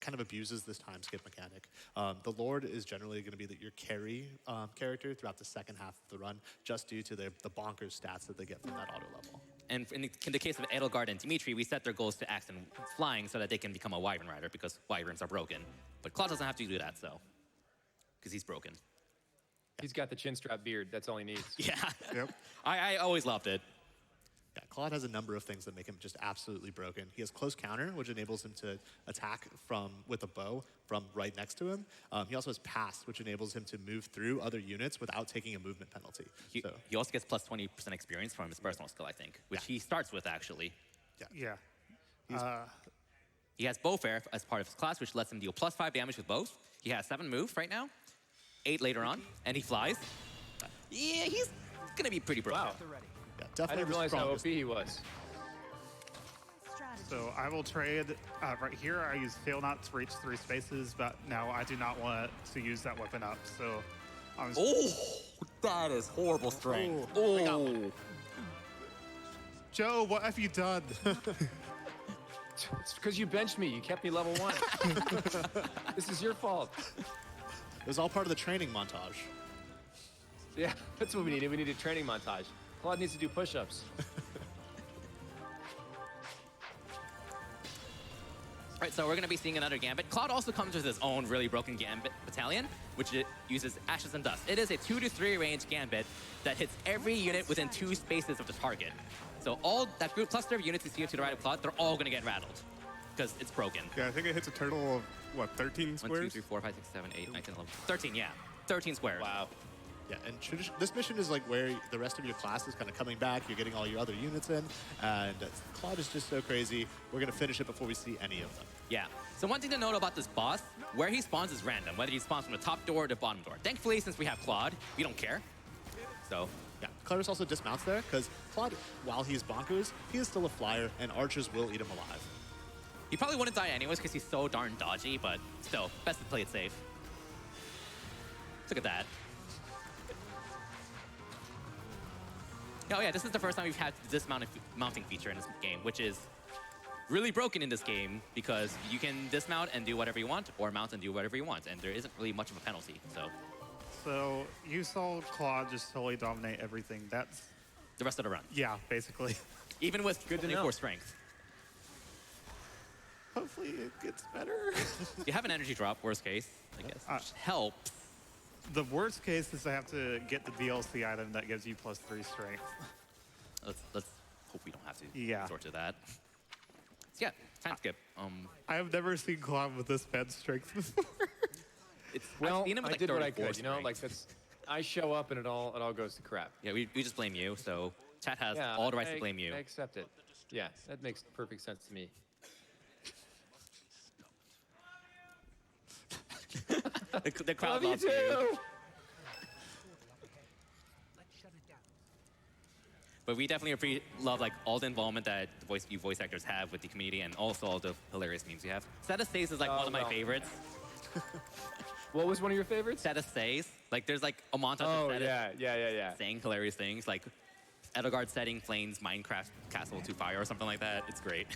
kind of abuses this time skip mechanic. The Lord is generally going to be your carry character throughout the second half of the run, just due to the bonkers stats that they get from that auto level. And in the case of Edelgard and Dimitri, we set their goals to axe and flying so that they can become a Wyvern Rider because Wyverns are broken. But Claude doesn't have to do that, so, because he's broken. He's got the chin strap beard. That's all he needs. Yeah. Yep. I always loved it. Yeah, Claude has a number of things that make him just absolutely broken. He has close counter, which enables him to attack with a bow from right next to him. He also has pass, which enables him to move through other units without taking a movement penalty. He also gets plus 20% experience from his personal skill, I think, which he starts with, actually. Yeah. He has Bowfare as part of his class, which lets him deal plus 5 damage with both. He has 7 move right now, 8 later on, and he flies. Yeah, he's going to be pretty broken. Wow. Yeah, I definitely didn't realize how OP he was. So I will trade right here. I use Fail Not to reach 3 spaces, but now I do not want to use that weapon up. So I'm that is horrible strength. Oh. Joe, what have you done? It's because you benched me. You kept me level 1. This is your fault. It was all part of the training montage. Yeah, that's what we needed. We needed a training montage. Claude needs to do push-ups. All right, so we're going to be seeing another Gambit. Claude also comes with his own really broken Gambit battalion, which it uses Ashes and Dust. It is a 2 to 3 range Gambit that hits every unit within 2 spaces of the target. So all that group cluster of units you see to the right of Claude, they're all going to get rattled because it's broken. Yeah, I think it hits a total of, what, 13 squares? 1, 2, 3, 4, 5, 6, 7, 8, 9, 10, 11, 13, yeah. 13 squares. Wow. Yeah, and this mission is like where the rest of your class is kind of coming back. You're getting all your other units in, and Claude is just so crazy. We're going to finish it before we see any of them. Yeah. So one thing to note about this boss, where he spawns is random, whether he spawns from the top door or the bottom door. Thankfully, since we have Claude, we don't care. So, yeah. Clarus also dismounts there, because Claude, while he's bonkers, he is still a flyer, and archers will eat him alive. He probably wouldn't die anyways because he's so darn dodgy, but still, best to play it safe. Look at that. Oh yeah, this is the first time we've had this mounting feature in this game, which is really broken in this game because you can dismount and do whatever you want, or mount and do whatever you want, and there isn't really much of a penalty, so. So you saw Claude just totally dominate everything. That's the rest of the run. Yeah, basically. Even with good 24 strength. Hopefully it gets better. You have an energy drop, worst case, I guess, which helps. The worst case is I have to get the DLC item that gives you plus 3 strength. Let's hope we don't have to resort to that. So yeah, time skip. I have never seen Claude with this bad strength before. Well, I like did what I could, you know? Like that's, I show up and it all goes to crap. Yeah, we just blame you, so chat has all the rights to blame you. I accept it. Yeah, that makes perfect sense to me. the crowd loves you. But we definitely love like all the involvement that you voice actors have with the community, and also all the hilarious memes you have. Status Stays is like one of my favorites. What was one of your favorites? Status Stays. Like there's like a montage of Status yeah. saying hilarious things, like Edelgard setting Flame's Minecraft castle to fire or something like that. It's great.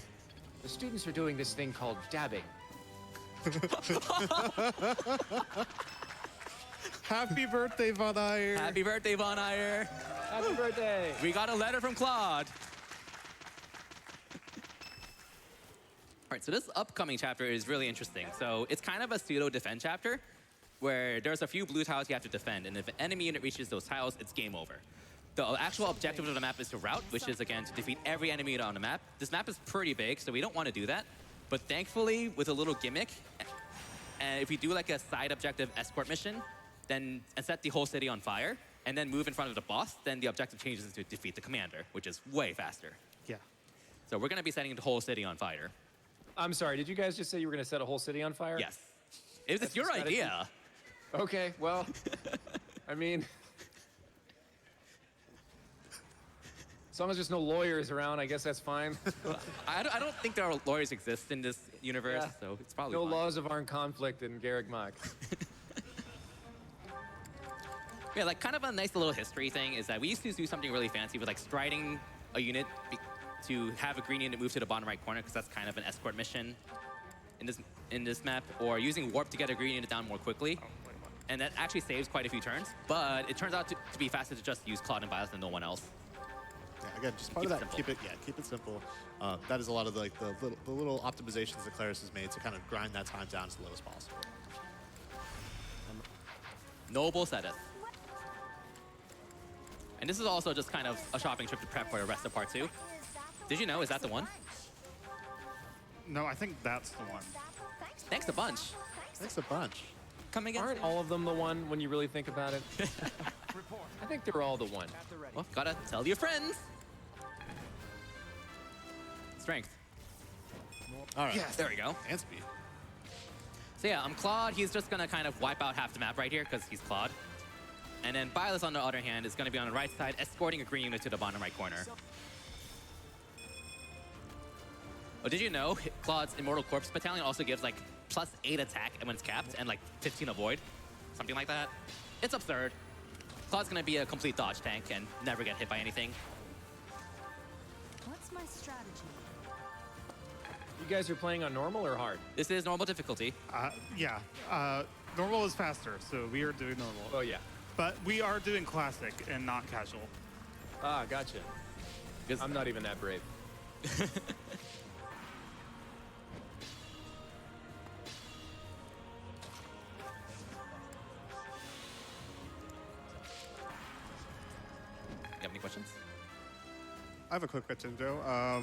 The students are doing this thing called dabbing. Happy birthday, Von Iyer. Happy birthday, Von Iyer. Happy birthday. We got a letter from Claude. All right, so this upcoming chapter is really interesting. So it's kind of a pseudo-defend chapter where there's a few blue tiles you have to defend, and if an enemy unit reaches those tiles, it's game over. The actual objective of the map is to rout, which is, again, to defeat every enemy unit on the map. This map is pretty big, so we don't want to do that. But thankfully, with a little gimmick, and if we do like a side objective escort mission, then and set the whole city on fire, and then move in front of the boss, then the objective changes to defeat the commander, which is way faster. Yeah. So we're going to be setting the whole city on fire. I'm sorry, did you guys just say you were going to set a whole city on fire? Yes. It's your idea. Okay, well, I mean, as long as there's no lawyers around, I guess that's fine. I don't think there are lawyers exist in this universe, so it's probably no fine. laws of armed conflict in Garrick Mach. Yeah, like kind of a nice little history thing is that we used to do something really fancy with like striding a unit to have a green unit move to the bottom right corner because that's kind of an escort mission. in this map, or using warp to get a green unit down more quickly. And that actually saves quite a few turns, but it turns out to be faster to just use Claude and Bios than no one else. Yeah, again, just part Keep of it that. simple. Keep it simple. That is a lot of the little optimizations that Claris has made to kind of grind that time down as low as possible. Noble Sedith. And this is also just kind of a shopping trip to prep for the rest of part 2. Did you know? Is that the one? No, I think that's the one. Thanks a bunch. Thanks a bunch. Come again. Aren't all of them the one when you really think about it? I think they're all the one. Well, gotta tell your friends. Strength. All right. There we go. And speed. So yeah, Claude, he's just gonna kind of wipe out half the map right here because he's Claude. And then Byleth, on the other hand, is gonna be on the right side, escorting a green unit to the bottom right corner. Oh, did you know Claude's Immortal Corpse Battalion also gives like +8 attack when it's capped and like 15 avoid? Something like that. It's absurd. Claude's gonna be a complete dodge tank and never get hit by anything. What's my strategy? You guys are playing on normal or hard? This is normal difficulty. Yeah. Normal is faster, so we are doing normal. Oh, yeah. But we are doing classic and not casual. Ah, gotcha. 'Cause- I'm not even that brave. You have any questions? I have a quick question, Joe.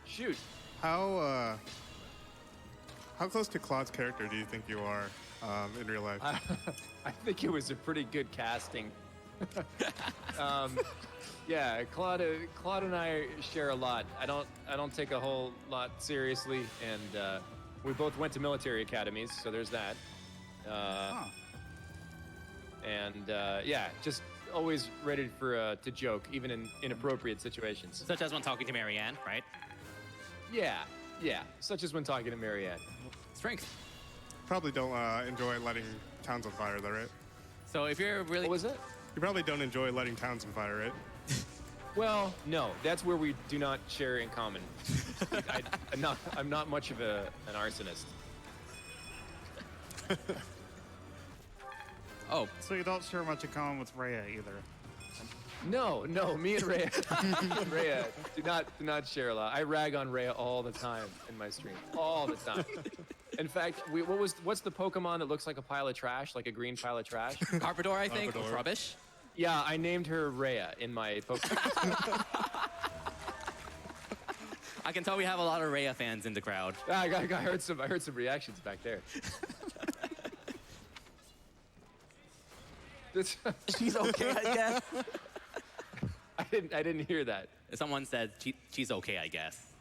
Shoot. How close to Claude's character do you think you are in real life? I think it was a pretty good casting. Yeah, Claude and I share a lot. I don't take a whole lot seriously, and we both went to military academies, so there's that. And yeah, just always ready for to joke, even in inappropriate situations. Such as when talking to Marianne, right? Yeah, such as when talking to Marianne. Strength. Probably don't enjoy letting towns on fire, though, right? So if you're really... What was it? You probably don't enjoy letting towns on fire, right? Well, no, that's where we do not share in common. I'm not much of an arsonist. Oh, So you don't share much in common with Rhea either. No, me and Rhea, Rhea do not share a lot. I rag on Rhea all the time in my stream, all the time. In fact, what's the Pokemon that looks like a pile of trash, like a green pile of trash? Carpador, I think. Carpador. Rubbish. Yeah, I named her Rhea in my Pokemon. I can tell we have a lot of Rhea fans in the crowd. I heard some reactions back there. She's okay, I guess. I didn't hear that. Someone said she's okay, I guess.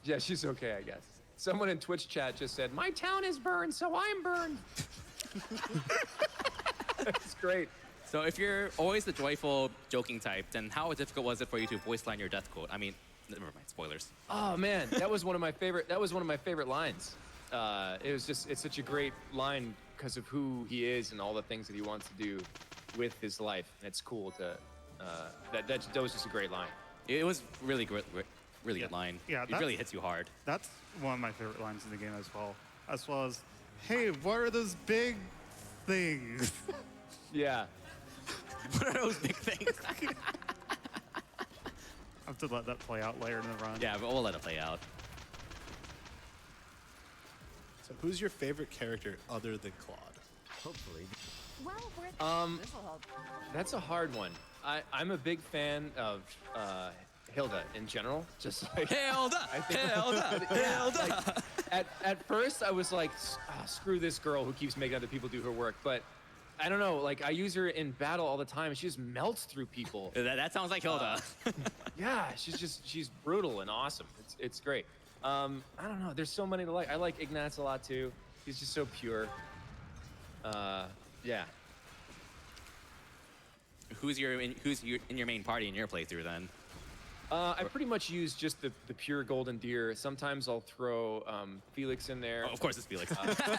Yeah, she's okay, I guess. Someone in Twitch chat just said, "My town is burned, so I'm burned." That's great. So if you're always the joyful, joking type, then how difficult was it for you to voice line your death quote? I mean, never mind, spoilers. Oh man, that was one of my favorite lines. It's such a great line because of who he is and all the things that he wants to do with his life. And it's cool to that was just a great line. It was really great, really good line. Yeah, it really hits you hard. That's one of my favorite lines in the game as well. As well as, hey, what are those big things? Yeah. What are those big things? I have to let that play out later in the run. Yeah, but we'll let it play out. So who's your favorite character other than Claude? Hopefully. Well, we're this'll help. That's a hard one. I'm a big fan of Hilda in general. Just like Hilda! Hilda! Hilda! at first I was like, screw this girl who keeps making other people do her work. But I don't know, like I use her in battle all the time and she just melts through people. That sounds like Hilda. Yeah, she's brutal and awesome. It's great. I don't know, there's so many to like. I like Ignatz a lot too. He's just so pure. Yeah. Who's in your main party in your playthrough then? I pretty much use just the pure golden deer. Sometimes I'll throw Felix in there. Oh, of course it's Felix.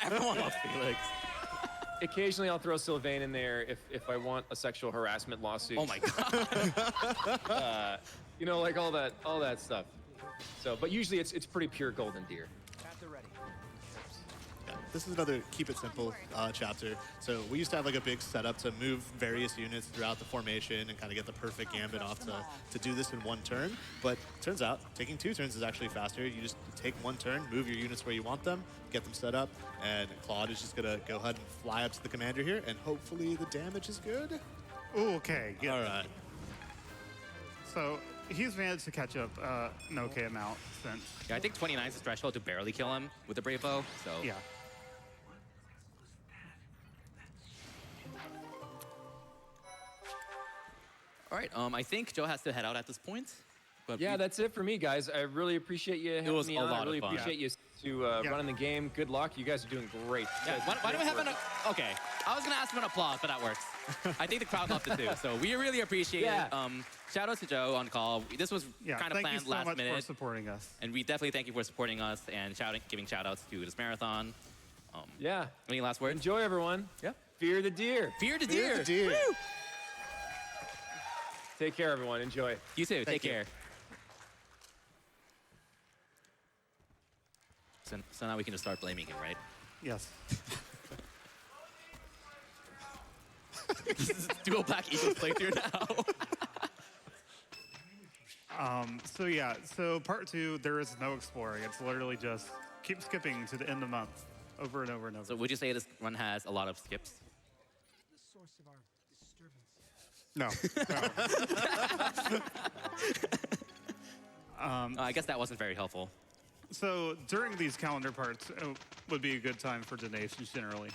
Everyone loves Felix. Occasionally I'll throw Sylvain in there if I want a sexual harassment lawsuit. Oh my god. You know, like all that stuff. So, but usually it's pretty pure golden deer. this is another keep it simple chapter. So we used to have like a big setup to move various units throughout the formation and kind of get the perfect gambit off to do this in one turn. But turns out taking 2 turns is actually faster. You just take 1 turn, move your units where you want them, get them set up, and Claude is just gonna go ahead and fly up to the commander here, and hopefully the damage is good. Ooh, okay. Yeah. All right. So he's managed to catch up an okay amount since. Yeah, I think 29 is the threshold to barely kill him with the Brave Bow. So Yeah. All right. I think Joe has to head out at this point. But Yeah, that's it for me, guys. I really appreciate you having was me a on. lot I of really fun. appreciate you to running the game. Good luck. You guys are doing great. Yeah, why do we have an... Okay, I was going to ask for an applause, but that works. I think the crowd loved it too, so we really appreciate Yeah. it. Shout out to Joe on call. This was Yeah. kind of Thank you planned so last much for minute. supporting us. And we definitely thank you for supporting us and giving shout outs to this marathon. Yeah. Any last words? Enjoy, everyone. Yeah. Fear the deer. Fear the Fear deer. the deer. Woo! Take care, everyone. Enjoy. You too. Take Thank you. care. So now we can just start blaming him, right? Yes. This is dual Black Eagles playthrough now. So yeah. So part 2, there is no exploring. It's literally just keep skipping to the end of the month, over and over and over. So would you say this run has a lot of skips? The source of our disturbance. No. I guess that wasn't very helpful. So during these calendar parts would be a good time for donations generally.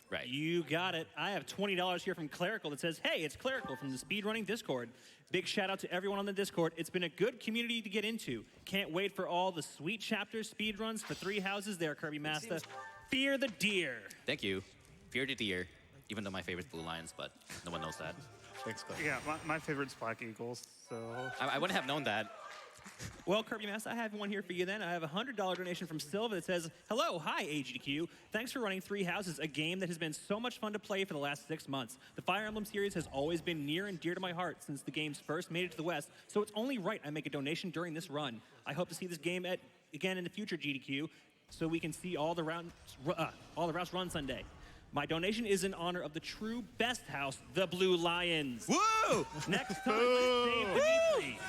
Right. You got it. I have $20 here from Clerical that says, hey, it's Clerical from the Speedrunning Discord. Big shout out to everyone on the Discord. It's been a good community to get into. Can't wait for all the sweet chapters, speedruns for 3 houses there, Kirby Master. Fear the deer. Thank you. Fear the deer. Even though my favorite's Blue Lions, but no one knows that. Thanks, Clay. Yeah, my favorite's Black Eagles. So I wouldn't have known that. Well, Kirby Master, I have one here for you then. I have a $100 donation from Silva that says, hello, hi, AGDQ. Thanks for running 3 Houses, a game that has been so much fun to play for the last 6 months. The Fire Emblem series has always been near and dear to my heart since the games first made it to the West, so it's only right I make a donation during this run. I hope to see this game again in the future, GDQ, so we can see all the routes run Sunday. My donation is in honor of the true best house, the Blue Lions. Woo! Next time, let's save Dimitri.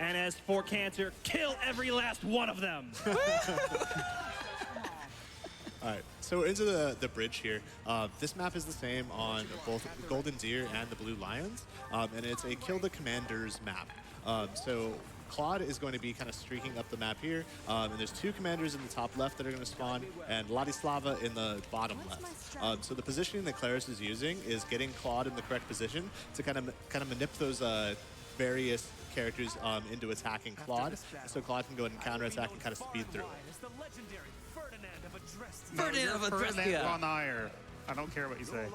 And as for Cancer, kill every last one of them. All right, so we're into the bridge here. This map is the same on both Golden Deer and the Blue Lions, and it's a kill the commanders map. So Claude is going to be kind of streaking up the map here, and there's 2 commanders in the top left that are going to spawn, and Ladislava in the bottom left. So the positioning that Claris is using is getting Claude in the correct position to kind of manip those various characters into attacking Claude, so Claude can go ahead and counterattack and kind of speed through. Ferdinand of Ferdinand Adrestia. von Ayer. I don't care what you say.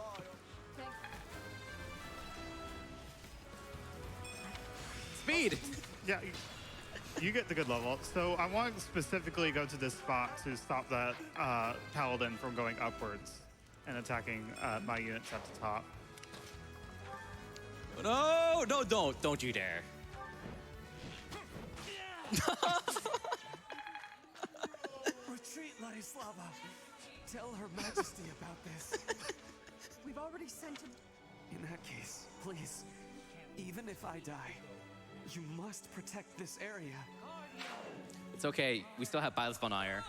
Speed. Yeah, you get the good level. So I want to specifically go to this spot to stop that paladin from going upwards and attacking my units at the top. No, don't you dare. Retreat, Ladislava. Tell Her Majesty about this. We've already sent him. In that case, please, even if I die, you must protect this area. It's okay. We still have Biles von Ayer.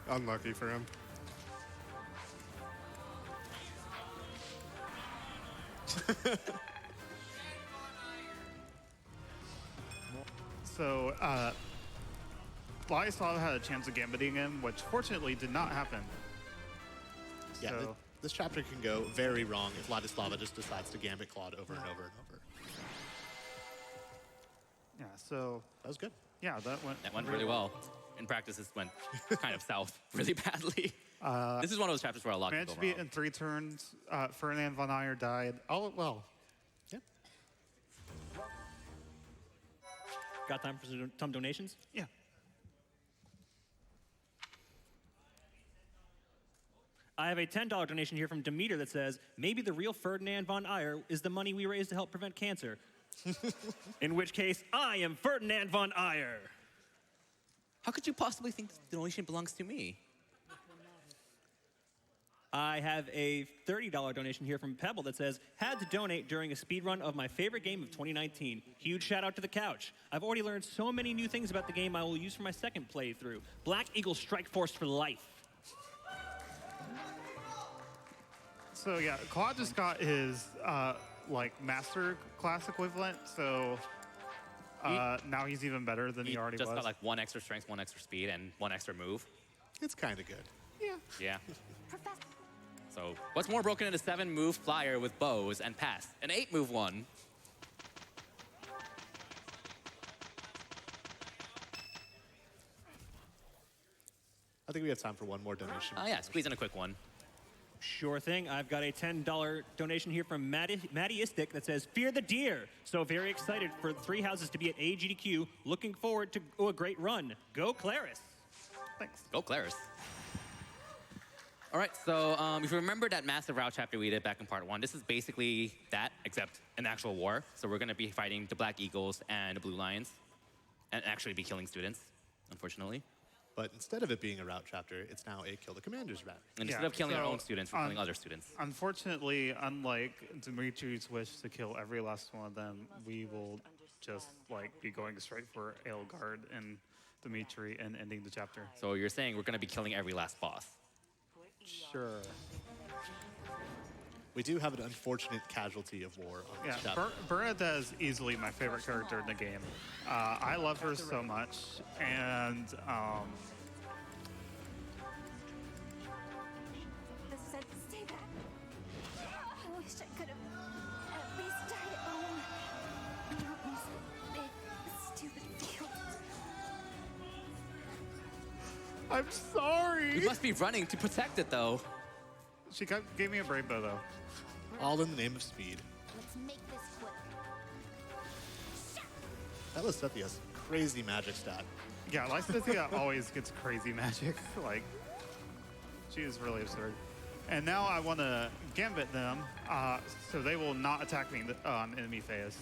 Unlucky for him. So Ladislava had a chance of gambiting him, which fortunately did not happen. Yeah, So this chapter can go very wrong if Ladislava just decides to gambit Claude over and over and over. yeah, so That was good. yeah, that went Really well. In practice, this went kind of south really badly. This is one of those chapters where a lot can managed go to beat wrong. in 3 turns. Ferdinand von Ayer died. All well. Yeah. Got time for some donations? Yeah. I have a $10 donation here from Demeter that says, maybe the real Ferdinand von Ayer is the money we raise to help prevent cancer. In which case, I am Ferdinand von Ayer. How could you possibly think the donation belongs to me? I have a $30 donation here from Pebble that says, had to donate during a speed run of my favorite game of 2019. Huge shout out to the couch. I've already learned so many new things about the game I will use for my second playthrough. Black Eagle Strike Force for life. So yeah, Claude just got his like master class equivalent, so now he's even better than he already just was. got like 1 extra strength, 1 extra speed, and 1 extra move. It's kind of good. Yeah. So what's more broken in a 7-move flyer with bows and pass? An 8-move one. I think we have time for one more donation. Oh yeah, squeeze in a quick one. Sure thing. I've got a $10 donation here from Matty Istic that says, fear the deer. So very excited for the 3 houses to be at AGDQ. Looking forward to a great run. Go Claris. Thanks. Go Claris. All right, so if you remember that massive route chapter we did back in part 1, this is basically that, except an actual war. So we're going to be fighting the Black Eagles and the Blue Lions, and actually be killing students, unfortunately. But instead of it being a route chapter, it's now a kill the commanders route. And Yeah, instead of killing our so, own students, we're killing other students. Unfortunately, unlike Dimitri's wish to kill every last one of them, we will just like be going straight for Aelgard and Dimitri and ending the chapter. So you're saying we're going to be killing every last boss. Sure. We do have an unfortunate casualty of war on Yeah, this chapter. Bernadette is easily my favorite character in the game. I love her so much, and Said, stay back. I wish I could have at least died at home. Not in this big, stupid field. I'm sorry. We must be running to protect it, though. She gave me a brave bow, though. All in the name of speed. Let's make this quick. That Lysithea has crazy magic stat. Yeah, Lysithea always gets crazy magic. Like, she is really absurd. And now I want to gambit them, so they will not attack me on enemy phase.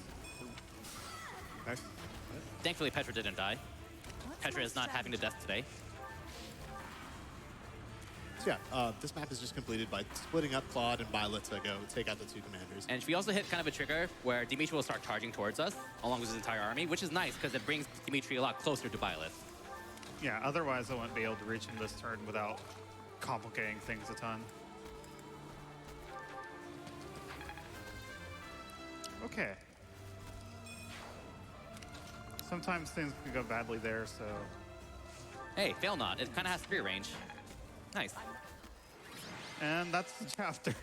Nice. Thankfully, Petra didn't die. Petra is not having the death today. So yeah, this map is just completed by splitting up Claude and Violet to go take out the 2 commanders. And we also hit kind of a trigger where Dimitri will start charging towards us, along with his entire army, which is nice because it brings Dimitri a lot closer to Violet. Yeah, otherwise I wouldn't be able to reach him this turn without complicating things a ton. Okay. Sometimes things can go badly there, so... Hey, fail not. It kind of has spear range. Nice. And that's the chapter.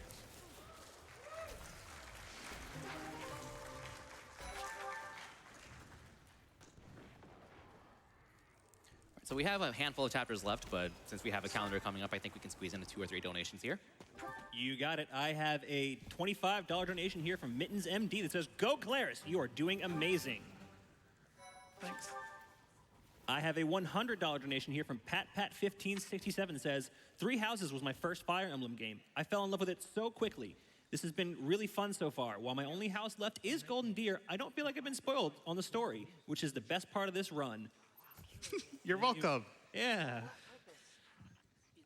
So we have a handful of chapters left, but since we have a calendar coming up, I think we can squeeze in 2 or 3 donations here. You got it. I have a $25 donation here from Mittens MD that says, go Claris, you are doing amazing. Thanks. I have a $100 donation here from PatPat1567 that says, 3 Houses was my first Fire Emblem game. I fell in love with it so quickly. This has been really fun so far. While my only house left is Golden Deer, I don't feel like I've been spoiled on the story, which is the best part of this run. You're welcome. Yeah.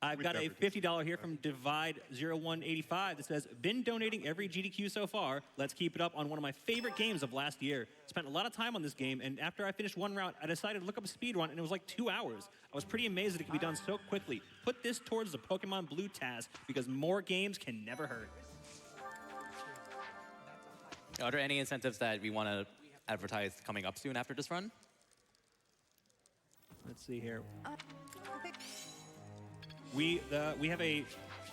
I've got a $50 here from Divide0185 that says, been donating every GDQ so far. Let's keep it up on one of my favorite games of last year. Spent a lot of time on this game, and after I finished one route, I decided to look up a speedrun, and it was like 2 hours. I was pretty amazed that it could be done so quickly. Put this towards the Pokemon Blue task, because more games can never hurt. Are there any incentives that we want to advertise coming up soon after this run? Let's see here. We have a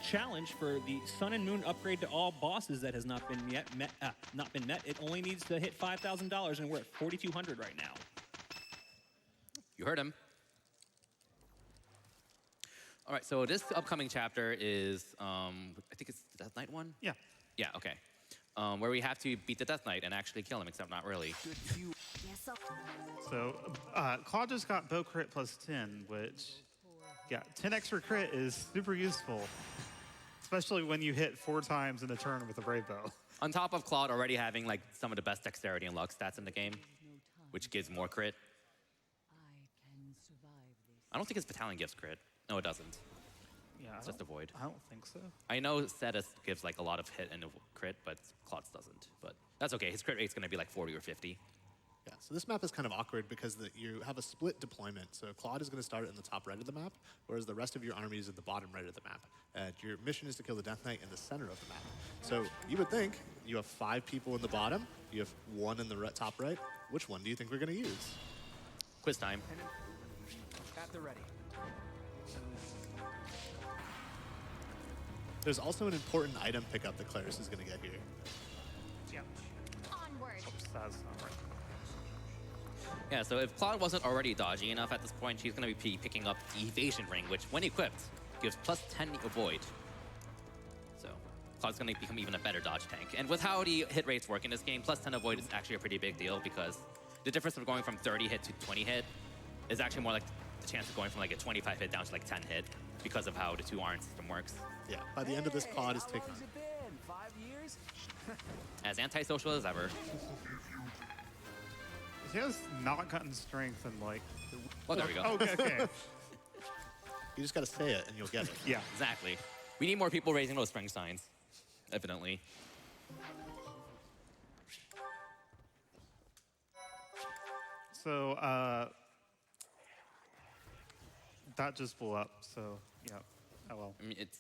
challenge for the Sun and Moon upgrade to all bosses that has not been met. It only needs to hit $5,000, and we're at 4,200 right now. You heard him. All right, so this upcoming chapter is, I think it's the Death Knight one? Yeah. Yeah, okay. Where we have to beat the Death Knight and actually kill him, except not really. Yes, So, Claude just got bow crit plus 10, which, yeah, 10 extra crit is super useful. Especially when you hit 4 times in a turn with a brave bow. On top of Claude already having like some of the best dexterity and luck stats in the game, which gives more crit. I don't think his battalion gives crit. No, it doesn't. Yeah, It's just a void. I don't think so. I know Cetus gives like a lot of hit and a crit, but Claude's doesn't. But that's okay. His crit rate's going to be like 40 or 50. Yeah, so this map is kind of awkward because you have a split deployment. So Claude is going to start in the top right of the map, whereas the rest of your army is at the bottom right of the map. And your mission is to kill the Death Knight in the center of the map. So you would think you have 5 people in the bottom, you have 1 in the top right. Which one do you think we're going to use? Quiz time. At the ready. There's also an important item pickup that Claris is going to get here. Yeah. Onward. That's not right. Yeah, so if Claude wasn't already dodgy enough at this point, she's going to be picking up the Evasion Ring, which, when equipped, gives plus 10 avoid. So Claude's going to become even a better dodge tank. And with how the hit rates work in this game, plus 10 avoid is actually a pretty big deal because the difference of going from 30 hit to 20 hit is actually more like the chance of going from like a 25 hit down to like 10 hit because of how the 2 RN system works. Yeah, by the end of this, Claude is taking How's it been? 5 years? As antisocial as ever. He has not gotten strength in like. Well, there we go. Oh, okay. You just got to say it and you'll get it. Yeah. Exactly. We need more people raising those strength signs, evidently. So that just blew up. So yeah. Oh well. I mean, it's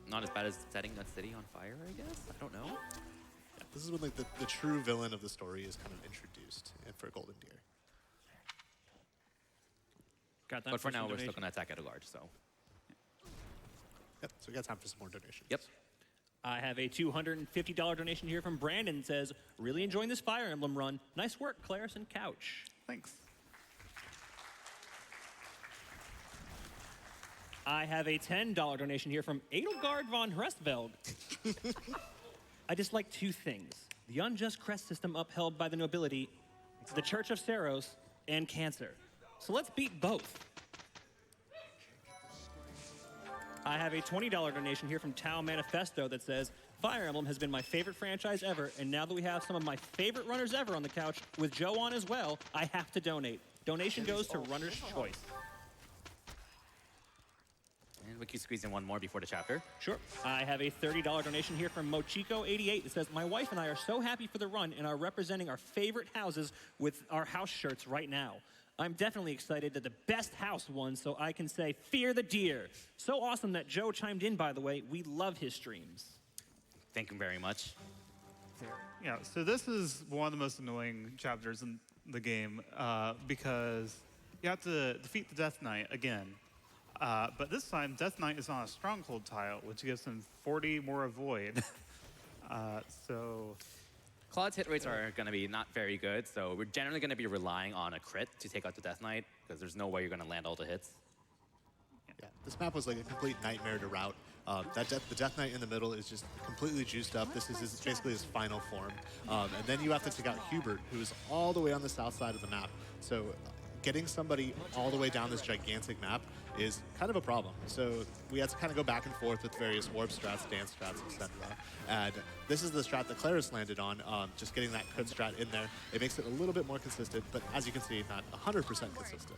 not as bad as setting that city on fire, I guess. I don't know. Yeah, this is when like the true villain of the story is kind of introduced for Golden Deer. Got that But for now, we're donation. still going to attack at a large, so. Yep, so we got time for some more donations. Yep. I have a $250 donation here from Brandon. It says, really enjoying this Fire Emblem run. Nice work, Claris and Couch. Thanks. I have a $10 donation here from Edelgard von Hrestveld. I dislike 2 things. The unjust crest system upheld by the nobility, the Church of Saros, and cancer. So let's beat both. I have a $20 donation here from Tau Manifesto that says, Fire Emblem has been my favorite franchise ever, and now that we have some of my favorite runners ever on the couch, with Joe on as well, I have to donate. Donation goes to Runner's Choice. And we can squeeze in one more before the chapter. Sure. I have a $30 donation here from Mochico88 that says, my wife and I are so happy for the run and are representing our favorite houses with our house shirts right now. I'm definitely excited that the best house won, so I can say, fear the deer. So awesome that Joe chimed in, by the way. We love his streams. Thank you very much. Yeah, so this is one of the most annoying chapters in the game because you have to defeat the Death Knight again. But this time, Death Knight is on a Stronghold tile, which gives him 40 more avoid. So Claude's hit rates are going to be not very good, so we're generally going to be relying on a crit to take out the Death Knight, because there's no way you're going to land all the hits. Yeah, this map was like a complete nightmare to route. The Death Knight in the middle is just completely juiced up. This is basically his final form. And then you have to take out Hubert, who is all the way on the south side of the map. So getting somebody all the way down this gigantic map is kind of a problem. So we had to kind of go back and forth with various warp strats, dance strats, etc. And this is the strat that Claris landed on, just getting that crit strat in there. It makes it a little bit more consistent, but as you can see, not 100% consistent.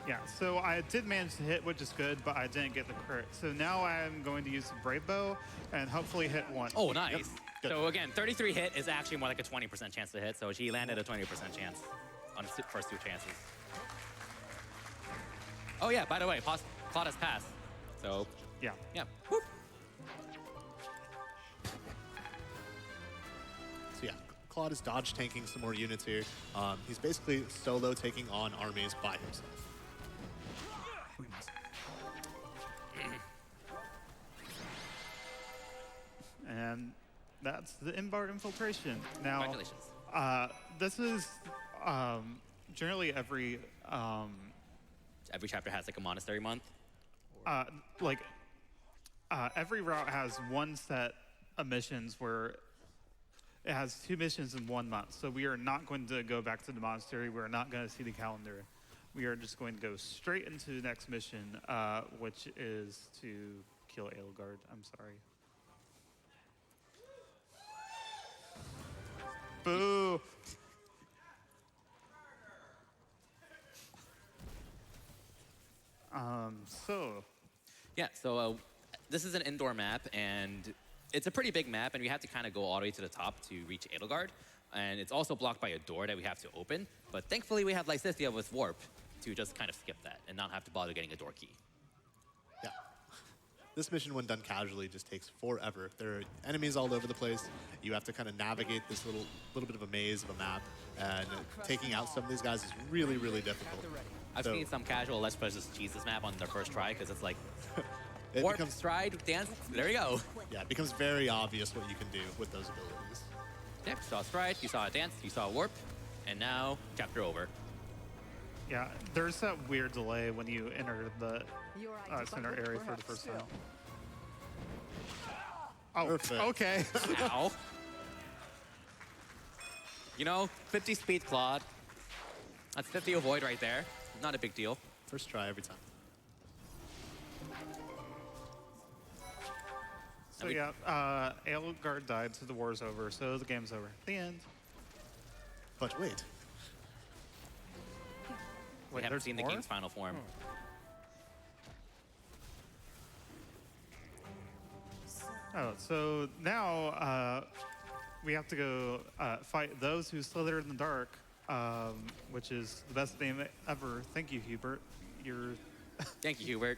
yeah, so I did manage to hit, which is good, but I didn't get the crit. So now I'm going to use the Brave Bow and hopefully hit one. Oh, nice. Good. So again, 33 hit is actually more like a 20% chance to hit, so she landed a 20% chance on the first 2 chances. Oh yeah, by the way, Claude has passed. So, Yeah. yeah. Whoop. So yeah, Claude is dodge tanking some more units here. He's basically solo taking on armies by himself. And that's the Invar infiltration. Now, Congratulations. this is generally every Every chapter has like a monastery month. every route has one set of missions where it has 2 missions in 1 month. So we are not going to go back to the monastery. We're not going to see the calendar. We are just going to go straight into the next mission, which is to kill Edelgard. I'm sorry. Boo! So Yeah, so this is an indoor map, and it's a pretty big map, and we have to kind of go all the way to the top to reach Edelgard. And it's also blocked by a door that we have to open. But thankfully, we have Lysithea with Warp to just kind of skip that and not have to bother getting a door key. Yeah. This mission, when done casually, just takes forever. There are enemies all over the place. You have to kind of navigate this little bit of a maze of a map, and taking out some of these guys is really, really difficult. I've So- seen some casual Let's Players just cheese this map on their first try because it's like It Warp, becomes, stride, dance, there you go. yeah, it becomes very obvious what you can do with those abilities. Yep, you saw a stride, you saw a dance, you saw a warp, and now chapter over. yeah, there's that weird delay when you enter the center area for the first time. Oh, Perfect. okay. Ow. You know, 50 speed Claude. That's 50 avoid right there. Not a big deal. First try every time. So yeah, Edelgard died, so the war's over. So the game's over. The end. But wait, We haven't there's seen the more? game's final form. Oh, so now we have to go fight those who slither in the dark, which is the best name ever. Thank you, Hubert. You're Thank you, Hubert.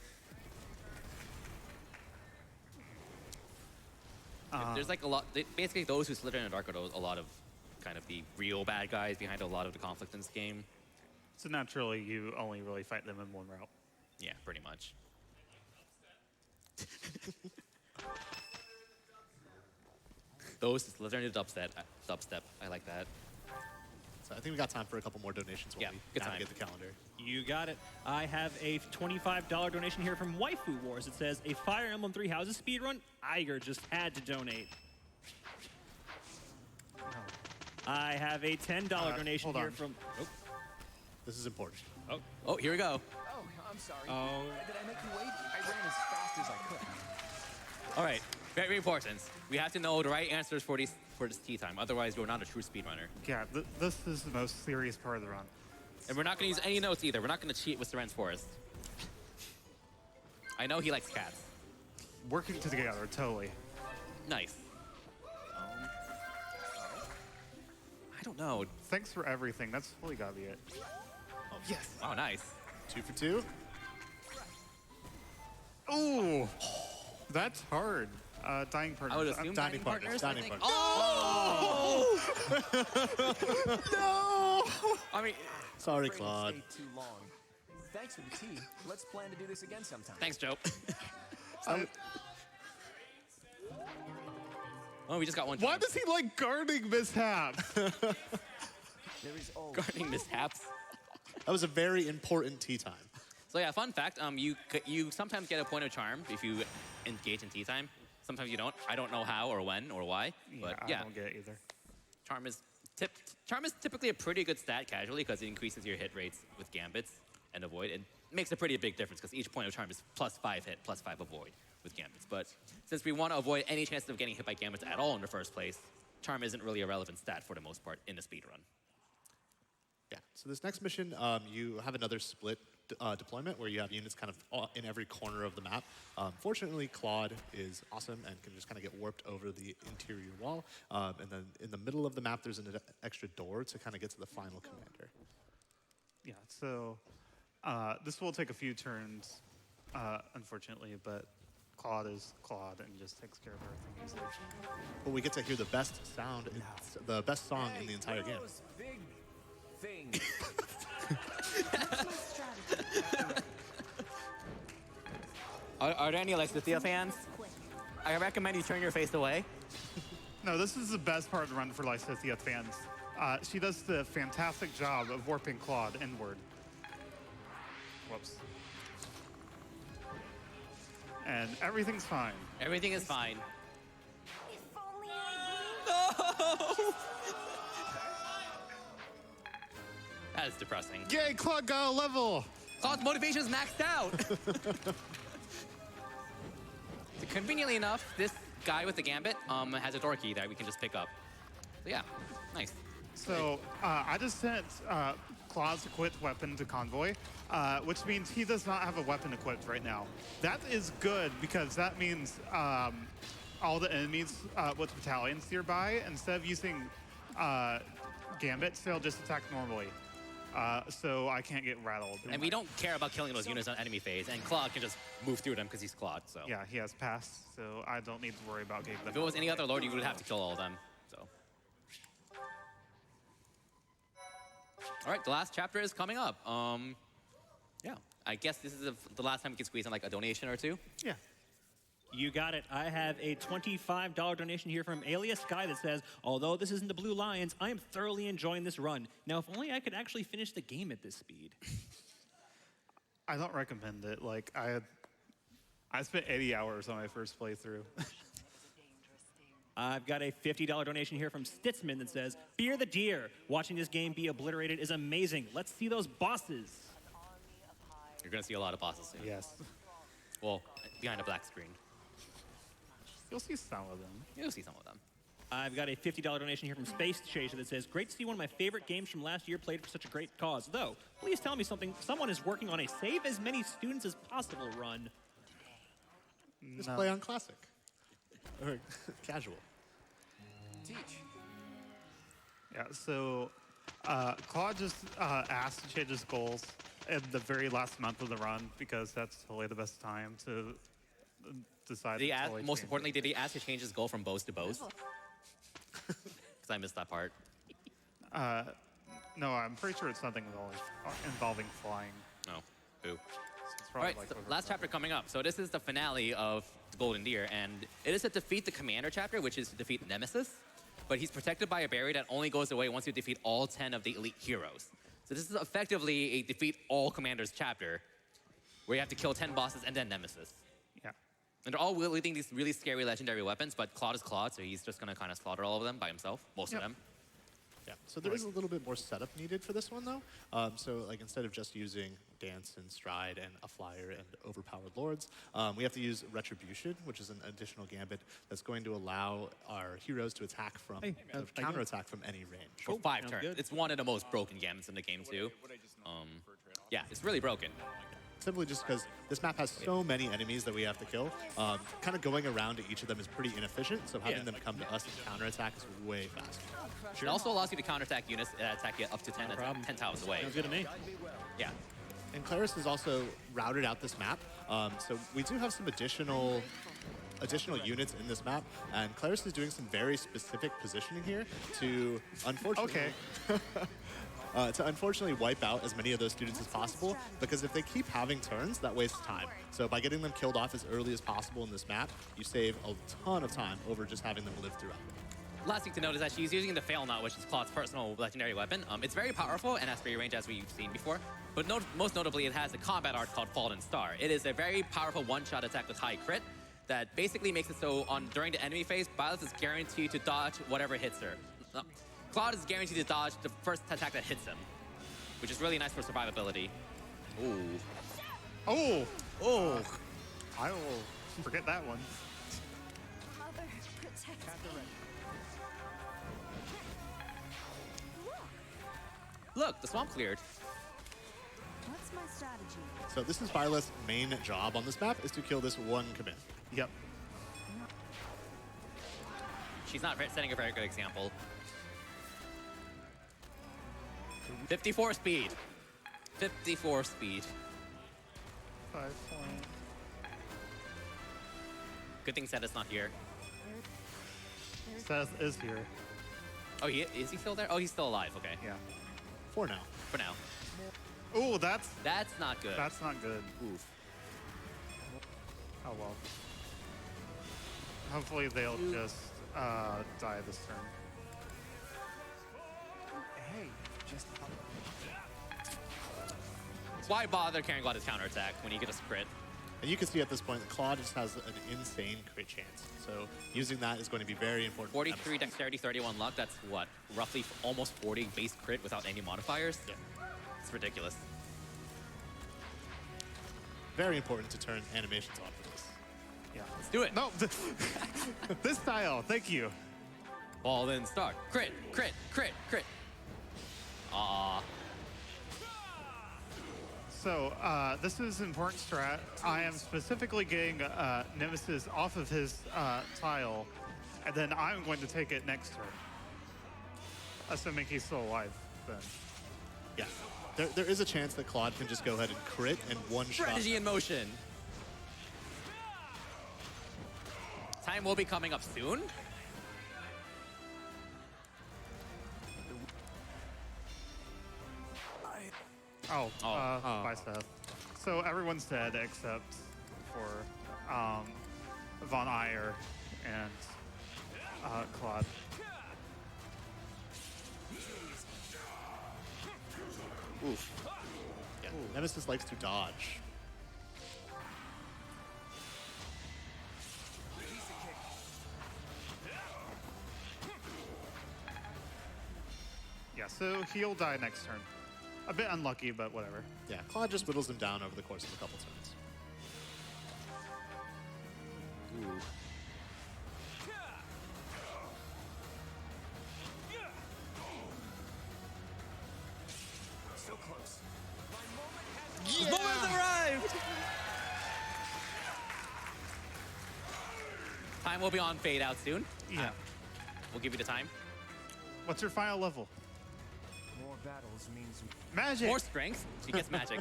There's like a lot. Basically, those who slither in the dark are a lot of kind of the real bad guys behind a lot of the conflict in this game. so naturally you only really fight them in one route. Yeah, pretty much. Those who slither in the dubstep. I like that. so I think we got time for a couple more donations while Yeah, we good time. navigate the calendar. You got it. I have a $25 donation here from Waifu Wars. It says, a Fire Emblem Three Houses speedrun? Iger just had to donate. I have a $10 donation hold here on. from... This is important. Oh, here we go. Oh, I'm sorry. Oh. Did I make you wait? I ran as fast as I could. All right, very important. We have to know the right answers for this tea time. Otherwise, we're not a true speedrunner. Yeah, this is the most serious part of the run. And we're not going to use any notes either. We're not going to cheat with Seren's Forest. I know he likes cats. Working together, totally. Nice. I don't know. Thanks for everything. That's fully gotta be it. Oh, yes. Wow, nice. 2 for 2. Ooh, that's hard. Dying partners. I would assume dining partners, I dining think. partners. Oh! No! I mean, Sorry, Afraid it Claude. stayed too long. Thanks for the tea. Let's plan to do this again sometime. thanks, Joe. Oh, we just got one. Why does he like guarding mishaps? There is always Guarding mishaps? That was a very important tea time. So yeah, fun fact, you sometimes get a point of charm if you engage in tea time. Sometimes you don't. I don't know how or when or why, but I yeah, don't get it either. charm is typically a pretty good stat casually because it increases your hit rates with gambits and avoid. It makes a pretty big difference because each point of charm is +5 hit, +5 avoid with gambits. But since we want to avoid any chances of getting hit by gambits at all in the first place, charm isn't really a relevant stat for the most part in a speedrun. Yeah. So this next mission, you have another split deployment where you have units kind of in every corner of the map. Fortunately, Claude is awesome and can just kind of get warped over the interior wall. And then in the middle of the map, there's an extra door to kind of get to the final commander. Yeah, so this will take a few turns, unfortunately, but Claude is Claude and just takes care of everything easily. But we get to hear the best sound, the best song in the entire game. those big things. Are there any Lysithea fans? I recommend you turn your face away. No, this is the best part of the run for Lysithea fans. She does the fantastic job of warping Claude inward. Whoops. And everything's fine. Everything is fine. If only I That is depressing. Yay, Claude got a level! Claude's motivation is maxed out. So conveniently enough, this guy with the gambit has a door key that we can just pick up. So yeah, nice. So I just sent Claw's equipped weapon to Convoy, which means he does not have a weapon equipped right now. That is good because that means all the enemies with battalions nearby, instead of using gambits, they'll just attack normally. So I can't get rattled. And we don't care about killing those units on enemy phase, and Claude can just move through them because he's Claude. So Yeah, he has pass, so I don't need to worry about getting them. if it was any other lord, you would have to kill all of them. So. All right, the last chapter is coming up. Yeah, I guess this is the last time we can squeeze in like a donation or two. Yeah. You got it. I have a $25 donation here from Alias Guy that says, although this isn't the Blue Lions, I am thoroughly enjoying this run. Now, if only I could actually finish the game at this speed. I don't recommend it. Like, I spent 80 hours on my first playthrough. I've got a $50 donation here from Stitzman that says, Fear the Deer. Watching this game be obliterated is amazing. Let's see those bosses. You're gonna see a lot of bosses soon. Yes. Well, behind a black screen. You'll see some of them. You'll see some of them. I've got a $50 donation here from Space Chaser that says, great to see one of my favorite games from last year played for such a great cause. Though, please tell me something. Someone is working on a save as many students as possible run. Just play on classic or casual. Teach. Yeah, so Claude just asked to change his goals in the very last month of the run because that's totally the best time to decide. Did he to ask, totally most change importantly, it. did he ask to change his goal from bows to bows? Because I missed that part. No, I'm pretty sure it's something involving flying. Oh, boo. It's All probably right, like so over- last chapter coming up. So this is the finale of the Golden Deer, and it is a defeat the commander chapter, which is to defeat Nemesis. But he's protected by a barrier that only goes away once you defeat all 10 of the elite heroes. So this is effectively a defeat all commanders chapter, where you have to kill 10 bosses and then Nemesis. Yeah. And they're all wielding these really scary legendary weapons, but Claude is Claude, so he's just gonna kind of slaughter all of them by himself, most Yep. of them. Yeah. So there is a little bit more setup needed for this one, though. So like instead of just using Dance and Stride and a Flyer and overpowered lords, we have to use Retribution, which is an additional gambit that's going to allow our heroes to attack from counterattack from any range. For 5 sounds turns. good. It's one of the most broken gambits in the game, too. Yeah, it's really broken. Simply just because this map has so many enemies that we have to kill. Kind of going around to each of them is pretty inefficient, so having them come to us and counterattack is way faster. It also allows you to counterattack units that attack you up to 10, problem. 10 tiles away. Sounds good to me. Yeah. And Claris has also routed out this map, so we do have some additional units in this map, and Claris is doing some very specific positioning here to unfortunately to unfortunately wipe out as many of those students as possible, because if they keep having turns, that wastes time. So by getting them killed off as early as possible in this map, you save a ton of time over just having them live throughout. Last thing to note is that she's using the Fail Knot, which is Claude's personal legendary weapon. It's very powerful and has free range, as we've seen before. But most notably, it has a combat art called Fallen Star. It is a very powerful one-shot attack with high crit that basically makes it so during the enemy phase, Byleth is guaranteed to dodge whatever hits her. Claude is guaranteed to dodge the first attack that hits him, which is really nice for survivability. Ooh. Oh! I will forget that one. Mother, protect me. Look, the swamp cleared. What's my strategy? So this is Byleth's main job on this map, is to kill this one command. Yep. She's not setting a very good example. 54 speed. 54 speed. 5 point. Good thing Seth's not here. Seth is here. Oh, is he still there? Oh, he's still alive. Okay. Yeah. For now. For now. Oh, that's not good. not good. Oof. Oh well. Hopefully they'll just die this turn. Hey, just Why bother caring about his counterattack when you get a crit? And you can see at this point, Claude just has an insane crit chance. So using that is going to be very important. 43 dexterity, 31 luck. That's what? Roughly almost 40 base crit without any modifiers? Yeah. It's ridiculous. Very important to turn animations on for this. Yeah. Let's do it. No, this style. Thank you. Ball then start. Crit, crit, crit, crit. Aw. So this is important strat. I am specifically getting Nemesis off of his tile, and then I'm going to take it next turn. Assuming he's still alive, then. Yeah. There is a chance that Claude can just go ahead and crit and one-shot. Strategy in motion. Time will be coming up soon. Oh, Oh. bye, Seth. So everyone's dead except for Von Iyer and Claude. Oof. Yeah. Nemesis likes to dodge. Yeah, so he'll die next turn. A bit unlucky, but whatever. Yeah, Claude just whittles him down over the course of a couple turns. Ooh. So close. The moment arrived! Time will be on fade out soon. Yeah. We'll give you the time. What's your final level? More battles means Magic! More strength. She gets magic.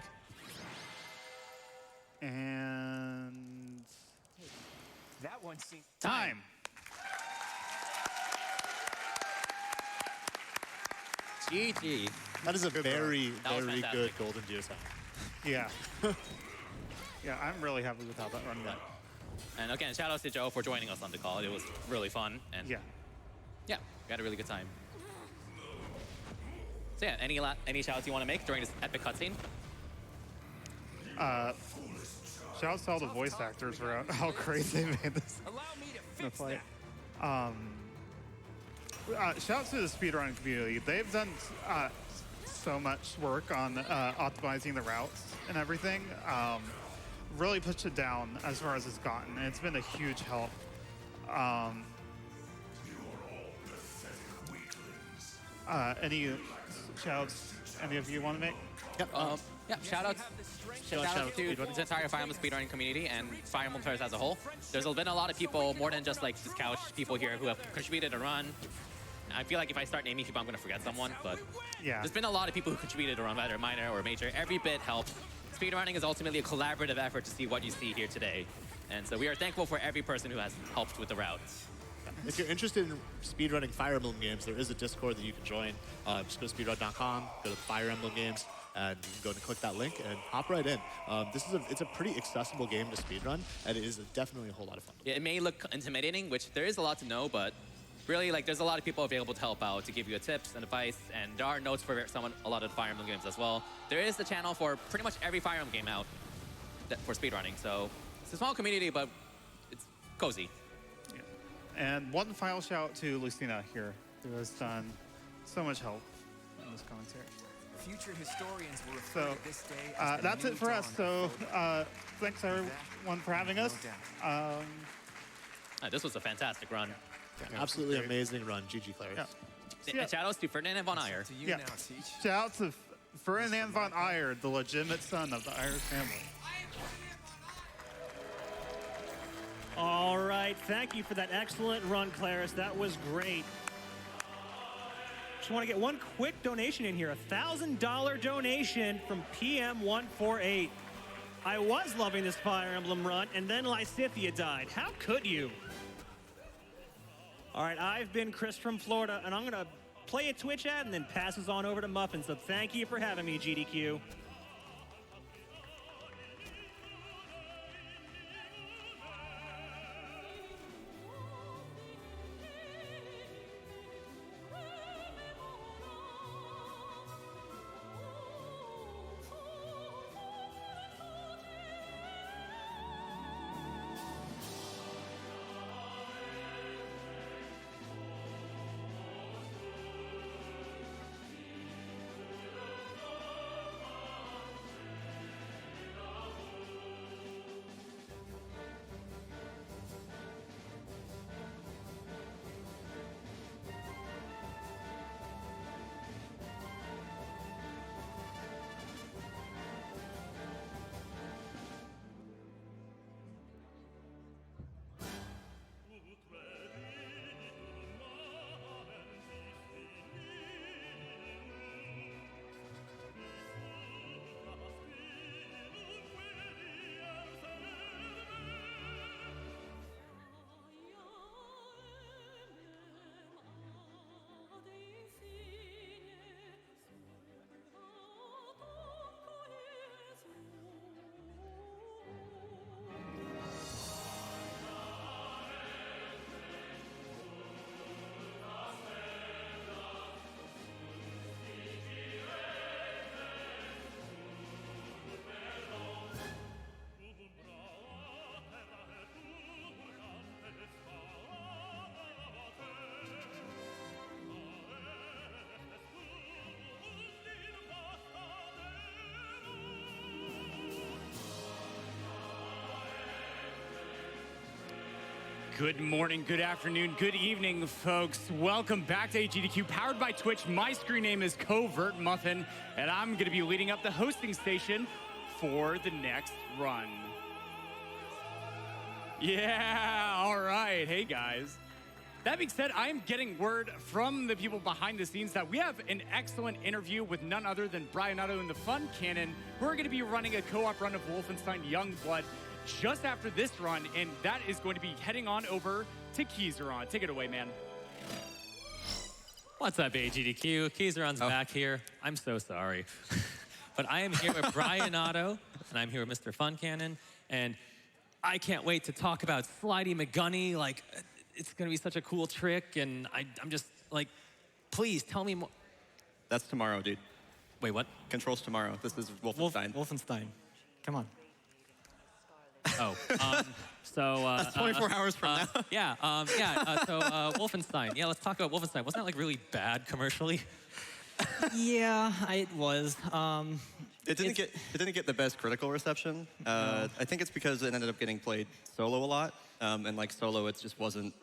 And... that one seems. Time! GG. That is a very, That was very fantastic. good Golden Geosign. Yeah. Yeah, I'm really happy with how that run went. And again, shout out to Joe for joining us on the call. It was really fun. And Yeah. yeah, we had a really good time. So yeah, any shout outs you want to make during this epic cutscene? Shouts to all the voice actors for how crazy they made this Allow me to the fix fight. that. Shouts to the speedrun community. They've done so much work on optimizing the routes and everything. Really pushed it down as far as it's gotten, and it's been a huge help. Any shouts any of you want to make? Yep. Yeah, shout out to the entire Fire Emblem speedrunning community and Fire Emblem players as a whole. There's been a lot of people, more than just like this couch people here, who have contributed a run. I feel like if I start naming people, I'm going to forget someone, but Yeah. there's been a lot of people who contributed a run, whether minor or major. Every bit helps. Speedrunning is ultimately a collaborative effort to see what you see here today. And so we are thankful for every person who has helped with the routes. If you're interested in speedrunning Fire Emblem games, there is a Discord that you can join. Just go to speedrun.com, go to Fire Emblem games, and you can go and click that link and hop right in. It's a pretty accessible game to speedrun, and it is definitely a whole lot of fun. Yeah, it may look intimidating, which there is a lot to know, but really, like, there's a lot of people available to help out, to give you tips and advice, and there are notes for a lot of Fire Emblem games as well. There is a channel for pretty much every Fire Emblem game out for speedrunning, so it's a small community, but it's cozy. And one final shout to Lucina here, who has done so much help in this commentary. Future historians will refer So to this day as the that's new it for us. dawn So of thanks everyone for having us. This was a fantastic run. Absolutely amazing run. GG, Clarice. Yeah. And shout outs to Ferdinand von Iyer. to you Yeah. now, Teach. Shout out to Ferdinand von Iyer, the legitimate son of the Iyer family. All right, thank you for that excellent run, Claris. That was great. Just want to get one quick donation in here. $1,000 donation from PM148. I was loving this Fire Emblem run, and then Lysithia died. How could you? All right, I've been Chris from Florida, and I'm going to play a Twitch ad and then pass this on over to Muffin. So thank you for having me, GDQ. Good morning, good afternoon, good evening, folks. Welcome back to AGDQ, powered by Twitch. My screen name is Covert Muffin, and I'm going to be leading up the hosting station for the next run. Yeah, all right. Hey, guys. That being said, I am getting word from the people behind the scenes that we have an excellent interview with none other than Brian Otto and the Fun Cannon. We're going to be running a co-op run of Wolfenstein Youngblood just after this run, and that is going to be heading on over to Keyzeron. Take it away, man. What's up, AGDQ? Keyzeron's back here. I'm so sorry. But I am here with Brian Otto, and I'm here with Mr. Fun Cannon, and I can't wait to talk about Slidey McGunny. Like, it's gonna be such a cool trick, and I'm just like, please tell me more. That's tomorrow, dude. Wait, what? Controls tomorrow. This is Wolfenstein. Wolfenstein. Come on. Oh, so that's 24 hours from now. So Wolfenstein. Yeah, let's talk about Wolfenstein. Wasn't that like really bad commercially? Yeah, it was. It didn't get the best critical reception. I think it's because it ended up getting played solo a lot, and like solo, it just wasn't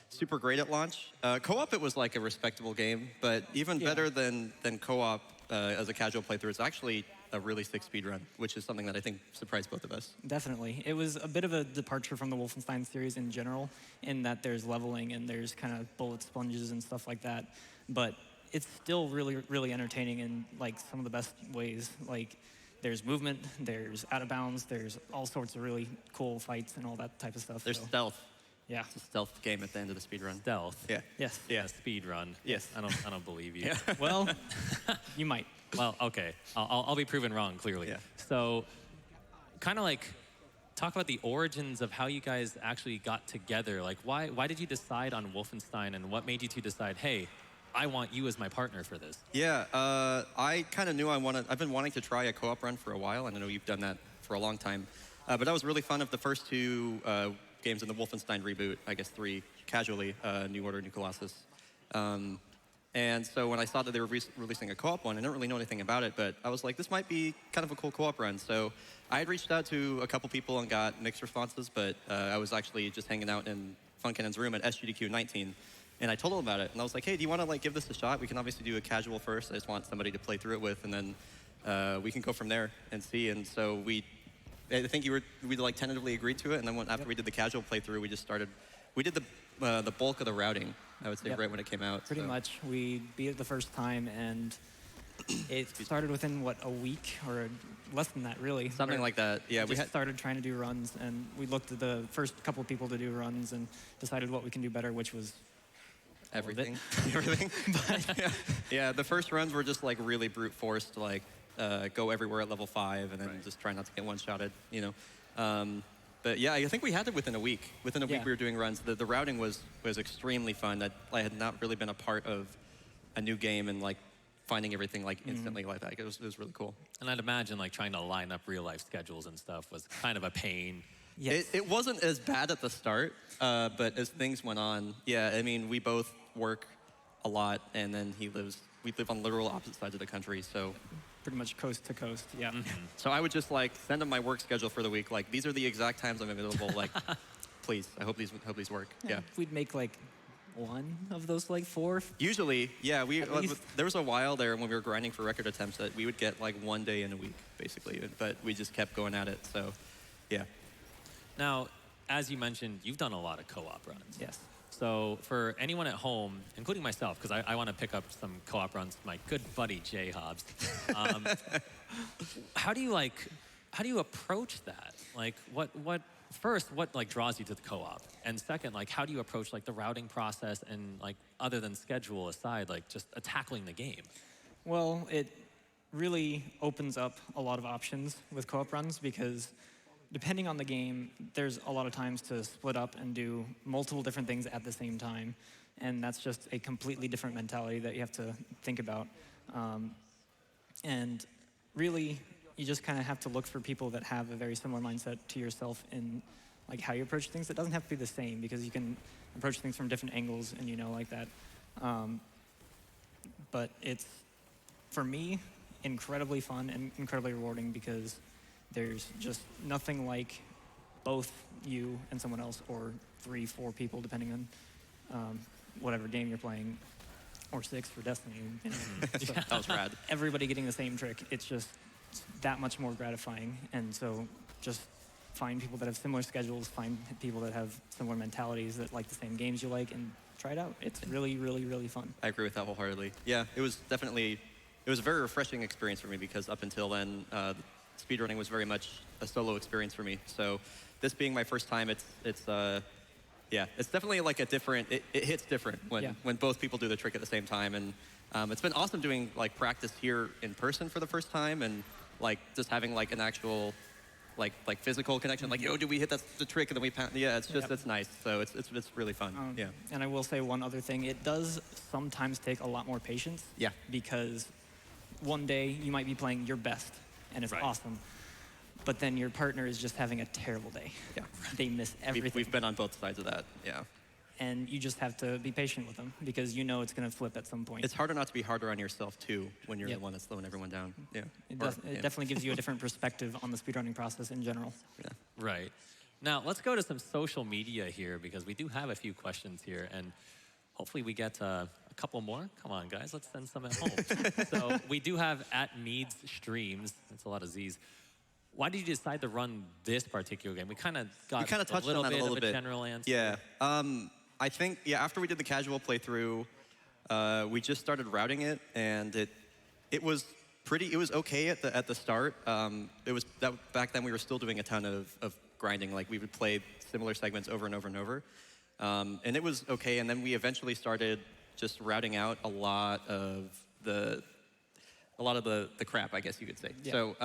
super great at launch. Co-op, it was like a respectable game, but even better than co-op as a casual playthrough, it's actually a really sick speedrun, which is something that I think surprised both of us. Definitely. It was a bit of a departure from the Wolfenstein series in general, in that there's leveling and there's kind of bullet sponges and stuff like that. But it's still really, really entertaining in like some of the best ways. Like there's movement, there's out of bounds, there's all sorts of really cool fights and all that type of stuff. There's stealth. Yeah. It's a stealth game at the end of the speedrun. Stealth. Yeah. Yes. Yeah. Speedrun. Yes. I don't believe you. Yeah. Well, you might. Well, okay. I'll be proven wrong, clearly. Yeah. So, kind of like, talk about the origins of how you guys actually got together. Like, why did you decide on Wolfenstein, and what made you two decide, hey, I want you as my partner for this? Yeah, I kind of knew I've been wanting to try a co-op run for a while, and I know you've done that for a long time. But that was really fun of the first two games in the Wolfenstein reboot, I guess 3, casually, New Order, New Colossus. And so when I saw that they were releasing a co-op one, I didn't really know anything about it, but I was like, this might be kind of a cool co-op run. So I had reached out to a couple people and got mixed responses, but I was actually just hanging out in Funkannon's room at SGDQ 19, and I told him about it. And I was like, hey, do you want to like give this a shot? We can obviously do a casual first. I just want somebody to play through it with, and then we can go from there and see. And so I think we like tentatively agreed to it, and then after we did the casual playthrough, we did the bulk of the routing, I would say, right when it came out. Pretty much. We beat it the first time, and it started within, what, a week or less than that, really. Something like that. Yeah, we started trying to do runs, and we looked at the first couple of people to do runs and decided what we can do better, which was everything. Everything. But, yeah, the first runs were just like really brute force to like go everywhere at level 5 and then just try not to get one-shotted, you know. But yeah, I think we had it within a week. Within a week we were doing runs. The routing was extremely fun. That I had not really been a part of a new game and like finding everything like instantly like that. It was really cool. And I'd imagine like trying to line up real life schedules and stuff was kind of a pain. Yes. It wasn't as bad at the start, but as things went on, yeah, I mean, we both work a lot, and then we live on literal opposite sides of the country, so. Pretty much coast to coast, yeah. So I would just like send them my work schedule for the week. Like, these are the exact times I'm available. Like, please, I hope these work. Yeah. We'd make like one of those like 4. Usually, yeah. There was a while there when we were grinding for record attempts that we would get like one day in a week, basically. But we just kept going at it. So, yeah. Now, as you mentioned, you've done a lot of co-op runs. Yes. So for anyone at home, including myself, because I want to pick up some co-op runs with my good buddy Jay Hobbs, how do you approach that? Like, what like draws you to the co-op, and second, like, how do you approach like the routing process and like other than schedule aside, like just tackling the game? Well, it really opens up a lot of options with co-op runs because depending on the game, there's a lot of times to split up and do multiple different things at the same time. And that's just a completely different mentality that you have to think about. And really, you just kind of have to look for people that have a very similar mindset to yourself in like how you approach things. It doesn't have to be the same because you can approach things from different angles and like that. But it's, for me, incredibly fun and incredibly rewarding because there's just nothing like both you and someone else, or 3, 4 people, depending on whatever game you're playing, or 6 for Destiny. You know. So That was rad. everybody getting the same trick, it's just that much more gratifying. And so just find people that have similar schedules, find people that have similar mentalities, that like the same games you like, and try it out. It's really, really, really fun. I agree with that wholeheartedly. Yeah, it was a very refreshing experience for me because up until then, speedrunning was very much a solo experience for me. So this being my first time, it's definitely like a different, it hits different when both people do the trick at the same time. And it's been awesome doing like practice here in person for the first time, and like just having like an actual like physical connection, like, yo, did we hit the trick, and then we pound. Yeah, it's just, it's nice. So it's really fun. Yeah. And I will say one other thing. It does sometimes take a lot more patience. Yeah. Because one day you might be playing your best, and it's Right. awesome. But then your partner is just having a terrible day. Yeah. They miss everything. We've been on both sides of that. Yeah. And you just have to be patient with them, because you know it's going to flip at some point. It's harder not to be harder on yourself too when you're Yep. the one that's slowing everyone down. Yeah. It Or- definitely gives you a different perspective on the speedrunning process in general. Yeah. Right. Now, let's go to some social media here, because we do have a few questions here, and hopefully we get a couple more. Come on, guys, let's send some at home. So we do have @Meads Streams. That's a lot of Z's. Why did you decide to run this particular game? We kind of got touched a little on that bit a little of bit. a general answer. Yeah. I think, after we did the casual playthrough, we just started routing it, and it was okay at the start. Back then we were still doing a ton of grinding. Like, we would play similar segments over and over and over. And it was okay, and then we eventually started just routing out a lot of the crap, I guess you could say. Yeah. So,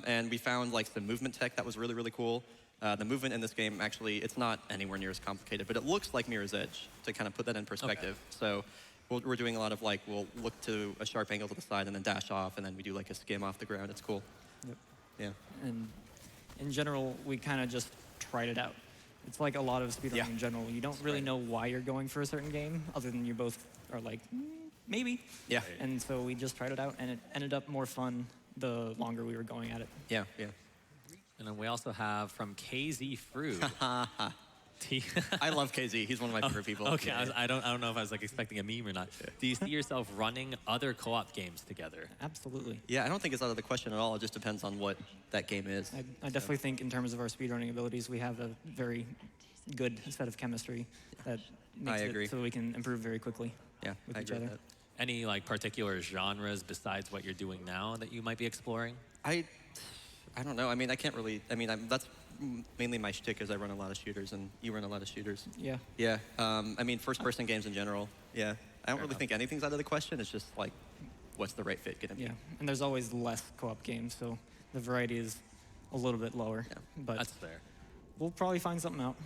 and we found like some movement tech that was really, really cool. The movement in this game, actually, it's not anywhere near as complicated, but it looks like Mirror's Edge, to kind of put that in perspective. So we're doing a lot of like, we'll look to a sharp angle to the side and then dash off, and then we do like a skim off the ground. It's cool. Yep. Yeah. And in general, we kind of just tried it out. It's like a lot of speedrunning in general. You don't really know why you're going for a certain game, other than you both are like, maybe. Yeah. And so we just tried it out, and it ended up more fun the longer we were going at it. Yeah, yeah. And then we also have from KZ Fruit. I love KZ. He's one of my favorite people. Okay, Yeah. I don't know if I was like expecting a meme or not. Do you see yourself running other co-op games together? Absolutely. Yeah, I don't think it's out of the question at all. It just depends on what that game is. I definitely think in terms of our speedrunning abilities, we have a very good set of chemistry that makes agree. it so we can improve very quickly Yeah, with I each agree with other. that. Any like particular genres besides what you're doing now that you might be exploring? I don't know. I mean, I can't really. I mean, that's mainly my shtick, is I run a lot of shooters, and you run a lot of shooters. Yeah. Yeah. I mean, first-person games in general. Yeah. I don't really enough. think anything's out of the question. It's just like, what's the right fit gonna be? Yeah, and there's always less co-op games, so the variety is a little bit lower. Yeah. But That's fair. we'll probably find something out.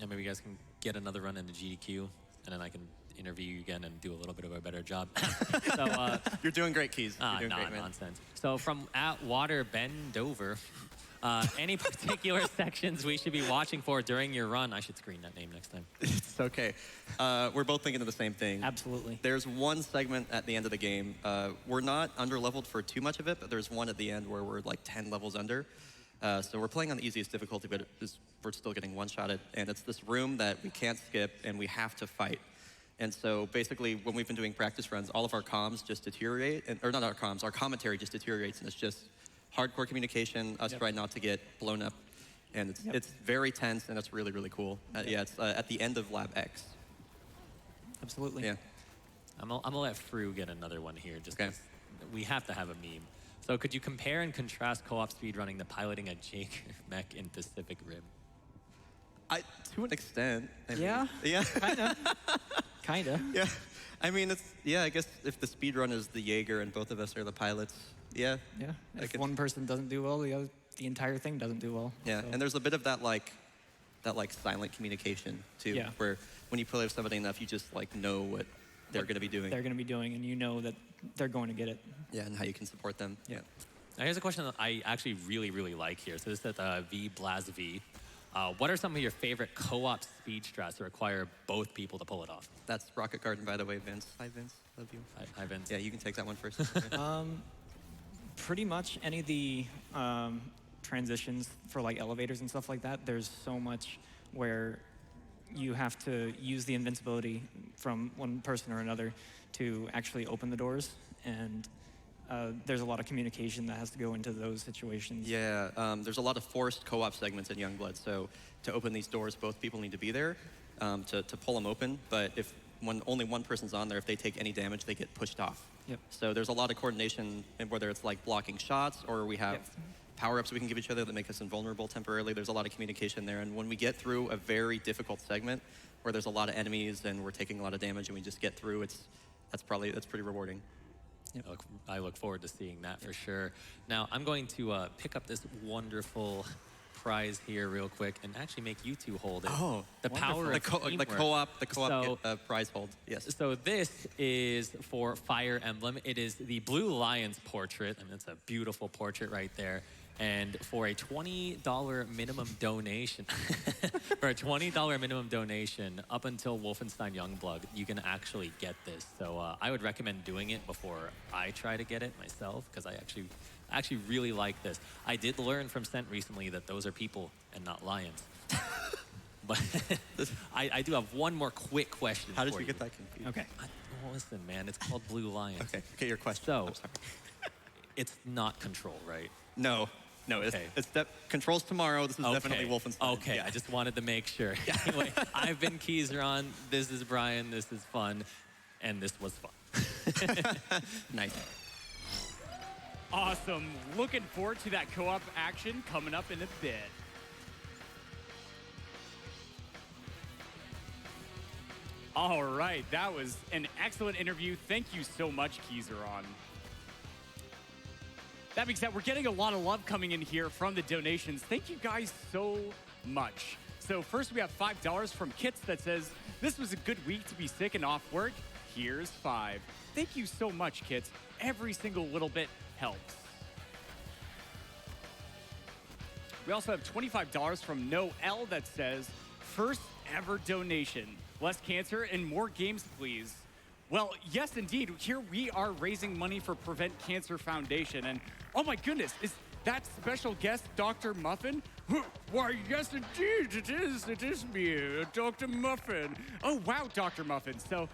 And maybe you guys can get another run into GDQ, and then I can interview you again and do a little bit of a better job. So, You're doing great, Keys. You're doing great, man. nonsense. So from @WaterBendover, any particular sections we should be watching for during your run? I should screen that name next time. It's okay. We're both thinking of the same thing. Absolutely. There's one segment at the end of the game. We're not under-leveled for too much of it, but there's one at the end where we're like 10 levels under. So we're playing on the easiest difficulty, but we're still getting one-shotted. And it's this room that we can't skip, and we have to fight. And so basically, when we've been doing practice runs, all of our comms just deteriorate. Or not our comms, our commentary just deteriorates, and it's just hardcore communication, us trying not to get blown up. And it's very tense, and it's really, really cool. Yeah, it's at the end of Lab X. Absolutely. Yeah. I'm gonna let Fru get another one here, just Okay. 'cause we have to have a meme. So could you compare and contrast co-op speedrunning to piloting a Jake mech in Pacific Rim? To an extent. I mean, Yeah. Yeah. Kinda. Yeah. I mean, I guess if the speedrun is the Jaeger and both of us are the pilots, yeah. Yeah. I If could- one person doesn't do well, the entire thing doesn't do well. Yeah, So- and there's a bit of that silent communication too, Yeah. where when you play with somebody enough, you just like know what they're going to be doing. They're going to be doing, and you know that they're going to get it. Yeah, and how you can support them. Yeah. Now here's a question that I actually really, really like here. So this is V Blaz V. What are some of your favorite co-op speed strats that require both people to pull it off? That's Rocket Garden, by the way, Vince. Hi, Vince. Love you. Hi, Vince. Yeah, you can take that one first. Pretty much any of the transitions for like elevators and stuff like that, there's so much where you have to use the invincibility from one person or another to actually open the doors, and there's a lot of communication that has to go into those situations. Yeah, there's a lot of forced co-op segments in Youngblood, so to open these doors, both people need to be there to pull them open, but if only one person's on there, if they take any damage, they get pushed off. Yep. So there's a lot of coordination, whether it's like blocking shots or we have power-ups we can give each other that make us invulnerable temporarily. There's a lot of communication there, and when we get through a very difficult segment where there's a lot of enemies and we're taking a lot of damage and we just get through, that's pretty rewarding. I look forward to seeing that for sure. Now, I'm going to pick up this wonderful prize here real quick and actually make you two hold it. Oh, the power of the co-op prize hold. Yes. So this is for Fire Emblem. It is the Blue Lion's portrait. I mean, it's a beautiful portrait right there. And for a $20 minimum donation, up until Wolfenstein Youngblood, you can actually get this. So I would recommend doing it before I try to get it myself, because I actually really like this. I did learn from Sent recently that those are people and not lions. But I do have one more quick question. How did you get that confused? Okay. Well, listen, man, it's called Blue Lions. Okay, your question. So, I'm sorry. it's not Control, right? No, it's Control's tomorrow. This is definitely Wolfenstein. Okay, I just wanted to make sure. Anyway, I've been Keyzeron. This is Brian. This is fun. And this was fun. Nice. Awesome. Looking forward to that co-op action coming up in a bit. All right, that was an excellent interview. Thank you so much, Keyzeron. That being said, we're getting a lot of love coming in here from the donations. Thank you guys so much. So first we have $5 from Kits that says, this was a good week to be sick and off work. Here's $5. Thank you so much, Kits. Every single little bit helps. We also have $25 from Noel that says, first ever donation. Less cancer and more games, please. Well, yes, indeed. Here we are raising money for Prevent Cancer Foundation. And oh my goodness, is that special guest Dr. Muffin? Why, yes, indeed, it is. It is me, Dr. Muffin. Oh, wow, Dr. Muffin. So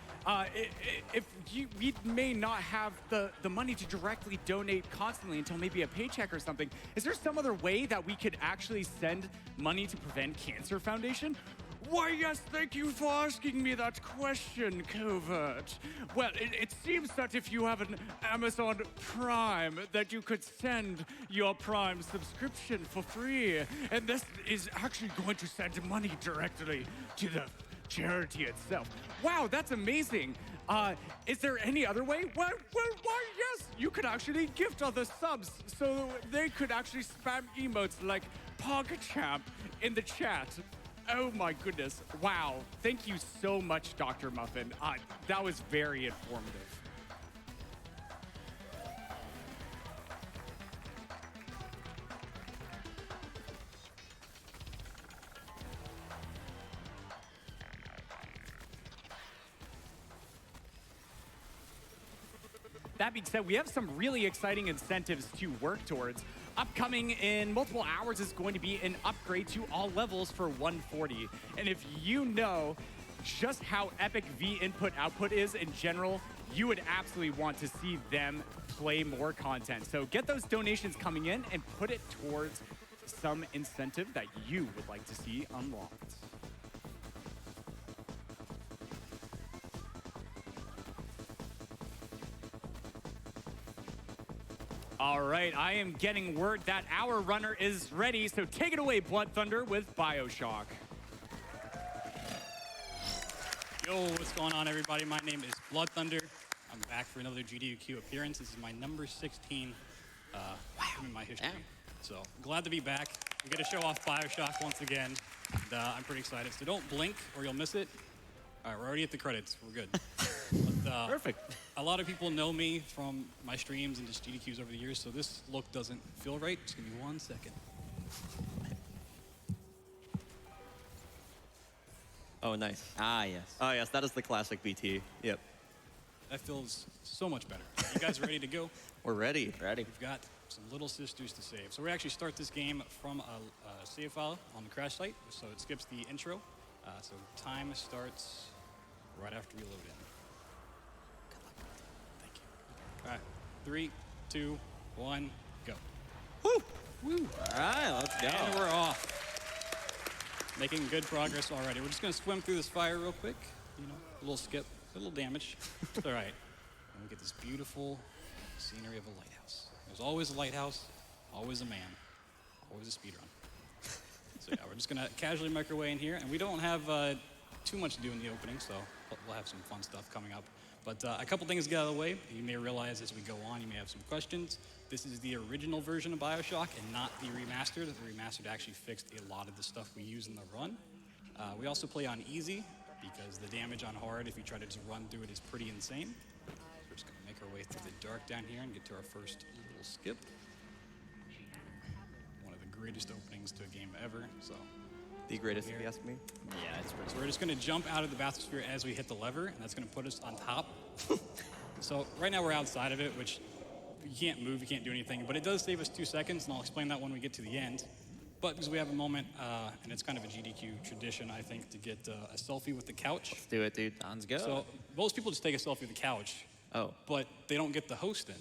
we may not have the money to directly donate constantly until maybe a paycheck or something. Is there some other way that we could actually send money to Prevent Cancer Foundation? Why, yes, thank you for asking me that question, Covert. Well, it seems that if you have an Amazon Prime, that you could send your Prime subscription for free. And this is actually going to send money directly to the charity itself. Wow, that's amazing. Is there any other way? Well, why, yes, you could actually gift other subs so they could actually spam emotes like PogChamp in the chat. Oh my goodness. Wow. Thank you so much, Dr. Muffin. That was very informative. That being said, we have some really exciting incentives to work towards. Upcoming in multiple hours is going to be an upgrade to all levels for 140. And if you know just how epic V input output is in general, you would absolutely want to see them play more content. So get those donations coming in and put it towards some incentive that you would like to see unlocked. All right, I am getting word that our runner is ready, so take it away, Blood Thunder, with BioShock. Yo, what's going on, everybody? My name is Blood Thunder. I'm back for another GDQ appearance. This is my number 16 in my history. So glad to be back. We get to show off BioShock once again. And, I'm pretty excited. So don't blink or you'll miss it. All right, we're already at the credits. We're good. But, perfect. A lot of people know me from my streams and just GDQs over the years, so this look doesn't feel right. Just give me 1 second. Oh, nice. Ah, yes. Oh, yes, that is the classic BT. Yep. That feels so much better. You guys ready to go? We're ready. Ready. We've got some little sisters to save. So we actually start this game from a save file on the crash site, so it skips the intro. So time starts right after we load in. Thank you. All right, 3, 2, 1, go. Woo! Woo! All right, let's go. And we're off. Making good progress already. We're just gonna swim through this fire real quick. You know, a little skip, a little damage. It's all right. And we get this beautiful scenery of a lighthouse. There's always a lighthouse, always a man, always a speedrun. So yeah, we're just gonna casually make our way in here, and we don't have too much to do in the opening, so we'll have some fun stuff coming up. But a couple things to get out of the way. You may realize as we go on, you may have some questions. This is the original version of BioShock and not the remastered. The remastered actually fixed a lot of the stuff we use in the run. We also play on easy because the damage on hard, if you try to just run through it, is pretty insane. So we're just gonna make our way through the dark down here and get to our first little skip. One of the greatest openings to a game ever, so. The greatest, if you ask me. Yeah, it's pretty. So we're just gonna jump out of the bathysphere as we hit the lever, and that's gonna put us on top. So right now we're outside of it, which you can't move, you can't do anything, but it does save us 2 seconds, and I'll explain that when we get to the end. But because we have a moment, and it's kind of a GDQ tradition, I think, to get a selfie with the couch. Let's do it, dude. Sounds good. So most people just take a selfie with the couch. Oh. But they don't get the host in.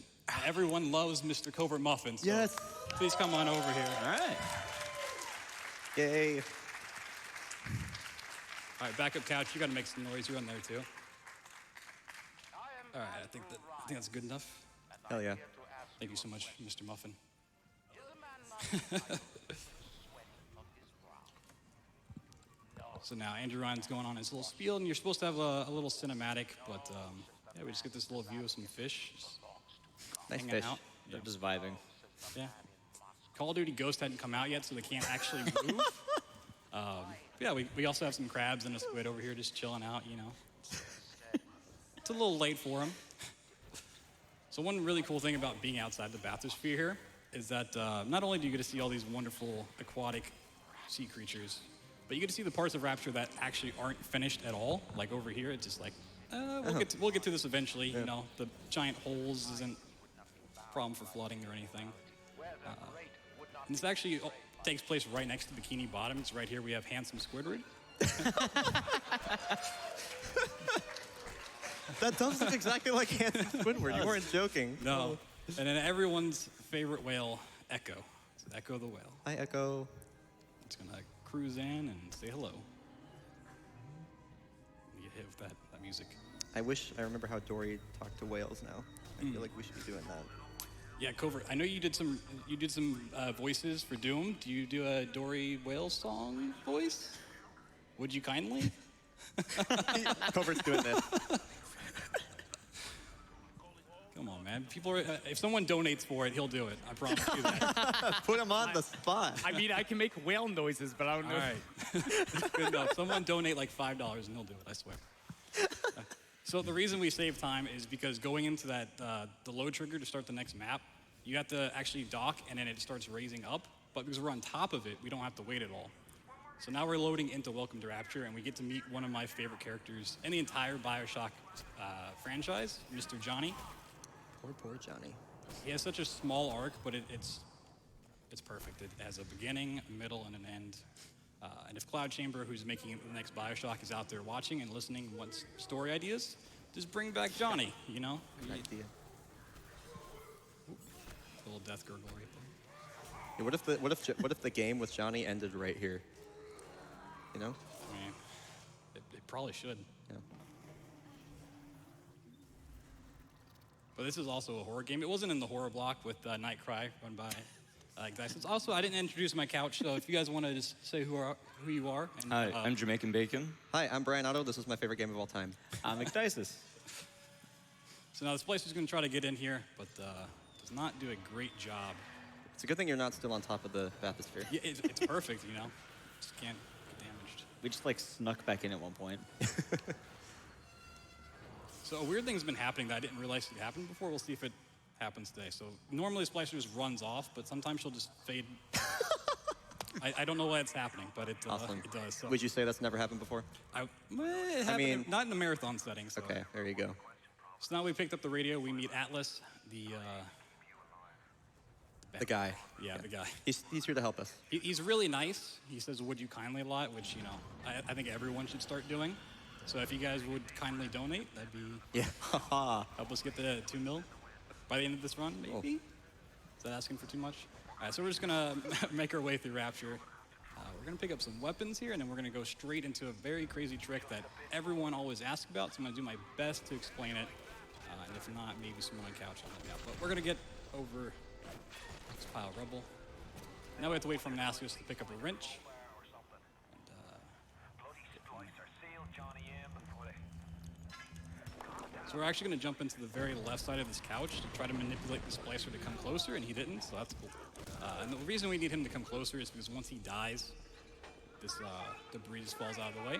Everyone loves Mr. Covert Muffin. So Yes. please come on over here. All right. Yay. All right, backup couch. You got to make some noise. You're on there too. All right, I think that's good enough. Hell yeah. Thank you so much, Mr. Muffin. So now Andrew Ryan's going on his little spiel, and you're supposed to have a little cinematic, but yeah, we just get this little view of some fish. Just Nice hanging fish. out. They're just vibing. Yeah. Call of Duty Ghost hadn't come out yet, so they can't actually move. Yeah, we also have some crabs and a squid over here just chilling out, you know. It's a little late for them. So one really cool thing about being outside the bathysphere here is that not only do you get to see all these wonderful aquatic sea creatures, but you get to see the parts of Rapture that actually aren't finished at all. Like over here, it's just like, we'll get to this eventually. You know, the giant holes isn't a problem for flooding or anything. And this actually takes place right next to Bikini Bottom. It's right here. We have Handsome Squidward. That does look exactly like Handsome Squidward. You weren't joking. No. And then everyone's favorite whale, Echo. It's Echo the whale. Hi, Echo. It's gonna cruise in and say hello. You get hit with that music. I wish I remember how Dory talked to whales now. I feel like we should be doing that. Yeah, Covert. I know you did some voices for Doom. Do you do a Dory whale song voice? Would you kindly? Covert's doing this. Come on, man. People are, if someone donates for it, he'll do it. I promise you that. Put him on the spot. I mean, I can make whale noises, but I don't know. All right. Good enough. Someone donate like $5 and he'll do it, I swear. So the reason we save time is because going into that the load trigger to start the next map, you have to actually dock and then it starts raising up. But because we're on top of it, we don't have to wait at all. So now we're loading into Welcome to Rapture, and we get to meet one of my favorite characters in the entire BioShock franchise, Mr. Johnny. Poor Johnny. He has such a small arc, but it's perfect. It has a beginning, a middle, and an end. And if Cloud Chamber, who's making the next BioShock, is out there watching and listening and wants story ideas, just bring back Johnny, you know? Good idea. A little death gurgle right there. Yeah, what if the game with Johnny ended right here? You know? I mean, it probably should. Yeah. But this is also a horror game. It wasn't in the horror block with Nightcry run by Dysons. Also, I didn't introduce my couch, so if you guys want to just say who you are. And, Hi, I'm Jamaican Bacon. Hi, I'm Brian Otto. This is my favorite game of all time. I'm McDices. So now this place is going to try to get in here, but does not do a great job. It's a good thing you're not still on top of the bathysphere. Yeah, it's perfect, you know? Just can't get damaged. We just like snuck back in at one point. So a weird thing's been happening that I didn't realize it happened before. We'll see if it happens today. So normally Splicer just runs off, but sometimes she'll just fade. I don't know why it's happening, but it does. So Would you say that's never happened before? It happened not in the marathon setting. So. Okay, there you go. So now we picked up the radio. We meet Atlas, the The guy. Yeah, the guy. He's here to help us. He's really nice. He says, "Would you kindly" a lot, which, you know, I think everyone should start doing. So if you guys would kindly donate, that'd be... Yeah. help us get the 2 mil by the end of this run, maybe? Is that asking for too much? All right, so we're just going to make our way through Rapture. We're going to pick up some weapons here, and then we're going to go straight into a very crazy trick that everyone always asks about, so I'm going to do my best to explain it. And if not, maybe someone on couch will help me out. But we're going to get over this pile of rubble. Now we have to wait for Manassius to pick up a wrench. So we're actually going to jump into the very left side of this couch to try to manipulate the splicer to come closer, and he didn't, so that's cool. And the reason we need him to come closer is because once he dies, this debris just falls out of the way.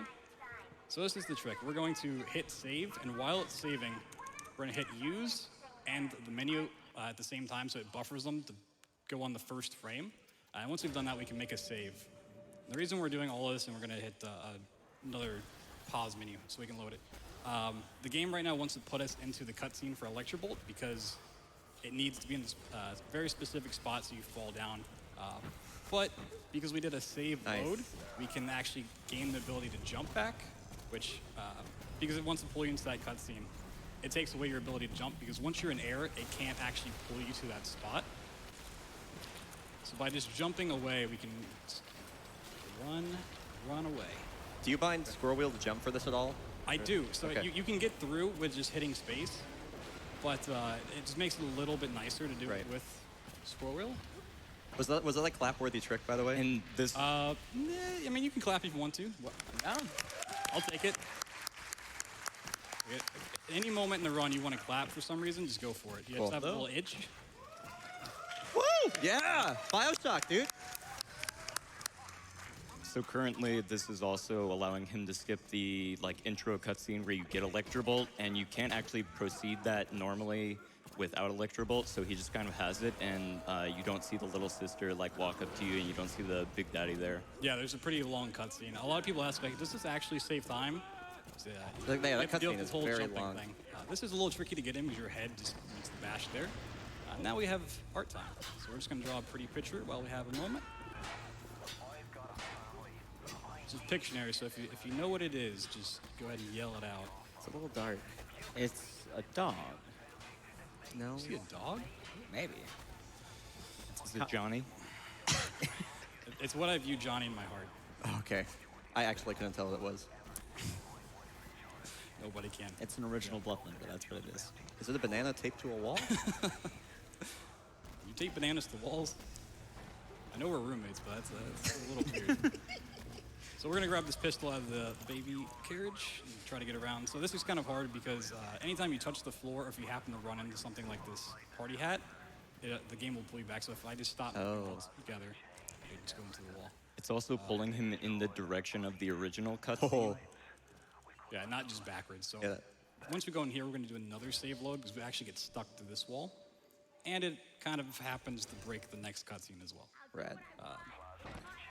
So this is the trick. We're going to hit save, and while it's saving, we're going to hit use and the menu at the same time, so it buffers them to go on the first frame. And once we've done that, we can make a save. The reason we're doing all of this, and we're going to hit another pause menu so we can load it. The game right now wants to put us into the cutscene for Electrobolt because it needs to be in this very specific spot so you fall down. But because we did a save load, we can actually gain the ability to jump back, which, because it wants to pull you into that cutscene, it takes away your ability to jump because once you're in air, it can't actually pull you to that spot. So by just jumping away, we can run away. Do you bind scroll wheel to jump for this at all? I do. So Okay. you can get through with just hitting space, but it just makes it a little bit nicer to do it with scroll wheel. Was that like clap-worthy trick, by the way? And this. I mean, you can clap if you want to. I'll take it. Any moment in the run you want to clap for some reason, just go for it. You just have a little itch. Woo! Yeah! Bioshock, dude. So currently, this is also allowing him to skip the intro cutscene where you get Electrobolt, and you can't actually proceed that normally without Electrobolt. So he just kind of has it, and you don't see the little sister walk up to you, and you don't see the big daddy there. Yeah, there's a pretty long cutscene. A lot of people ask, does this actually save time? So, that cutscene is whole very jumping long. thing. This is a little tricky to get in because your head just needs to bash there. Now we have art time, so we're just going to draw a pretty picture while we have a moment. This is Pictionary, so if you know what it is, just go ahead and yell it out. It's a little dark. It's a dog. No. Is he a dog? Maybe. Is it Johnny? It's what I view Johnny in my heart. Okay. I actually couldn't tell what it was. Nobody can. It's an original Bloodlander, that's what it is. Is it a banana taped to a wall? You tape bananas to walls? I know we're roommates, but that's a little weird. So we're going to grab this pistol out of the baby carriage and try to get around. So this is kind of hard because anytime you touch the floor, or if you happen to run into something like this party hat, the game will pull you back. So if I just stop moving together, you just go into the wall. It's also pulling him in the direction of the original cutscene. Yeah, not just backwards. So once we go in here, we're going to do another save load because we actually get stuck to this wall. And it kind of happens to break the next cutscene as well. Rad.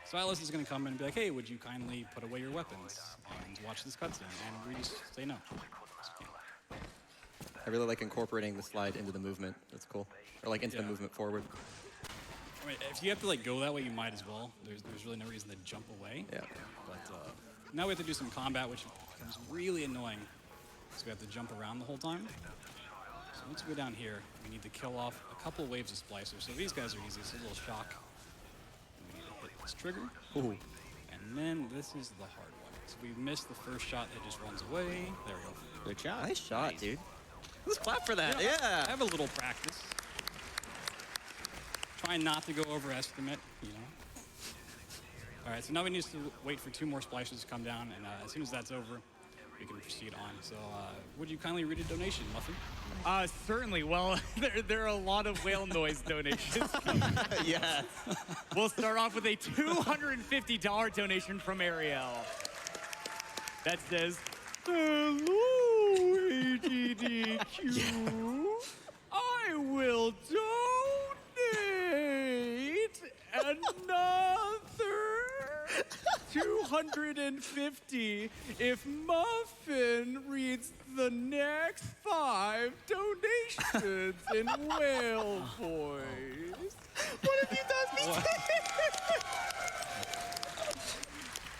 Silas is going to come in and be like, hey, would you kindly put away your weapons and watch this cutscene? And we just say no. I really like incorporating the slide into the movement. That's cool. Or into the movement forward. I mean, if you have to go that way, you might as well. There's really no reason to jump away. Yeah. But now we have to do some combat, which becomes really annoying. So we have to jump around the whole time. So once we go down here, we need to kill off a couple waves of splicers. So these guys are easy. It's a little shock. We need to hit this trigger. Ooh. And then this is the hard one. So we missed the first shot that just runs away. There we go. Good shot. Nice shot, dude. Let's clap for that. Yeah. I have a little practice. Trying not to go overestimate, you know. All right, so now we need to wait for 2 more splicers to come down, and as soon as that's over, we can proceed on. So would you kindly read a donation, Muffin? Certainly. Well, there are a lot of whale noise donations. Yeah. We'll start off with a $250 donation from Ariel. That says, hello, AGDQ. Yes. I will donate another $250 250 if Muffin reads the next 5 donations in whale voice. What have you done me?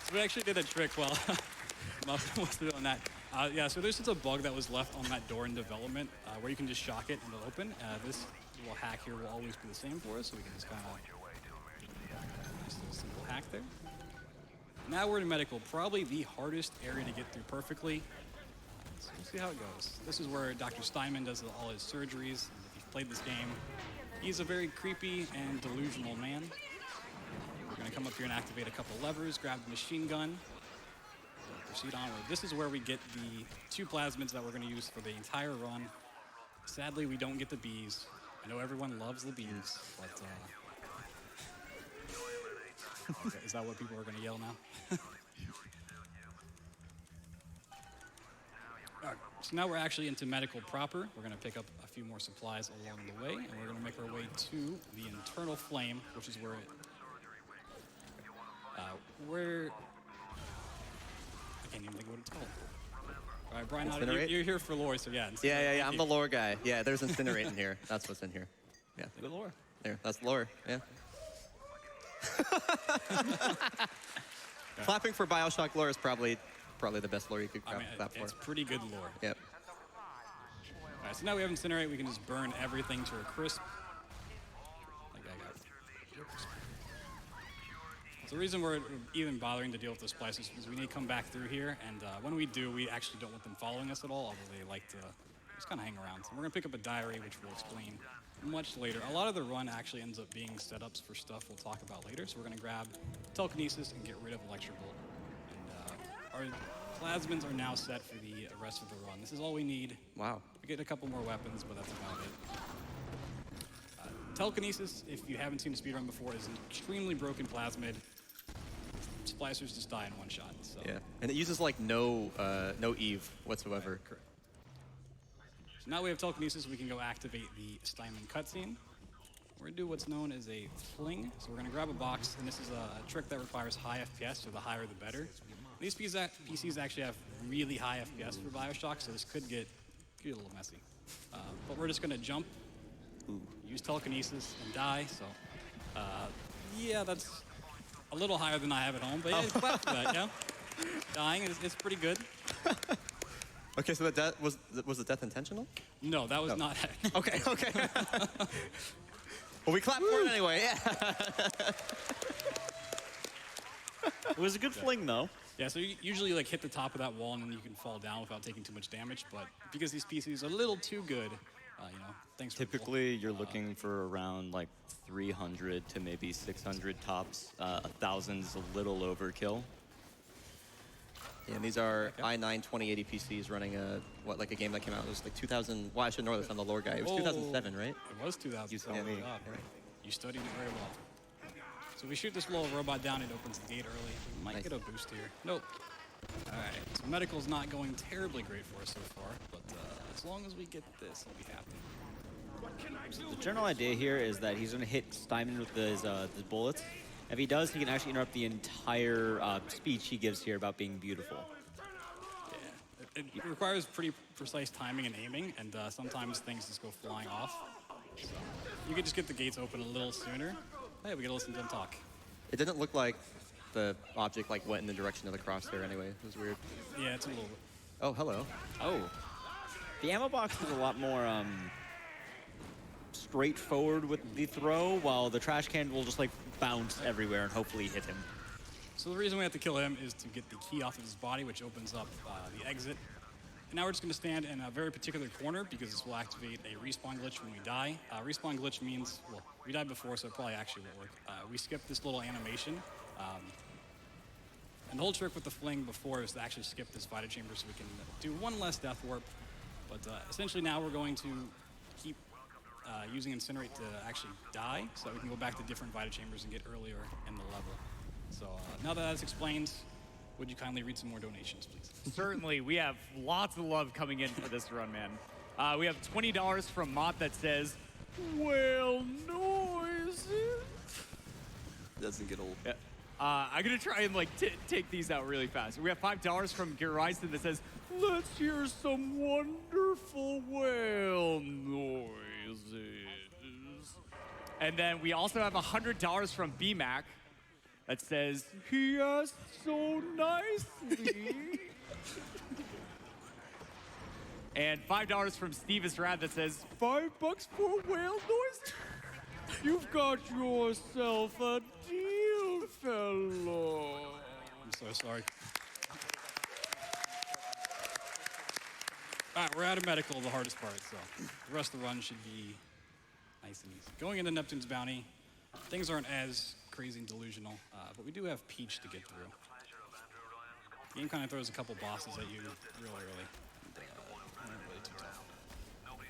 So we actually did a trick while Muffin was doing that. Yeah, so there's just a bug that was left on that door in development where you can just shock it and it'll open. This little hack here will always be the same for us, so we can just kind of just a simple hack there. Now we're in medical, probably the hardest area to get through perfectly. So we'll see how it goes. This is where Dr. Steinman does all his surgeries. And if you've played this game, he's a very creepy and delusional man. We're gonna come up here and activate a couple levers, grab the machine gun, proceed onward. This is where we get the 2 plasmids that we're gonna use for the entire run. Sadly, we don't get the bees. I know everyone loves the bees, but okay, is that what people are gonna yell now? All right, so now we're actually into medical proper. We're gonna pick up a few more supplies along the way, and we're gonna make our way to the internal flame, which is where I can't even think of what it's called. All right, Brian, you're here for lore, so yeah. Yeah. I'm the lore guy. Yeah, there's incinerate in here. That's what's in here. Yeah. The lore. There, that's lore. Yeah. Clapping for Bioshock lore is probably the best lore you could clap for. It's pretty good lore. Yep. All right, so now we have incinerate. We can just burn everything to a crisp. Like I got. So the reason we're even bothering to deal with the splices is we need to come back through here, and when we do, we actually don't want them following us at all, although they like to just kind of hang around. So we're going to pick up a diary, which we'll explain much later. A lot of the run actually ends up being setups for stuff we'll talk about later, so we're going to grab telekinesis and get rid of electrical. And our plasmids are now set for the rest of the run. This is all we need. Wow. We get a couple more weapons, but that's about it. Telekinesis, if you haven't seen a speedrun before, is an extremely broken plasmid. Splicers just die in one shot. So. Yeah, and it uses like no Eve whatsoever. Right, correct. So now we have telekinesis, we can go activate the Steinman cutscene. We're gonna do what's known as a fling. So we're gonna grab a box, and this is a trick that requires high FPS, so the higher the better. These PCs actually have really high FPS for Bioshock, so this could get a little messy. But we're just gonna jump, use telekinesis, and die. So yeah, that's a little higher than I have at home, but yeah, clap for that, yeah. Dying is pretty good. Okay, so was the death intentional? No, that was not. Okay. Well, we clapped for it anyway. Yeah. It was a good fling, though. Yeah, so you usually like hit the top of that wall and then you can fall down without taking too much damage. But because these PCs are a little too good, thanks. Typically, you're looking for around like 300 to maybe 600 tops. 1,000 is a little overkill. Yeah, and these are i9 2080 PCs running a game that came out. It was like 2000. Well, I should know this. I'm the lore guy. It was 2007, right? It was 2007. You told me. You studied it very well. So we shoot this little robot down. It opens the gate early. We might get a boost here. Nope. All right. So medical's not going terribly great for us so far, but as long as we get this, I'll be happy. The general idea here is that he's going to hit Steinman with his bullets. If he does, he can actually interrupt the entire speech he gives here about being beautiful. Yeah. It requires pretty precise timing and aiming, and sometimes things just go flying off. So you could just get the gates open a little sooner. Hey, we get to listen to them talk. It didn't look like the object went in the direction of the crosshair anyway. It was weird. Yeah, it's a little. Oh, hello. Oh. The ammo box is a lot more straightforward with the throw, while the trash can will just bounce everywhere and hopefully hit him. So the reason we have to kill him is to get the key off of his body, which opens up the exit. And now we're just going to stand in a very particular corner because this will activate a respawn glitch when we die. Respawn glitch means, well, we died before, so it probably actually won't work. We skip this little animation. And the whole trick with the fling before is to actually skip this Vita chamber so we can do one less death warp. But essentially now we're going to keep using Incinerate to actually die so that we can go back to different Vita chambers and get earlier in the level. So now that that's explained, would you kindly read some more donations, please? Certainly. We have lots of love coming in for this run, man. We have $20 from Mott that says, well, noises. Doesn't get old. Yeah. I'm gonna try and like take these out really fast. We have $5 from Garrison that says, "Let's hear some wonderful whale noises." And then we also have $100 from BMAC that says, "He asked so nicely." And $5 from Steve Rad that says, $5 for whale noise? You've got yourself a deal, fellow. I'm so sorry. All right, we're out of medical, the hardest part, so the rest of the run should be nice and easy. Going into Neptune's Bounty, things aren't as crazy and delusional, but we do have Peach to get through. The game kind of throws a couple bosses at you real early. Not really too tough.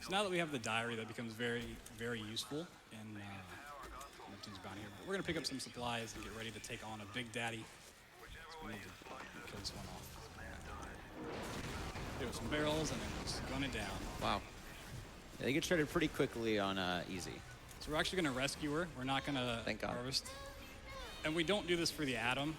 So now that we have the diary, that becomes very, very useful in Neptune's Bounty here. But we're going to pick up some supplies and get ready to take on a Big Daddy. So we need to kill this one off. There some barrels and then just gun it down. Wow. Yeah, they get shredded pretty quickly on easy. So we're actually going to rescue her. We're not going to harvest. And we don't do this for the Atom.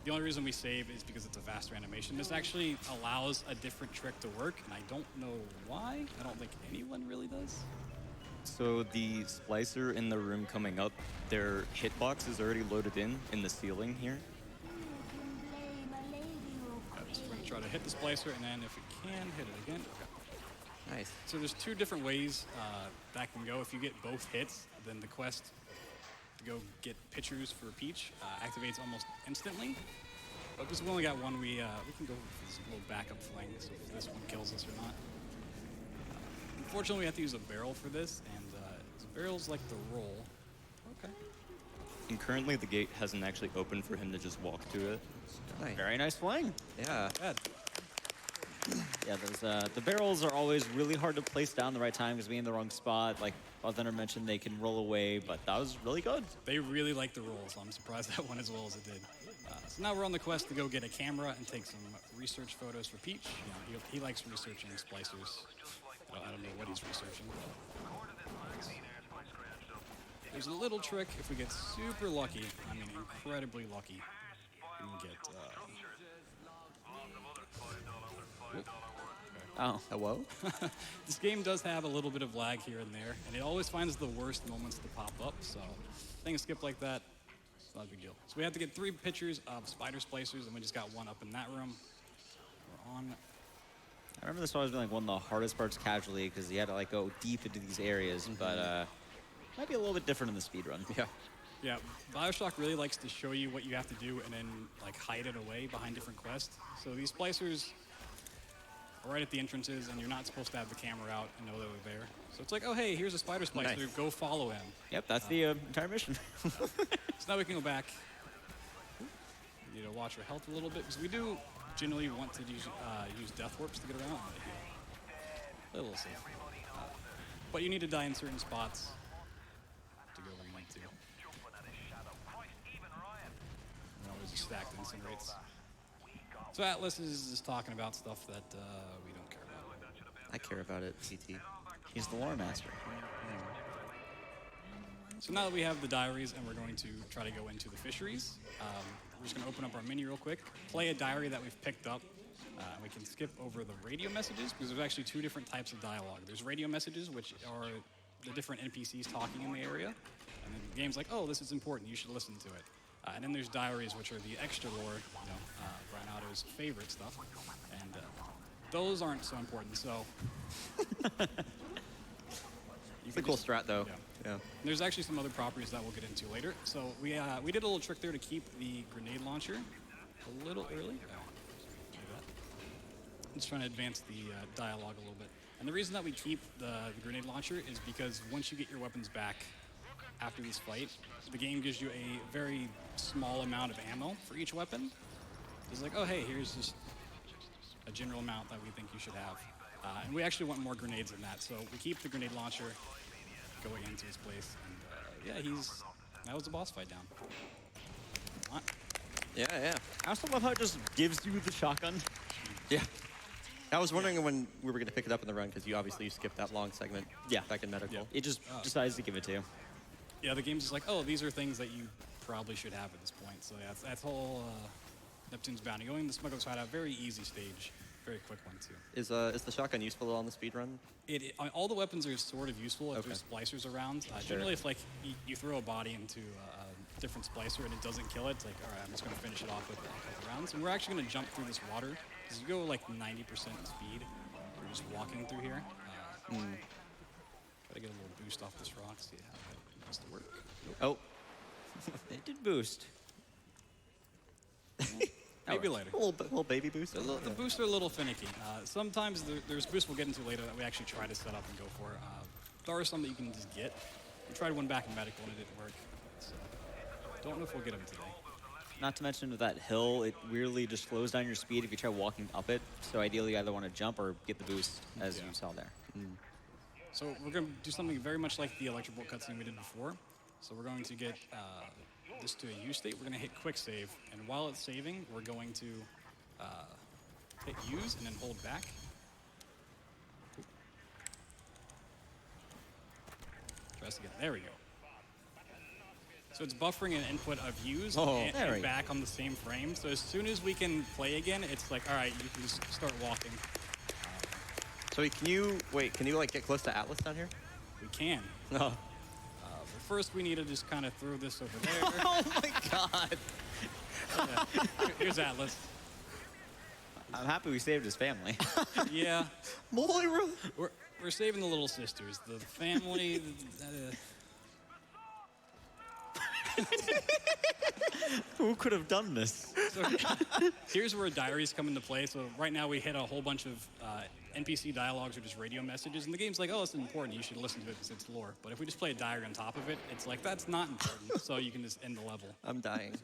The only reason we save is because it's a faster animation. This actually allows a different trick to work, and I don't know why. I don't think anyone really does. So the splicer in the room coming up, their hitbox is already loaded in the ceiling here. So we're going to try to hit the splicer, and then if we can, hit it again. Okay. Nice. So there's two different ways that can go. If you get both hits, then the quest to go get pictures for Peach activates almost instantly. But because we only got one, we can go for this little backup fling, so if this one kills us or not. Unfortunately, we have to use a barrel for this, and the barrel's like the roll. Okay. And currently the gate hasn't actually opened for him to just walk to it. Nice. Very nice fling. Yeah. Bad. Yeah, the barrels are always really hard to place down the right time because being in the wrong spot. Like Thunder mentioned, they can roll away, but that was really good. They really like the rolls, so I'm surprised that went as well as it did. So now we're on the quest to go get a camera and take some research photos for Peach. You know, he likes researching splicers. I don't know what he's researching. There's a little trick if we get super lucky, I mean incredibly lucky, we can get... Oh, hello? This game does have a little bit of lag here and there, and it always finds the worst moments to pop up, so things skip like that, it's not a big deal. So we have to get 3 pictures of spider splicers, and we just got 1 up in that room. We're on. I remember this always being like one of the hardest parts casually because you had to like go deep into these areas, but might be a little bit different in the speedrun. Yeah. Yeah, Bioshock really likes to show you what you have to do and then like hide it away behind different quests. So these splicers are right at the entrances, and you're not supposed to have the camera out and know that they're there. So it's like, oh hey, here's a spider splicer, Nice. Go follow him. Yep, that's the entire mission. So now we can go back. We need to watch our health a little bit because we do generally want to use death warps to get around. A little safe. But you need to die in certain spots to go where you need to. And always just stacked incinerates. So Atlas is just talking about stuff that we don't care about. I care about it, CT. He's the lore master. So now that we have the diaries and we're going to try to go into the fisheries, we're just going to open up our menu real quick, play a diary that we've picked up. We can skip over the radio messages because there's actually 2 different types of dialogue. There's radio messages, which are the different NPCs talking in the area. And then the game's like, oh, this is important, you should listen to it. And then there's diaries, which are the extra lore, you know, Brian Otto's favorite stuff. And those aren't so important, so... It's a cool strat, though. Yeah. There's actually some other properties that we'll get into later. So we did a little trick there to keep the grenade launcher a little early. I'm just trying to advance the dialogue a little bit. And the reason that we keep the grenade launcher is because once you get your weapons back after this fight, the game gives you a very small amount of ammo for each weapon. It's like, oh hey, here's just a general amount that we think you should have. And we actually want more grenades than that, so we keep the grenade launcher going into his place. And yeah, that was the boss fight down. Yeah. I also love how it just gives you the shotgun. Yeah. I was wondering when we were going to pick it up in the run because you skipped that long segment back in medical. It just decides to give it to you. Yeah, the game's just like, oh, these are things that you probably should have at this point. So yeah, that's whole Neptune's Bounty. Going the Smuggler's Hideout, very easy stage. Very quick one, too. Is the shotgun useful on the speedrun? All the weapons are sort of useful if there's splicers around. Generally, if like you throw a body into a different splicer and it doesn't kill it, it's like, all right, I'm just going to finish it off with a couple rounds. And we're actually going to jump through this water. Because you go like 90% speed. We're just walking through here. Try to get a little boost off this rock, see how that wants to work. Nope. Oh. It did boost. Maybe later. A little baby boost. The boosts are a little finicky. Sometimes there's boosts we'll get into later that we actually try to set up and go for. There are some that you can just get. We tried one back in medical and it didn't work. So don't know if we'll get them today. Not to mention with that hill, it weirdly just slows down your speed if you try walking up it. So ideally, you either want to jump or get the boost, as you saw there. So we're going to do something very much like the electric bolt cutscene we did before. So we're going to get this to a U state. We're going to hit quick save, and while it's saving, we're going to hit use and then hold back. Try this again. There we go. So it's buffering an input of use and back on the same frame. So as soon as we can play again, it's like, all right, you can just start walking. So can you like get close to Atlas down here? We can. No. But first, we need to just kind of throw this over there. Oh my God! Here's Atlas. I'm happy we saved his family. Yeah. Moira. We're saving the little sisters. The family. Who could have done this? So here's where diaries come into play. So right now we hit a whole bunch of NPC dialogues or just radio messages, and the game's like, oh, it's important. You should listen to it because it's lore. But if we just play a diary on top of it, it's like, that's not important. So you can just end the level. I'm dying.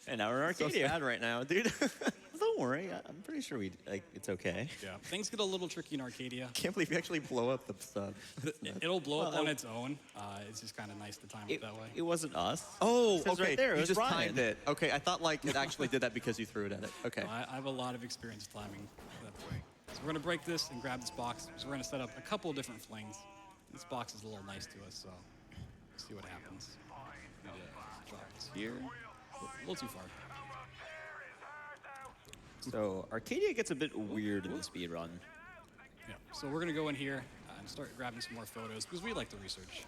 And now we're in So Arcadia. sad right now, dude. Don't worry, I'm pretty sure it's okay. Yeah, things get a little tricky in Arcadia. Can't believe you actually blow up the sub. It'll blow up on its own. It's just kind of nice to time it that way. It wasn't us. Oh, It says okay. right there, it you was just Ryan. timed it. Okay, I thought like it actually did that because you threw it at it. Okay. No, I have a lot of experience timing that way. So we're going to break this and grab this box. So we're going to set up a couple of different flings. This box is a little nice to us, so let's see what happens. Drop this here. A little too far. So Arcadia gets a bit weird in the speed run. Yeah. So we're going to go in here and start grabbing some more photos because we like to research.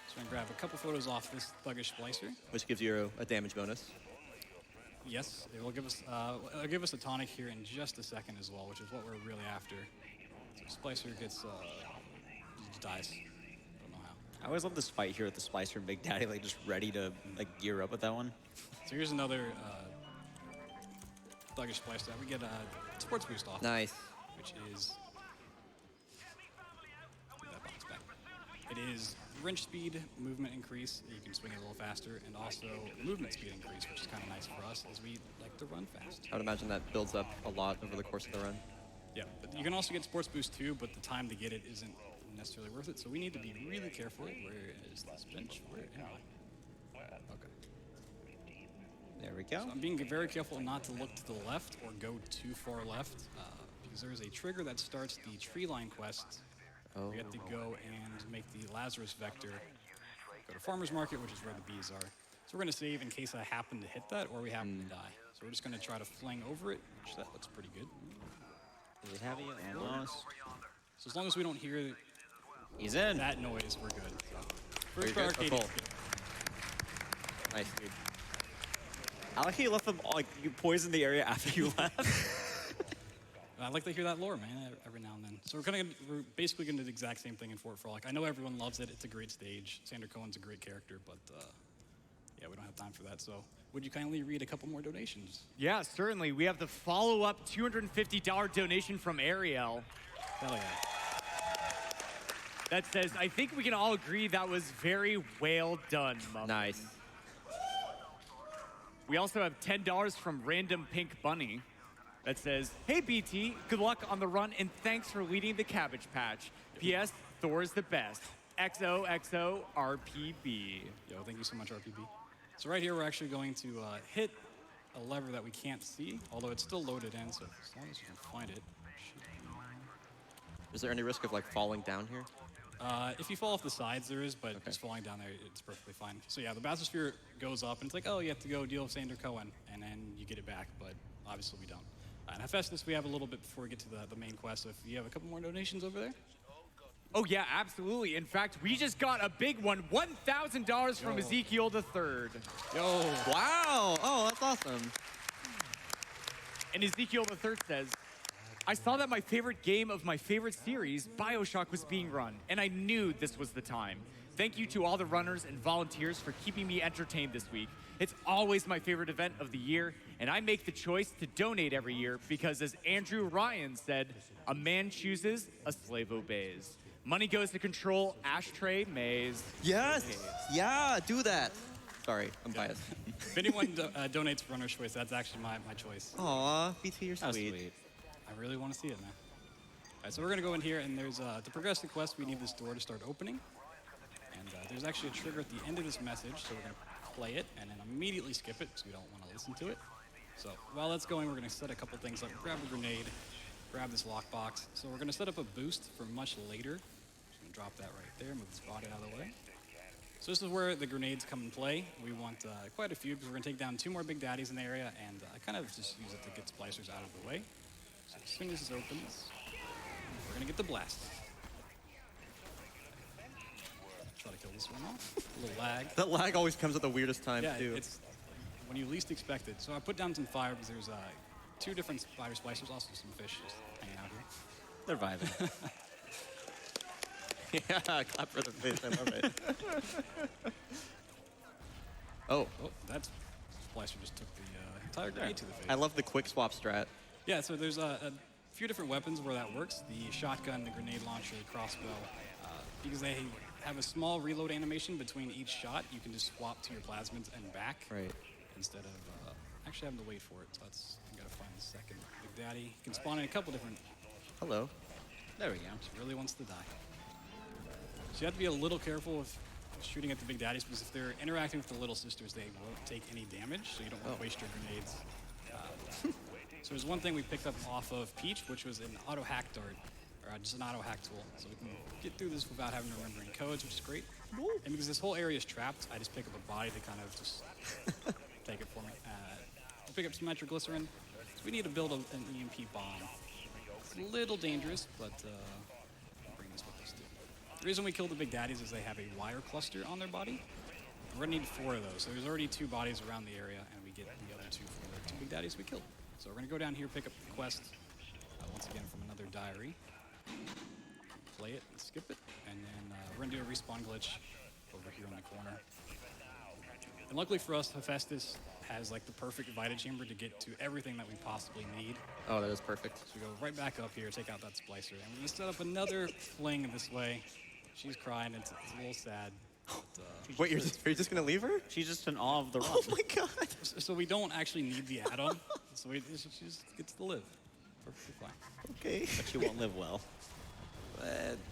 So I'm going to grab a couple photos off this thuggish splicer. Which gives you a damage bonus. Yes, it will give us. It'll give us a tonic here in just a second as well, which is what we're really after. So Splicer gets just dies. Don't know how. I always love this fight here with the Splicer and Big Daddy, like just ready to like gear up with that one. So here's another thuggish splicer. We get a sports boost off. Nice. Which is put that box back. It is wrench speed, movement increase. You can swing it a little faster, and also movement speed increase, which is kind of nice for us as we like to run fast. I would imagine that builds up a lot over the course of the run. Yeah, but you can also get sports boost too, but the time to get it isn't necessarily worth it. So we need to be really careful. Where is this bench? Where am I? Okay. There we go. So I'm being very careful not to look to the left or go too far left, because there is a trigger that starts the tree line quest. Oh. We have to go and make the Lazarus vector. Go to Farmer's Market, which is where the bees are. So we're going to save in case I happen to hit that or we happen to die. So we're just going to try to fling over it, which that looks pretty good. Is it heavy? Almost. So as long as we don't hear He's in. that noise, we're good. So Are you first try good? Oh, Arcadia. cool. Nice, dude. I like how you left them, like, you poisoned the area after you left. I like to hear that lore, man, every now and then. So we're basically going to do the exact same thing in Fort Frolic. I know everyone loves it. It's a great stage. Sander Cohen's a great character, but yeah, we don't have time for that. So would you kindly read a couple more donations? Yeah, certainly. We have the follow-up $250 donation from Ariel. Hell yeah. That says, I think we can all agree that was very well done, Muffin. Nice. We also have $10 from Random Pink Bunny that says, hey BT, good luck on the run and thanks for leading the Cabbage Patch. P.S. Thor's the best. XOXO RPB. Yo, thank you so much, RPB. So right here, we're actually going to hit a lever that we can't see, although it's still loaded in, so as long as you can find it. Is there any risk of like falling down here? If you fall off the sides, there is, but just falling down there, it's perfectly fine. So yeah, the bathysphere goes up, and it's like, oh, you have to go deal with Sander Cohen, and then you get it back, but obviously we don't. And Hephaestus, we have a little bit before we get to the main quest, so if you have a couple more donations over there. Oh yeah, absolutely. In fact, we just got a big one, $1,000 from Ezekiel III. Yo. Wow. Oh, that's awesome. And Ezekiel III says, I saw that my favorite game of my favorite series, BioShock, was being run, and I knew this was the time. Thank you to all the runners and volunteers for keeping me entertained this week. It's always my favorite event of the year, and I make the choice to donate every year because, as Andrew Ryan said, a man chooses, a slave obeys. Money goes to control Ashtray Maze. Yes. Yeah, do that. Sorry, I'm biased. If anyone donates Runner's Choice, that's actually my choice. Aw, BT, you're sweet. I really want to see it now. All right, so we're going to go in here, and there's to progress the quest, we need this door to start opening. And there's actually a trigger at the end of this message, so we're going to play it and then immediately skip it because we don't want to listen to it. So while that's going, we're going to set a couple things up. Grab a grenade, grab this lockbox. So we're going to set up a boost for much later. Just going to drop that right there, move this body out of the way. So this is where the grenades come in play. We want quite a few because we're going to take down 2 more big daddies in the area and kind of just use it to get splicers out of the way. So as soon as this opens, we're going to get the blast. Try to kill this one off. A little lag. That lag always comes at the weirdest time, yeah, too. It's when you least expect it. So I put down some fire because there's 2 different spider splicers, also some fish just hanging out here. They're vibing. Yeah, clap for the fish. I love it. Oh, that splicer just took the entire grenade to the face. I love the quick swap strat. Yeah, so there's a few different weapons where that works. The shotgun, the grenade launcher, the crossbow. Because they have a small reload animation between each shot, you can just swap to your plasmids and back. Right. Instead of actually having to wait for it. So that's, you gotta find the second Big Daddy. You can spawn in a couple different. Hello. There we go. She really wants to die. So you have to be a little careful with shooting at the Big Daddies because if they're interacting with the little sisters, they won't take any damage, so you don't want to waste your grenades. So there's one thing we picked up off of Peach, which was an auto hack dart, or just an auto hack tool. So we can get through this without having to remember any codes, which is great. And because this whole area is trapped, I just pick up a body to kind of just take it for me. We'll pick up some nitroglycerin. So we need to build an EMP bomb. It's a little dangerous, but I'll bring this with us too. The reason we kill the Big Daddies is they have a wire cluster on their body. And we're gonna need 4 of those. So there's already 2 bodies around the area, and we get the other 2 for the 2 Big Daddies we killed. So we're gonna go down here, pick up the quest, once again from another diary. Play it and skip it, and then we're gonna do a respawn glitch over here in the corner. And luckily for us, Hephaestus has like the perfect Vita chamber to get to everything that we possibly need. Oh, that is perfect. So we go right back up here, take out that splicer, and we're gonna set up another fling this way. She's crying, it's a little sad. But, Wait, are you just gonna leave her? She's just in awe of the run. Oh my god. So we don't actually need the add-on, so she just gets to live. Perfectly fine. Okay. But she won't live well.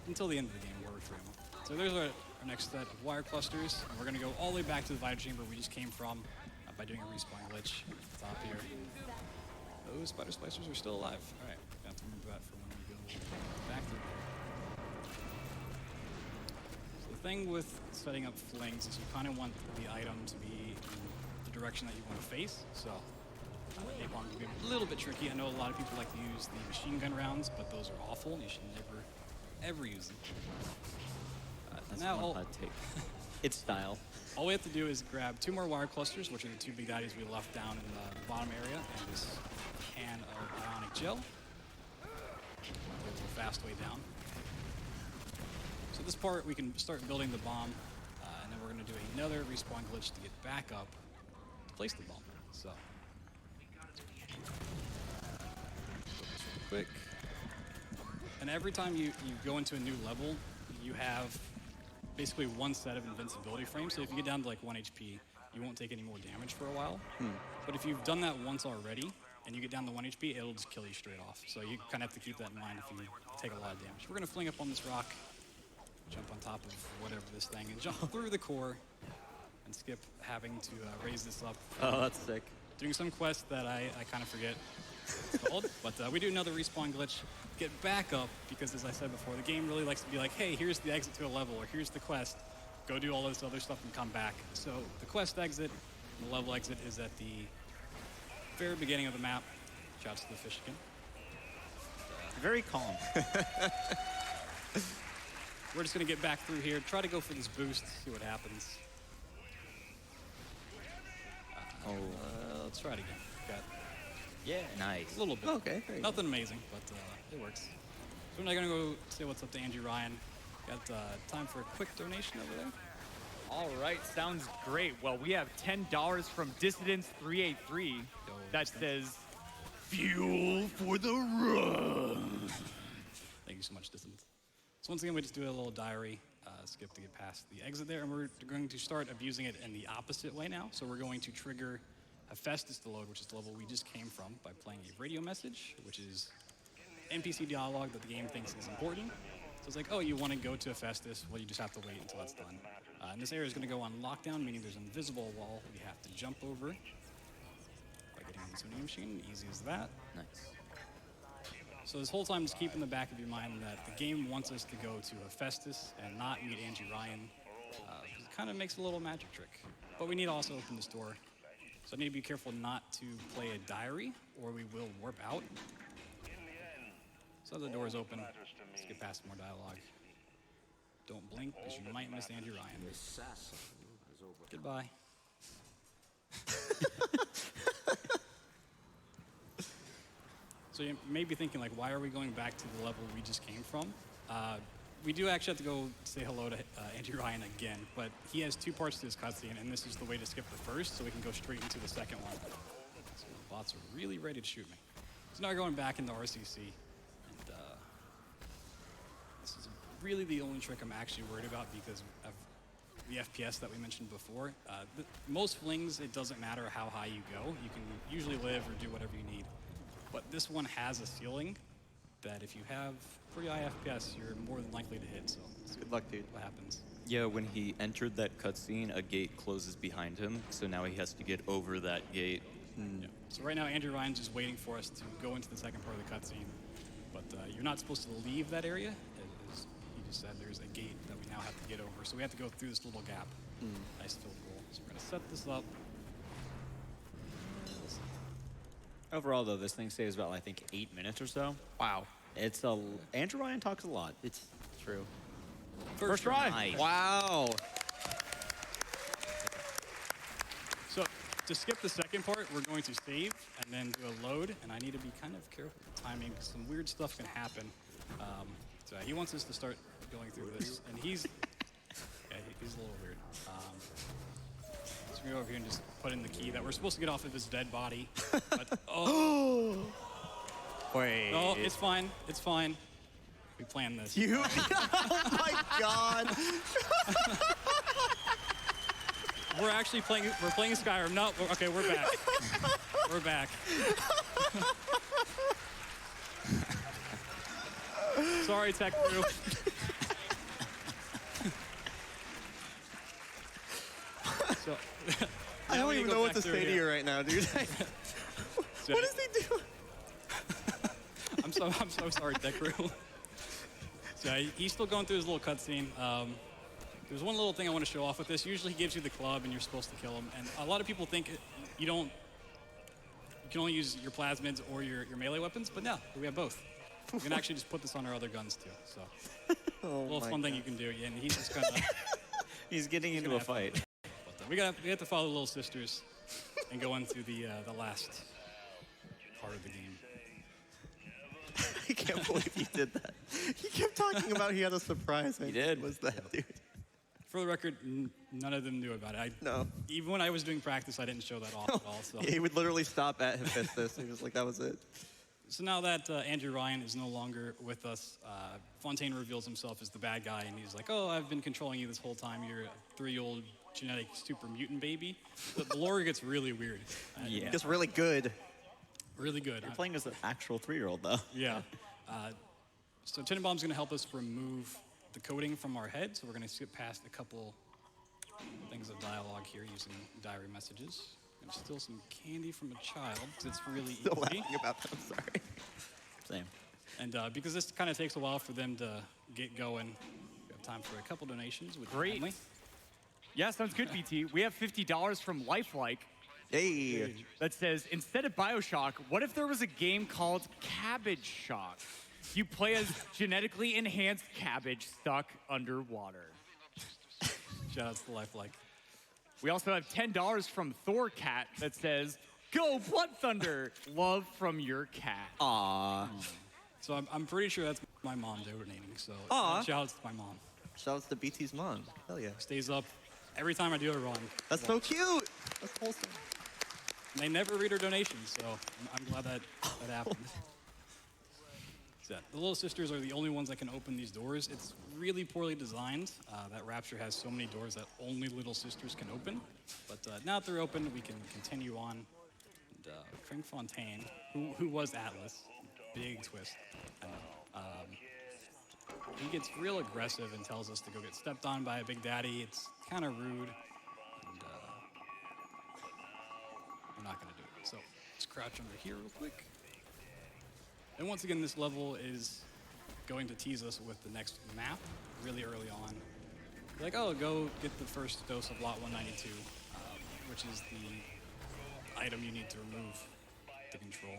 Until the end of the game, where we're through them. So there's our next set of wire clusters, and we're gonna go all the way back to the Vita chamber we just came from by doing a respawn glitch at the top here. Those spider splicers are still alive. All right, we have to remember that for when we go back through. So the thing with setting up flings is you kind of want the item to be in the direction that you want to face. So napalm can be a little bit tricky. I know a lot of people like to use the machine gun rounds, but those are awful. You should never, ever use them. That's now one hot take. It's style. All we have to do is grab 2 more wire clusters, which are the 2 Big Daddies we left down in the bottom area, and this can of ionic gel. There's a fast way down. So this part, we can start building the bomb, and then we're going to do another respawn glitch to get back up to place the bomb. So, quick. And every time you go into a new level, you have basically 1 set of invincibility frames. So if you get down to like 1 HP, you won't take any more damage for a while. But if you've done that once already, and you get down to 1 HP, it'll just kill you straight off. So you kind of have to keep that in mind if you take a lot of damage. We're going to fling up on this rock, jump on top of whatever this thing, and jump through the core, and skip having to raise this up. Oh, that's sick. Doing some quests that I kind of forget. called. But we do another respawn glitch, get back up, because as I said before, the game really likes to be like, hey, here's the exit to a level, or here's the quest. Go do all this other stuff and come back. So the quest exit, the level exit is at the very beginning of the map. Shouts to the fish again. Very calm. We're just gonna get back through here, try to go for this boost, see what happens. Let's try it again. Got Nice. a little bit. Okay. Nothing amazing, but it works. So we're not gonna go say what's up to Andrew Ryan. Got time for a quick donation over there. All right, sounds great. Well, we have $10 from Dissidents383 that says, "Fuel for the run." Thank you so much, Distance. So once again, we just do a little diary skip to get past the exit there, and we're going to start abusing it in the opposite way now. So we're going to trigger Hephaestus to load, which is the level we just came from, by playing a radio message, which is NPC dialogue that the game thinks is important. So it's like, oh, you want to go to Hephaestus? Well, you just have to wait until that's done. And this area is going to go on lockdown, meaning there's an invisible wall we have to jump over by getting on the tuning machine. Easy as that. Nice. So this whole time, just keep in the back of your mind that the game wants us to go to Hephaestus and not meet Angie Ryan. It kind of makes a little magic trick. But we need to also open this door. So I need to be careful not to play a diary, or we will warp out. So the door is open. Let's get past more dialogue. Don't blink, because you might miss Andrew Ryan. Goodbye. So you may be thinking, like, why are we going back to the level we just came from? We do actually have to go say hello to Andrew Ryan again, but he has two parts to this cutscene, and this is the way to skip the first, so we can go straight into the second one. So the bots are really ready to shoot me. So now we're going back into RCC, and this is really the only trick I'm actually worried about because of the FPS that we mentioned before. Most flings, it doesn't matter how high you go. You can usually live or do whatever you need. But this one has a ceiling that if you have pretty high FPS, you're more than likely to hit. So good luck, dude. What happens? Yeah, when he entered that cutscene, a gate closes behind him, so now he has to get over that gate. Yeah. So right now, Andrew Ryan's just waiting for us to go into the second part of the cutscene. But you're not supposed to leave that area. As he just said, there's a gate that we now have to get over. So we have to go through this little gap. Nice filled goal. So we're going to set this up. Overall, though, this thing saves about, I think, 8 minutes or so. Wow. It's Andrew Ryan talks a lot. It's true. First try. Nice. Wow. So to skip the second part, we're going to save and then do a load. And I need to be kind of careful with timing because some weird stuff can happen. So he wants us to start going through this, and he's a little weird. So we go over here and just put in the key that we're supposed to get off of his dead body. But, Wait. No, it's fine. It's fine. We planned this. Oh my God. We're actually playing. We're playing Skyrim. No, okay, we're back. We're back. Sorry, tech crew. So, I don't even know what to say to you right now, dude. What is he doing? I'm so sorry, tech crew. So he's still going through his little cutscene. There's one little thing I want to show off with this. Usually he gives you the club and you're supposed to kill him. And a lot of people think you can only use your plasmids or your melee weapons, but no, we have both. You can actually just put this on our other guns too. So a little fun thing you can do. And he's just gonna he's getting into a fight. But we have to follow the little sisters and go into the last part of the game. I can't believe he did that. He kept talking about he had a surprise. He did. Was that, dude? For the record, none of them knew about it. No. Even when I was doing practice, I didn't show that off at all. So. Yeah, he would literally stop at Hephaestus. He was like, that was it. So now that Andrew Ryan is no longer with us, Fontaine reveals himself as the bad guy, and he's like, oh, I've been controlling you this whole time. You're a 3-year-old genetic super mutant baby. The lore gets really weird. Yeah. It gets really good. Really good. You're playing as an actual 3-year-old, though. Yeah. So Tenenbaum's going to help us remove the coding from our head, so we're going to skip past a couple things of dialogue here using diary messages. gonna steal some candy from a child because it's really Still easy. laughing about that. I'm sorry. Same. And because this kind of takes a while for them to get going, we have time for a couple donations. With Great. family. Yeah, sounds good, BT. We have $50 from Lifelike. Hey. That says, instead of Bioshock, what if there was a game called Cabbage Shock? You play as genetically enhanced cabbage stuck underwater. Shout outs to Lifelike. We also have $10 from Thorcat that says, go Blood Thunder, love from your cat. Aw. So I'm pretty sure that's my mom donating. So Aw. shout outs to my mom. Shout outs to BT's mom. Hell yeah. Stays up every time I do a run. That's so cute. That's wholesome. They never read her donations, so I'm glad that happened. So, the Little Sisters are the only ones that can open these doors. It's really poorly designed. That Rapture has so many doors that only Little Sisters can open. But now that they're open, we can continue on. And Frank Fontaine, who was Atlas, big twist. He gets real aggressive and tells us to go get stepped on by a Big Daddy. It's kind of rude. And we're not going to do it. So let's crouch under here real quick. And once again, this level is going to tease us with the next map really early on. Like, oh, go get the first dose of Lot 192, which is the item you need to remove the control.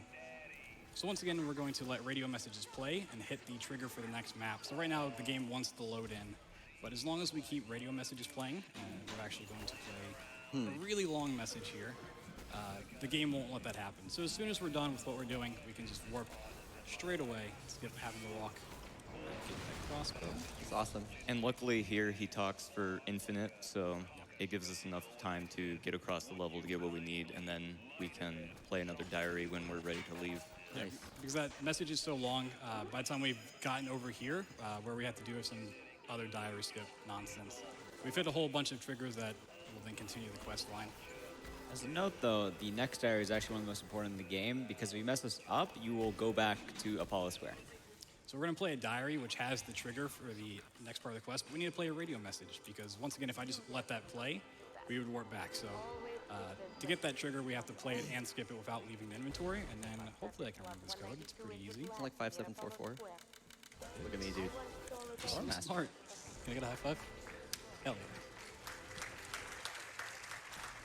So once again, we're going to let radio messages play and hit the trigger for the next map. So right now, the game wants to load in. But as long as we keep radio messages playing, we're actually going to play a really long message here. The game won't let that happen. So as soon as we're done with what we're doing, we can just warp straight away, skip having to walk. Get that crossbow. It's awesome. And luckily here he talks for infinite, so it gives us enough time to get across the level to get what we need, and then we can play another diary when we're ready to leave. Yeah, because that message is so long, by the time we've gotten over here, where we have to do some other diary skip nonsense, we've hit a whole bunch of triggers that will then continue the quest line. As a note, though, the next diary is actually one of the most important in the game because if you mess this up, you will go back to Apollo Square. So we're going to play a diary, which has the trigger for the next part of the quest, but we need to play a radio message because, once again, if I just let that play, we would warp back. So to get that trigger, we have to play it and skip it without leaving the inventory, and then hopefully I can remember this code. It's pretty easy. It's like 5744. Look at me, dude. I'm smart. Can I get a high five? Hell yeah.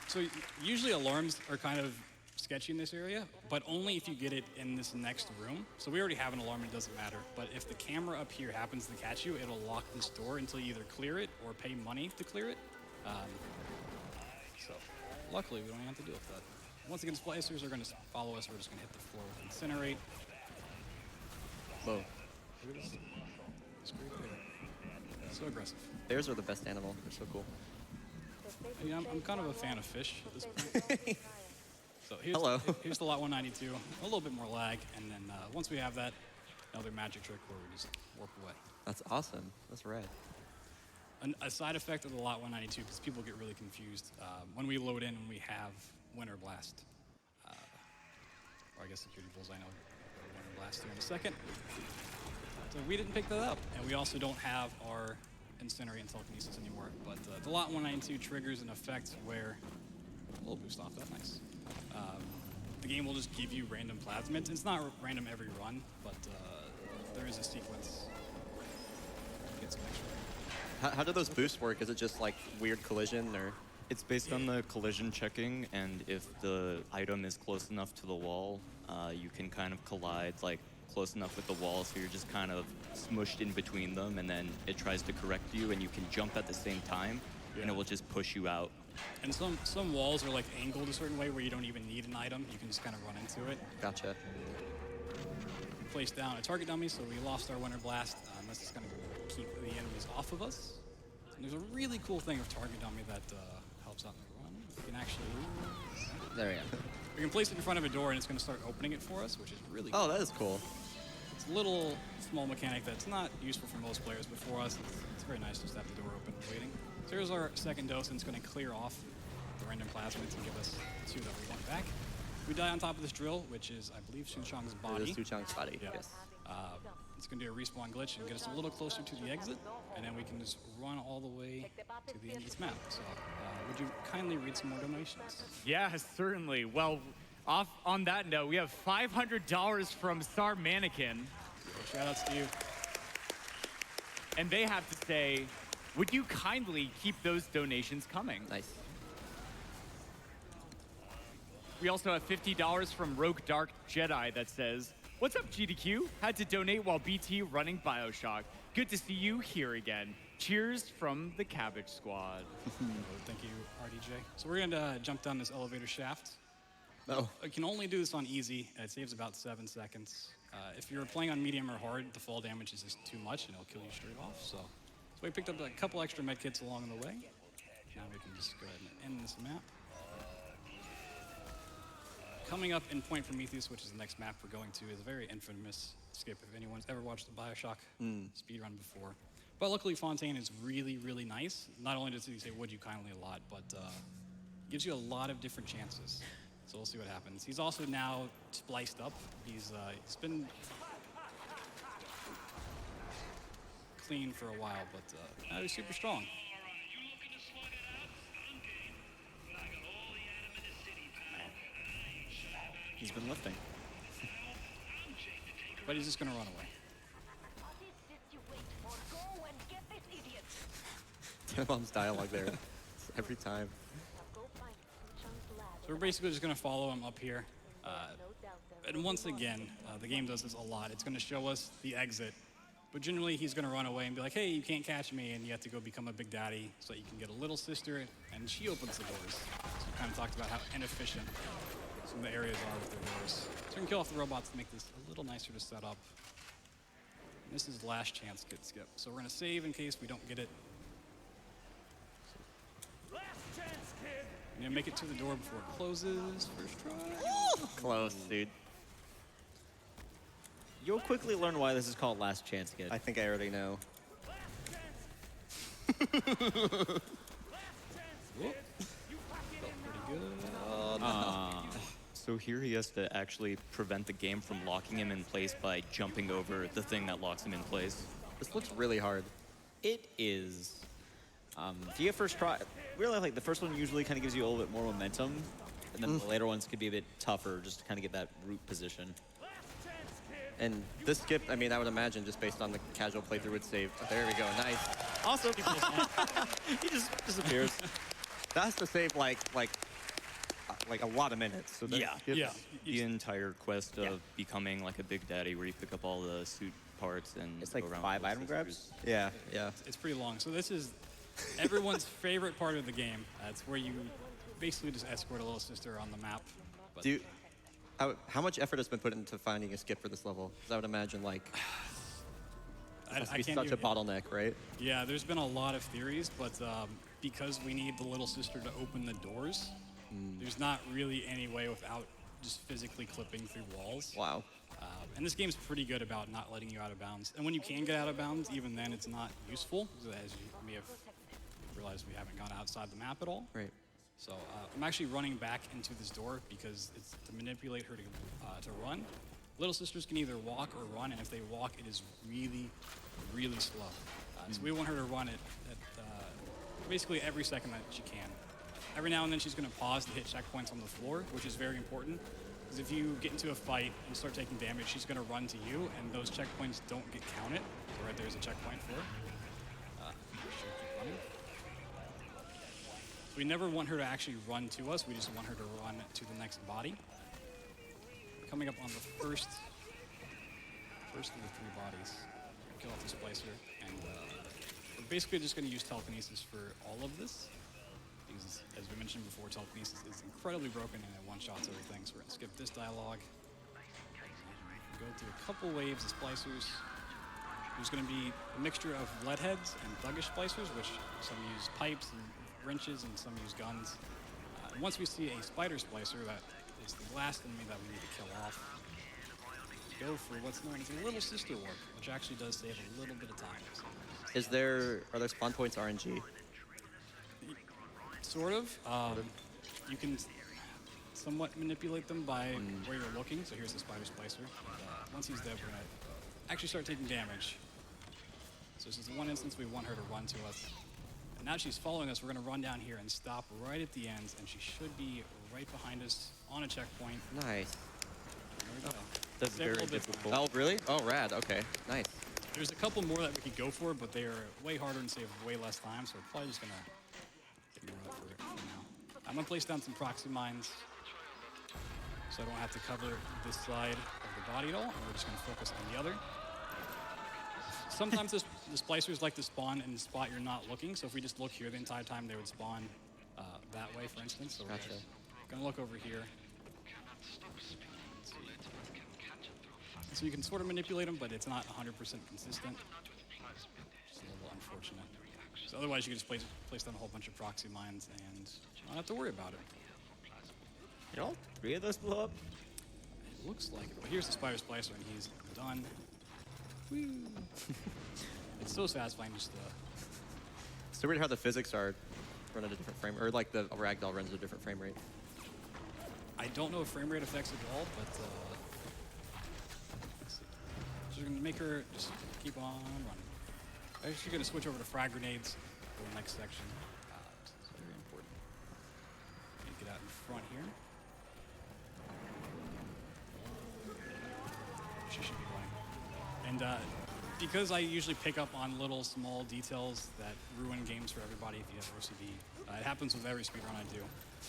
So usually alarms are kind of sketchy in this area, but only if you get it in this next room. So we already have an alarm, it doesn't matter. But if the camera up here happens to catch you, it'll lock this door until you either clear it or pay money to clear it. So luckily, we don't have to deal with that. Once again, splicers are going to follow us. We're just going to hit the floor with Incinerate. Whoa. Look at this. It's great there. So aggressive. Bears are the best animal. They're so cool. I mean, I'm kind of a fan of fish at this point. So here's, Hello. Here's the Lot 192. A little bit more lag, and then once we have that, another magic trick where we just warp away. That's awesome. That's rad. A side effect of the Lot 192, because people get really confused, when we load in and we have Winter Blast, or I guess Security Bullseye, I know Winter Blast here in a second. So we didn't pick that up, and we also don't have our Incinerate and Telekinesis anymore. But the Lot 192 triggers an effect where, a little boost off that, nice. The game will just give you random plasmids. It's not random every run, but there is a sequence. Get some extra. How do those boosts work? Is it just like weird collision or? It's based on the collision checking, and if the item is close enough to the wall, you can kind of collide like close enough with the wall, so you're just kind of smushed in between them, and then it tries to correct you, and you can jump at the same time, and it will just push you out. And some walls are like angled a certain way where you don't even need an item. You can just kind of run into it. Gotcha. Place down a target dummy, so we lost our Winter Blast. This is going to keep the enemies off of us. And there's a really cool thing with target dummy that helps out in the run. We can actually... There we go. We can place it in front of a door, and it's going to start opening it for us, which is really cool. Oh, that is cool. It's a little small mechanic that's not useful for most players, but for us, it's very nice just to have the door open and waiting. So here's our second dose, and it's going to clear off the random plasmids and give us 2 that we want back. We die on top of this drill, which is, I believe, Su Chang's body. It is Su Chang's body, yeah. yes. going to do a respawn glitch and get us a little closer to the exit, and then we can just run all the way to the end of this map. So would you kindly read some more donations? Yeah, certainly. Well, off on that note, we have $500 from Star Mannequin. Shout outs to you. And they have to say, would you kindly keep those donations coming? Nice. We also have $50 from Rogue Dark Jedi that says, what's up, GDQ? Had to donate while BT running Bioshock. Good to see you here again. Cheers from the Cabbage Squad. Thank you, RDJ. So we're going to jump down this elevator shaft. Oh. You can only do this on easy. It saves about 7 seconds. If you're playing on medium or hard, the fall damage is just too much and it'll kill you straight off. So we picked up a couple extra med kits along the way. Now we can just go ahead and end this map. Coming up in Point Prometheus, which is the next map we're going to, is a very infamous skip if anyone's ever watched the Bioshock speedrun before. But luckily, Fontaine is really, really nice. Not only does he say would you kindly a lot, but gives you a lot of different chances. So we'll see what happens. He's also now spliced up. He's been clean for a while, but now he's super strong. He's been lifting. But he's just going to run away. Tenenbaum's dialogue there. Every time. So we're basically just going to follow him up here. And once again, the game does this a lot. It's going to show us the exit. But generally, he's going to run away and be like, hey, you can't catch me, and you have to go become a big daddy so that you can get a little sister, and she opens the doors. So we kind of talked about how inefficient some of the areas are with their doors. So we can kill off the robots to make this a little nicer to set up. And this is last chance kid skip. So we're going to save in case we don't get it. I'm going to make it to the door before it closes. First try. Close, dude. You'll quickly learn why this is called Last Chance Kid. I think I already know. So here he has to actually prevent the game from locking him in place by jumping over the thing that locks him in place. This looks really hard. It is. If you get first try, really like the first one usually kind of gives you a little bit more momentum, and then the later ones could be a bit tougher just to kind of get that root position. And this skip, I mean, I would imagine just based on the casual playthrough would save. Oh, there we go, nice. Awesome. He just disappears. That has to save like a lot of minutes. So that skips The entire quest of becoming like a big daddy where you pick up all the suit parts and it's like go around 5 with item grabs. Yeah. It's pretty long. So this is everyone's favorite part of the game. It's where you basically just escort a little sister on the map. But how much effort has been put into finding a skip for this level? Because I would imagine like it must be such a bottleneck, right? Yeah, there's been a lot of theories, but because we need the little sister to open the doors, there's not really any way without just physically clipping through walls. Wow. And this game's pretty good about not letting you out of bounds. And when you can get out of bounds, even then it's not useful. As you may have realized, we haven't gone outside the map at all. Right. So I'm actually running back into this door because it's to manipulate her to run. Little sisters can either walk or run, and if they walk, it is really, really slow. So we want her to run at basically every second that she can. Every now and then she's going to pause to hit checkpoints on the floor, which is very important. Because if you get into a fight and start taking damage, she's going to run to you, and those checkpoints don't get counted. So right there's a checkpoint for her. She'll keep running. We never want her to actually run to us. We just want her to run to the next body. We're coming up on the first of the 3 bodies. Kill off the splicer, and we're basically just going to use telekinesis for all of this. Because, as we mentioned before, telekinesis is incredibly broken and it one-shots everything. So we're going to skip this dialogue. Go through a couple waves of splicers. There's going to be a mixture of lead heads and thuggish splicers, which some use pipes and wrenches and some use guns. And once we see a spider splicer, that is the last enemy that we need to kill off. Go for what's known as a little sister work, which actually does save a little bit of time. Are there spawn points RNG? Sort of. You can somewhat manipulate them by where you're looking. So here's the spider splicer. Once he's dead, we're going to actually start taking damage. So this is the one instance we want her to run to us. And now she's following us. We're going to run down here and stop right at the ends, and she should be right behind us on a checkpoint. Nice. There we go. That's Stay a very little bit difficult. Oh, really? Oh, rad. Okay, nice. There's a couple more that we could go for, but they are way harder and save way less time, so we're probably just going to ignore that for now. I'm going to place down some proxy mines so I don't have to cover this side of the body at all, and we're just going to focus on the other. Sometimes the splicers like to spawn in the spot you're not looking, so if we just look here the entire time, they would spawn that way, for instance. So we're going to look over here. So you can sort of manipulate them, but it's not 100% consistent. Just a little unfortunate. So otherwise, you can just place down a whole bunch of proxy mines and not have to worry about it. Did all 3 of those blow up? It looks like it. But here's the Spider Splicer, and he's done. Woo. It's so satisfying just to... It's so weird how the physics are run at a different frame, or like the ragdoll runs at a different frame rate. I don't know if frame rate affects it at all, but so we're gonna make her just keep on running. I'm actually gonna switch over to frag grenades for the next section. This is very important. Get out in front here. She should be running. And because I usually pick up on little small details that ruin games for everybody if you have OCD, it happens with every speedrun I do.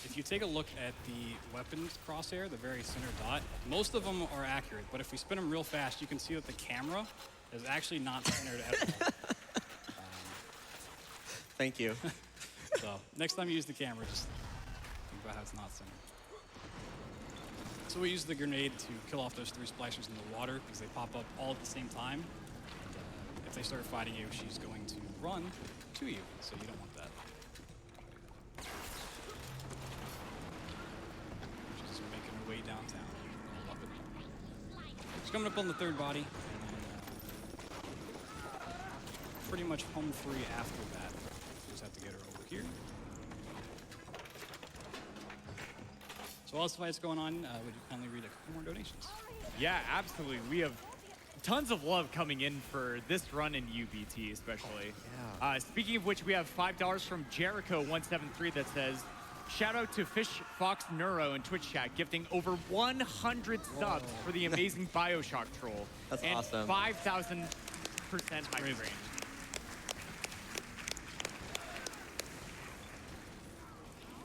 If you take a look at the weapons crosshair, the very center dot, most of them are accurate, but if we spin them real fast, you can see that the camera is actually not centered at all. Thank you. So next time you use the camera, just think about how it's not centered. So we use the grenade to kill off those 3 splicers in the water because they pop up all at the same time. And, if they start fighting you, she's going to run to you, so you don't want that. She's making her way downtown. I love it. She's coming up on the 3rd body, and then pretty much home free after that. Just have to get her over here. So while this fight's going on, would you kindly read a couple more donations? Yeah, absolutely. We have tons of love coming in for this run in UBT, especially. Yeah. Speaking of which, we have $5 from Jericho173 that says, shout out to Fish Fox Neuro in Twitch chat, gifting over 100 subs for the amazing Bioshock troll. That's and awesome. 5,000% high range.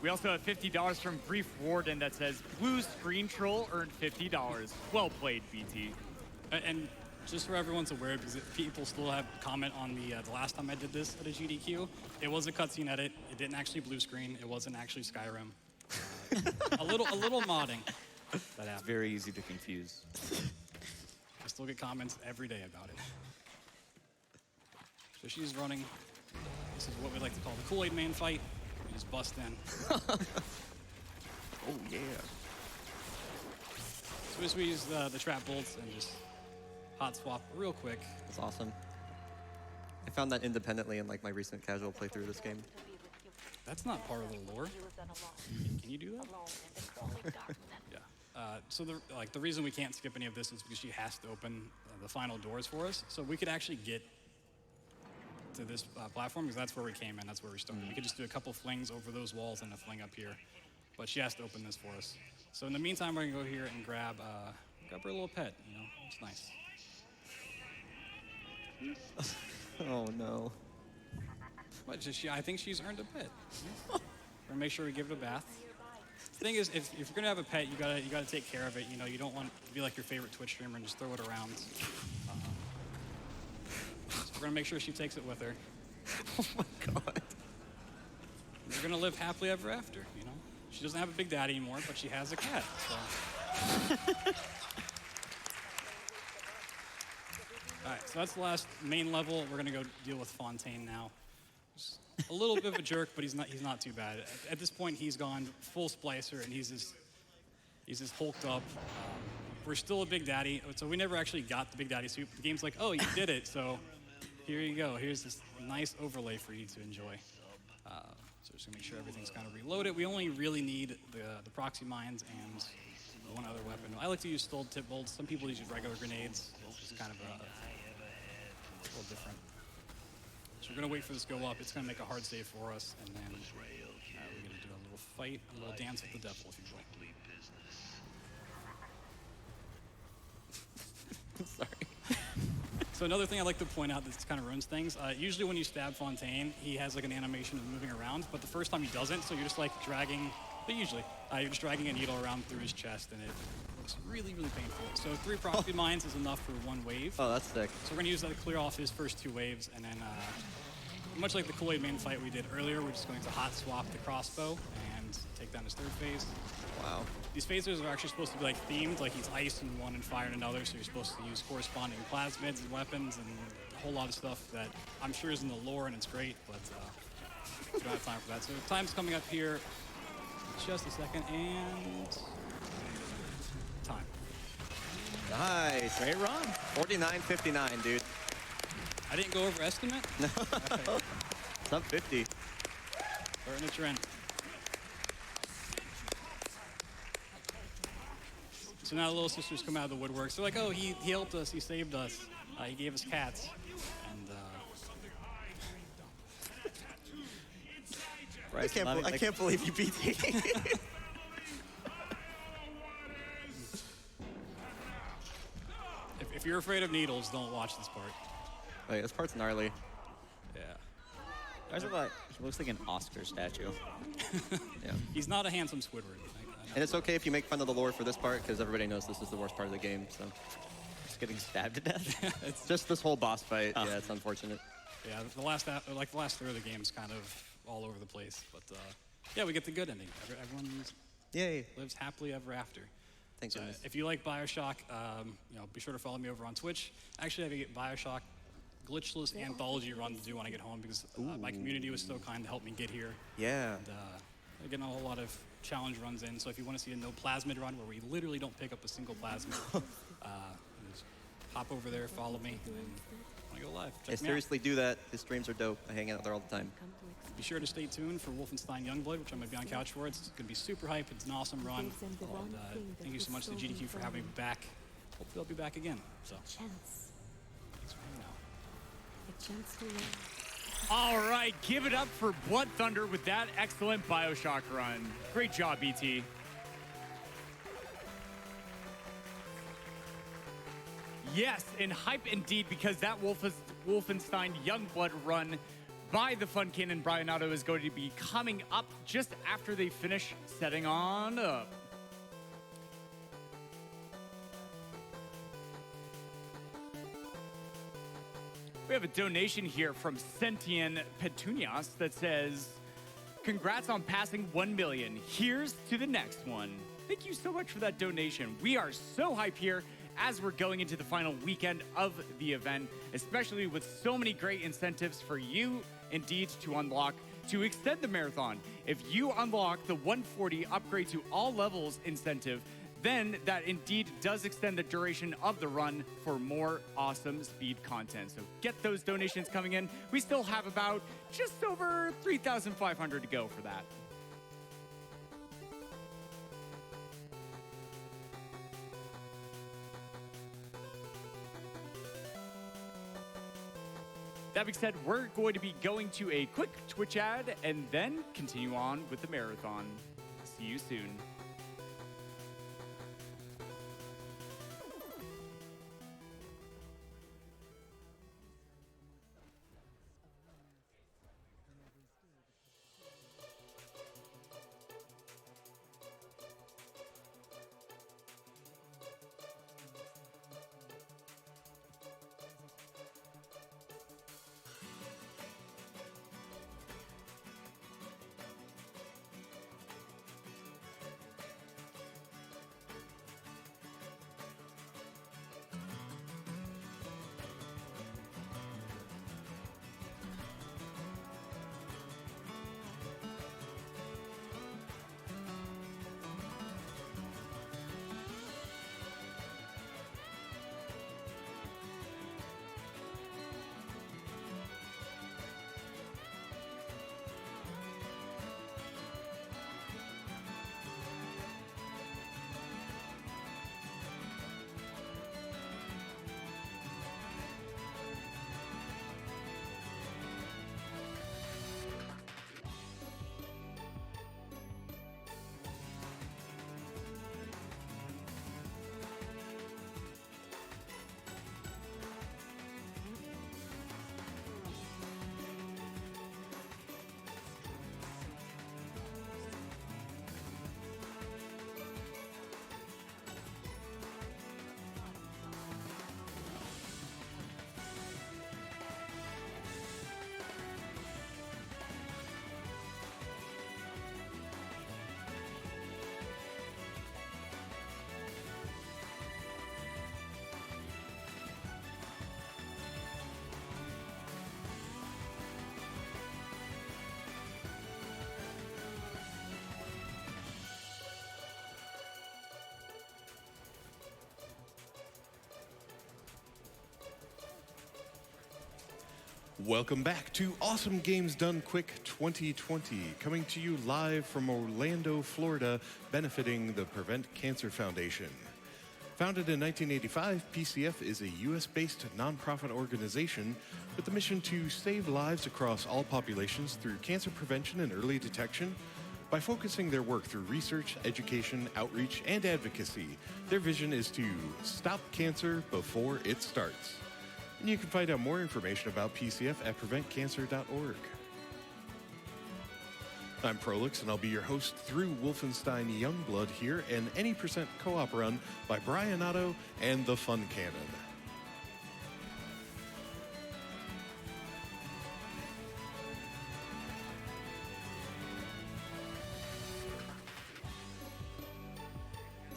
We also have $50 from Brief Warden that says, Blue Screen Troll earned $50. Well played, BT. And just so everyone's aware, because people still have comment on the last time I did this at a GDQ, it was a cutscene edit. It didn't actually blue screen. It wasn't actually Skyrim. A little modding that happened. It's very easy to confuse. I still get comments every day about it. So she's running. This is what we like to call the Kool-Aid Man fight. We just bust in. Oh, yeah. So as we use the trap bolts and just hot swap real quick. That's awesome. I found that independently in like my recent casual playthrough of this game. That's not part of the lore. Can you do that? Yeah. So the reason we can't skip any of this is because she has to open the final doors for us. So we could actually get to this platform because that's where we came in. That's where we started. We could just do a couple flings over those walls and a fling up here. But she has to open this for us. So in the meantime, we're gonna go here and grab her little pet. You know, it's nice. Oh no. But I think she's earned a pet. We're gonna make sure we give it a bath. The thing is, if you're gonna have a pet, you gotta take care of it. You know, you don't want to be like your favorite Twitch streamer and just throw it around. So we're gonna make sure she takes it with her. Oh my god. We're gonna live happily ever after. You know, she doesn't have a big daddy anymore, but she has a cat. So. All right, so that's the last main level. We're gonna go deal with Fontaine now. He's a little bit of a jerk, but he's not too bad. At this point, he's gone full splicer, and he's just hulked up. We're still a big daddy, so we never actually got the big daddy suit. The game's like, oh, you did it, so here you go. Here's this nice overlay for you to enjoy. So just gonna make sure everything's kind of reloaded. We only really need the proxy mines and one other weapon. I like to use stole tip bolts. Some people use regular grenades. It's kind of So we're gonna wait for this to go up. It's gonna make a hard save for us, and then we're gonna do a little fight, a little dance with the devil, if you will. Sorry. So another thing I'd like to point out that kind of ruins things. Usually when you stab Fontaine, he has like an animation of moving around, but the first time he doesn't, so you're just like dragging, but usually, you're just dragging a needle around through his chest, and it looks really, really painful. So 3 proxy mines is enough for 1 wave. Oh, that's sick. So we're gonna use that to clear off his first 2 waves, and then much like the Kool-Aid main fight we did earlier, we're just going to hot swap the crossbow and take down his 3rd phase. Wow. These phasers are actually supposed to be like themed, like he's ice in one and fire in another, so you're supposed to use corresponding plasmids and weapons and a whole lot of stuff that I'm sure is in the lore and it's great, but we don't have time for that. So time's coming up here. Just a second, and time. Nice. Great run. 49.59, dude. I didn't go over estimate? No. Sub 50. Starting a trend. So now the little sisters come out of the woodwork. So like, oh, he helped us, he saved us, he gave us cats, and I can't believe you beat me. if you're afraid of needles, don't watch this part. Wait, this part's gnarly. Yeah. He looks like an Oscar statue. Yeah. He's not a handsome Squidward. And it's okay if you make fun of the lore for this part, because everybody knows this is the worst part of the game, so. Just getting stabbed to death? It's just this whole boss fight. Yeah, it's unfortunate. Yeah, the last third of the game is kind of all over the place, but yeah, we get the good ending. Everyone lives happily ever after. Thanks, guys. If you like Bioshock, be sure to follow me over on Twitch. Actually, I have a Bioshock glitchless anthology run to do when I get home because my community was so kind to help me get here. Yeah. And I get a whole lot of challenge runs in. So if you want to see a no plasmid run where we literally don't pick up a single plasmid, just hop over there, follow me, and then when I go live. I Check me out. seriously do that. His streams are dope. I hang out there all the time. Be sure to stay tuned for Wolfenstein Youngblood, which I'm going to be on couch for. It's going to be super hype. It's an awesome run. And thank you so much to GDQ for having me back. Hopefully I'll be back again. So thanks for hanging out. All right, give it up for Blood Thunder with that excellent Bioshock run. Great job, BT. Yes, and hype indeed, because that Wolfenstein Youngblood run by the Fun Cannon Brian Otto is going to be coming up just after they finish setting on up. We have a donation here from Sentient Petunias that says, congrats on passing 1 million. Here's to the next one. Thank you so much for that donation. We are so hype here as we're going into the final weekend of the event, especially with so many great incentives for you indeed to unlock to extend the marathon. If you unlock the 140 upgrade to all levels incentive, then that indeed does extend the duration of the run for more awesome speed content. So get those donations coming in. We still have about just over 3,500 to go for that. That being said, we're going to be going to a quick Twitch ad and then continue on with the marathon. See you soon. Welcome back to Awesome Games Done Quick 2020, coming to you live from Orlando, Florida, benefiting the Prevent Cancer Foundation. Founded in 1985, PCF is a U.S.-based nonprofit organization with the mission to save lives across all populations through cancer prevention and early detection. By focusing their work through research, education, outreach, and advocacy, their vision is to stop cancer before it starts. And you can find out more information about PCF at preventcancer.org. I'm Prolix, and I'll be your host through Wolfenstein Youngblood here, an any percent co-op run by Brian Otto and the Fun Cannon.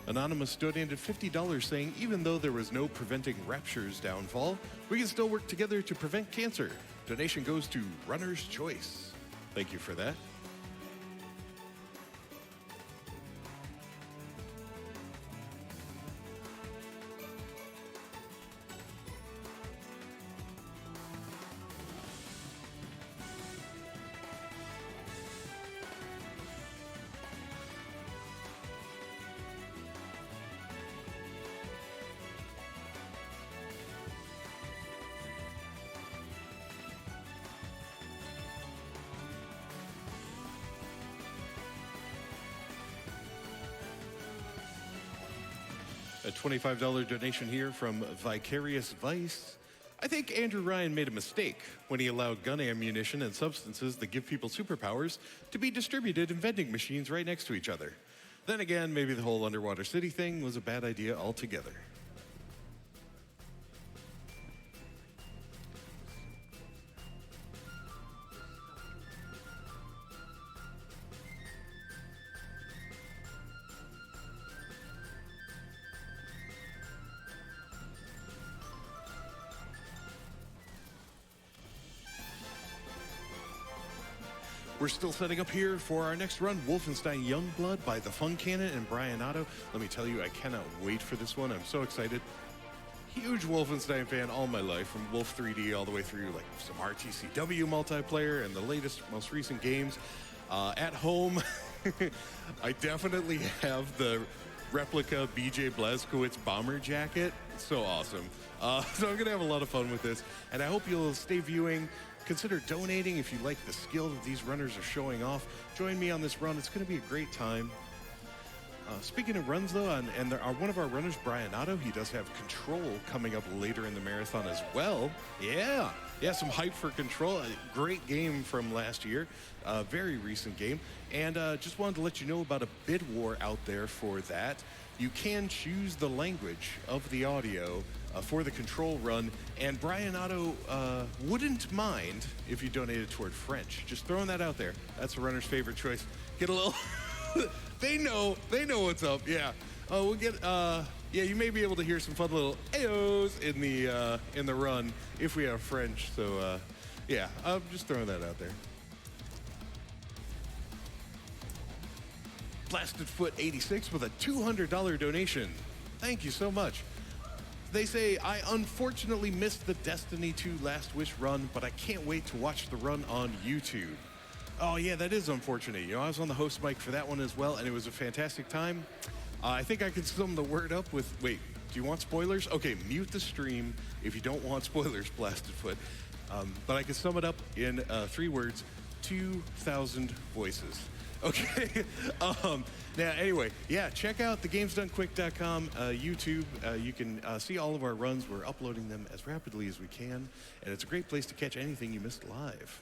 Anonymous donated $50 saying, even though there was no preventing Rapture's downfall, we can still work together to prevent cancer. Donation goes to Runner's Choice. Thank you for that. A $25 donation here from Vicarious Vice. I think Andrew Ryan made a mistake when he allowed gun ammunition and substances that give people superpowers to be distributed in vending machines right next to each other. Then again, maybe the whole underwater city thing was a bad idea altogether. We're still setting up here for our next run, Wolfenstein Youngblood by the Fun Cannon and Brian Otto. Let me tell you, I cannot wait for this one. I'm so excited. Huge Wolfenstein fan all my life, from Wolf 3D all the way through like some RTCW multiplayer and the latest, most recent games. At home, I definitely have the replica BJ Blazkowicz bomber jacket. So awesome. So I'm going to have a lot of fun with this, and I hope you'll stay viewing. Consider donating if you like the skill that these runners are showing off. Join me on this run. It's going to be a great time. Speaking of runs, though, and there are one of our runners, Brian Otto, he does have Control coming up later in the marathon as well. Yeah, some hype for Control. A great game from last year, very recent game. And just wanted to let you know about a bid war out there for that. You can choose the language of the audio for the Control run, and Brian Otto wouldn't mind if you donated toward French. Just throwing that out there. That's a runner's favorite choice. Get a little... They know what's up. Yeah. We'll get. You may be able to hear some fun little ayos in the run if we have French. So, I'm just throwing that out there. Blasted Foot 86 with a $200 donation. Thank you so much. They say, I unfortunately missed the Destiny 2 Last Wish run, but I can't wait to watch the run on YouTube. Oh yeah, that is unfortunate. You know, I was on the host mic for that one as well, and it was a fantastic time. I think I can sum the word up with, wait, do you want spoilers? Okay, mute the stream if you don't want spoilers, Blasted Foot. But I can sum it up in 3 words, 2,000 voices. Okay. Now, anyway, check out thegamesdonequick.com YouTube. You can see all of our runs. We're uploading them as rapidly as we can, and it's a great place to catch anything you missed live.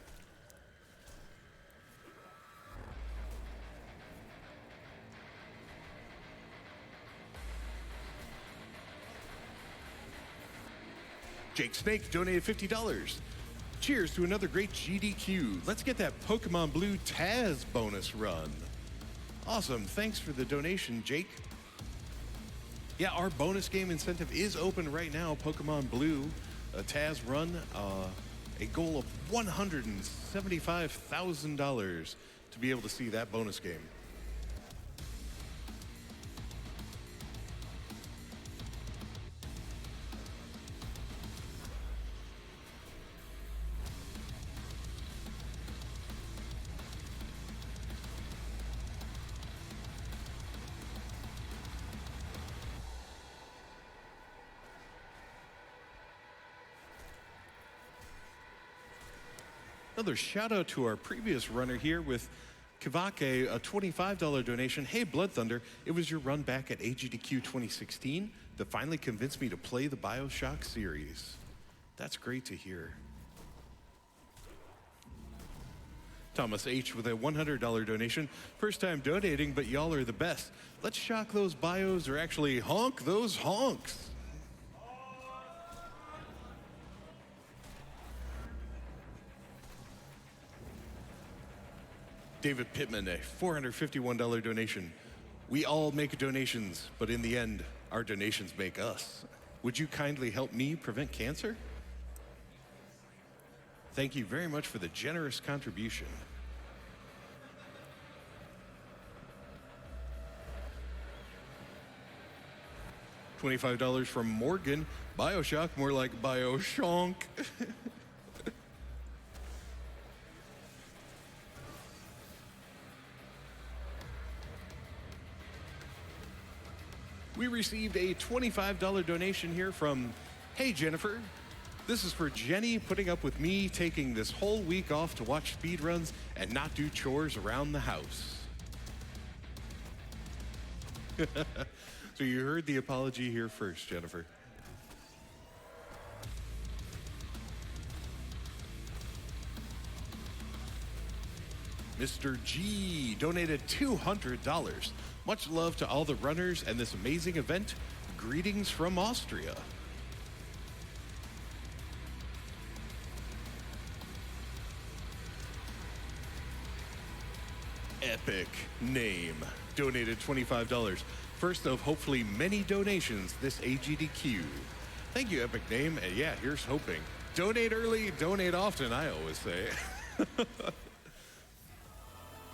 Jake Snake donated $50. Cheers to another great GDQ. Let's get that Pokemon Blue Taz bonus run. Awesome. Thanks for the donation, Jake. Yeah, our bonus game incentive is open right now. Pokemon Blue, a Taz run, a goal of $175,000 to be able to see that bonus game. Another shout out to our previous runner here with Kivake, a $25 donation. Hey, Blood Thunder, it was your run back at AGDQ 2016 that finally convinced me to play the BioShock series. That's great to hear. Thomas H. with a $100 donation. First time donating, but y'all are the best. Let's shock those bios, or actually honk those honks. David Pittman, a $451 donation. We all make donations, but in the end, our donations make us. Would you kindly help me prevent cancer? Thank you very much for the generous contribution. $25 from Morgan. BioShock, more like BioShonk. We received a $25 donation here from Hey Jennifer. This is for Jenny putting up with me taking this whole week off to watch speedruns and not do chores around the house. So you heard the apology here first, Jennifer. Mr. G donated $200. Much love to all the runners and this amazing event. Greetings from Austria. Epic Name donated $25. First of hopefully many donations this AGDQ. Thank you, Epic Name. And yeah, here's hoping. Donate early, donate often, I always say.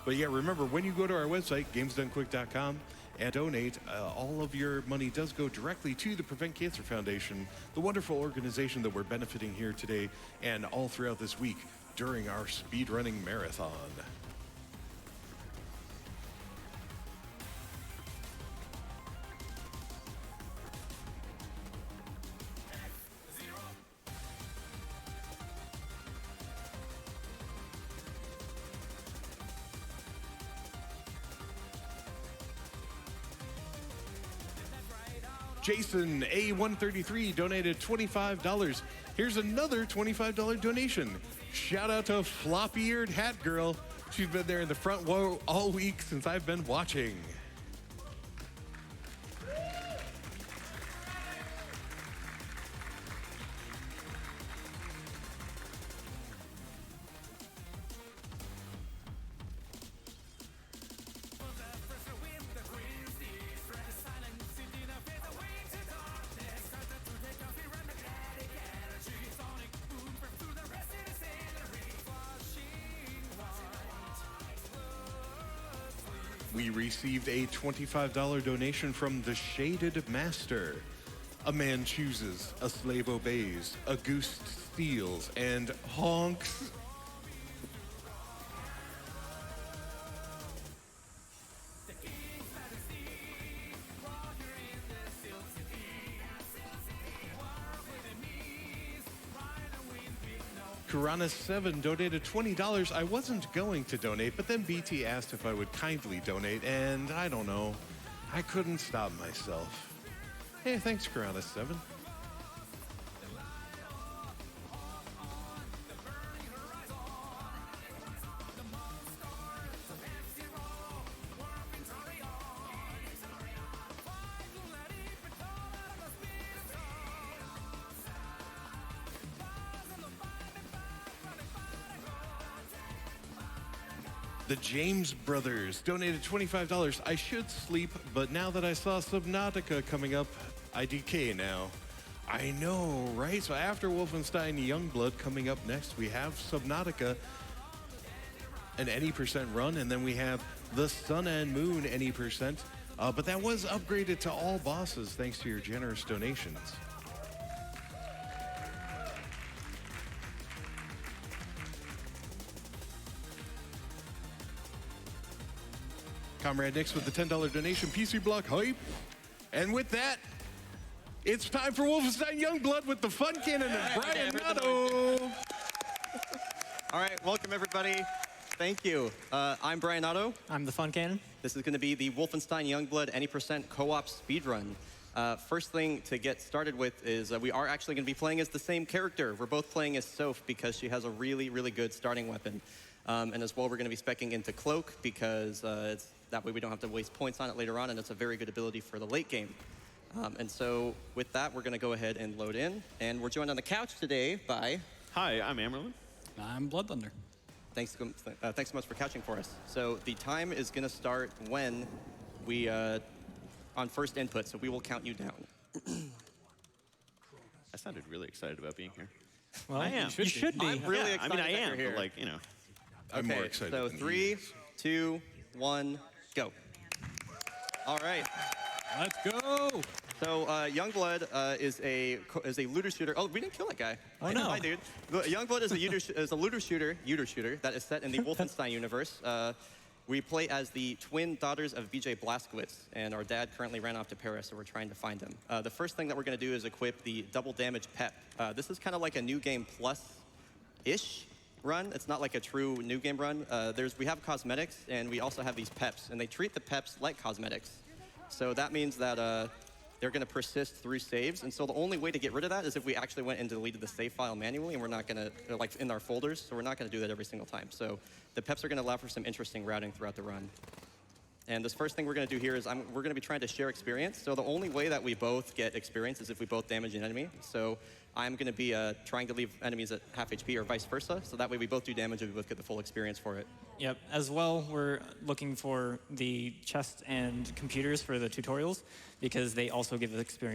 But yeah, remember, when you go to our website, gamesdonequick.com, and donate, all of your money does go directly to the Prevent Cancer Foundation, the wonderful organization that we're benefiting here today and all throughout this week during our speedrunning marathon. Jason A133 donated $25. Here's another $25 donation. Shout out to Floppy-Eared Hat Girl. She's been there in the front row all week since I've been watching. We received a $25 donation from the Shaded Master. A man chooses, a slave obeys, a goose steals, and honks. Karana7 donated $20. I wasn't going to donate, but then BT asked if I would kindly donate, and I don't know. I couldn't stop myself. Hey, thanks, Karana7. The James Brothers donated $25. I should sleep, but now that I saw Subnautica coming up, I decay now. I know, right? So after Wolfenstein Youngblood coming up next, we have Subnautica, an any percent run, and then we have the Sun and Moon any percent. But that was upgraded to all bosses thanks to your generous donations. Comrade Nix with the $10 donation, PC Block hype. And with that, it's time for Wolfenstein Youngblood with the Fun Cannon and Brian Nato. All right, welcome everybody. Thank you. I'm Brian Otto. I'm the Fun Cannon. This is going to be the Wolfenstein Youngblood any % co-op speedrun. First thing to get started with is we are actually going to be playing as the same character. We're both playing as Soph because she has a really, really good starting weapon. And as well, we're going to be speccing into Cloak because that way we don't have to waste points on it later on, and it's a very good ability for the late game. And so with that, we're going to go ahead and load in. And we're joined on the couch today by... Hi, I'm Amerlin. I'm Blood Thunder. Thanks so much for couching for us. So the time is going to start when we, on first input, so we will count you down. I sounded really excited about being here. Well, I am. You should be. I'm really Yeah, excited I mean, I that am, you're here. but like, you know. I'm Okay, more excited so than 3, 2, 1, go. All right. Let's go. So Youngblood is a looter shooter. Oh, we didn't kill that guy. Oh, no. Hi, dude. Youngblood is a looter shooter that is set in the Wolfenstein universe. We play as the twin daughters of BJ Blazkowicz, and our dad currently ran off to Paris, so we're trying to find him. The first thing that we're going to do is equip the double damage pep. This is kind of like a new game plus-ish run. It's not like a true new game run. We have cosmetics, and we also have these peps, and they treat the peps like cosmetics. So that means that they're going to persist through saves, and so the only way to get rid of that is if we actually went and deleted the save file manually, and we're not going to, like in our folders, so we're not going to do that every single time. So the peps are going to allow for some interesting routing throughout the run. And this first thing we're going to do here is we're going to be trying to share experience. So the only way that we both get experience is if we both damage an enemy. So I'm going to be trying to leave enemies at half HP or vice versa. So that way we both do damage and we both get the full experience for it. Yep. As well, we're looking for the chest and computers for the tutorials because they also give us experience.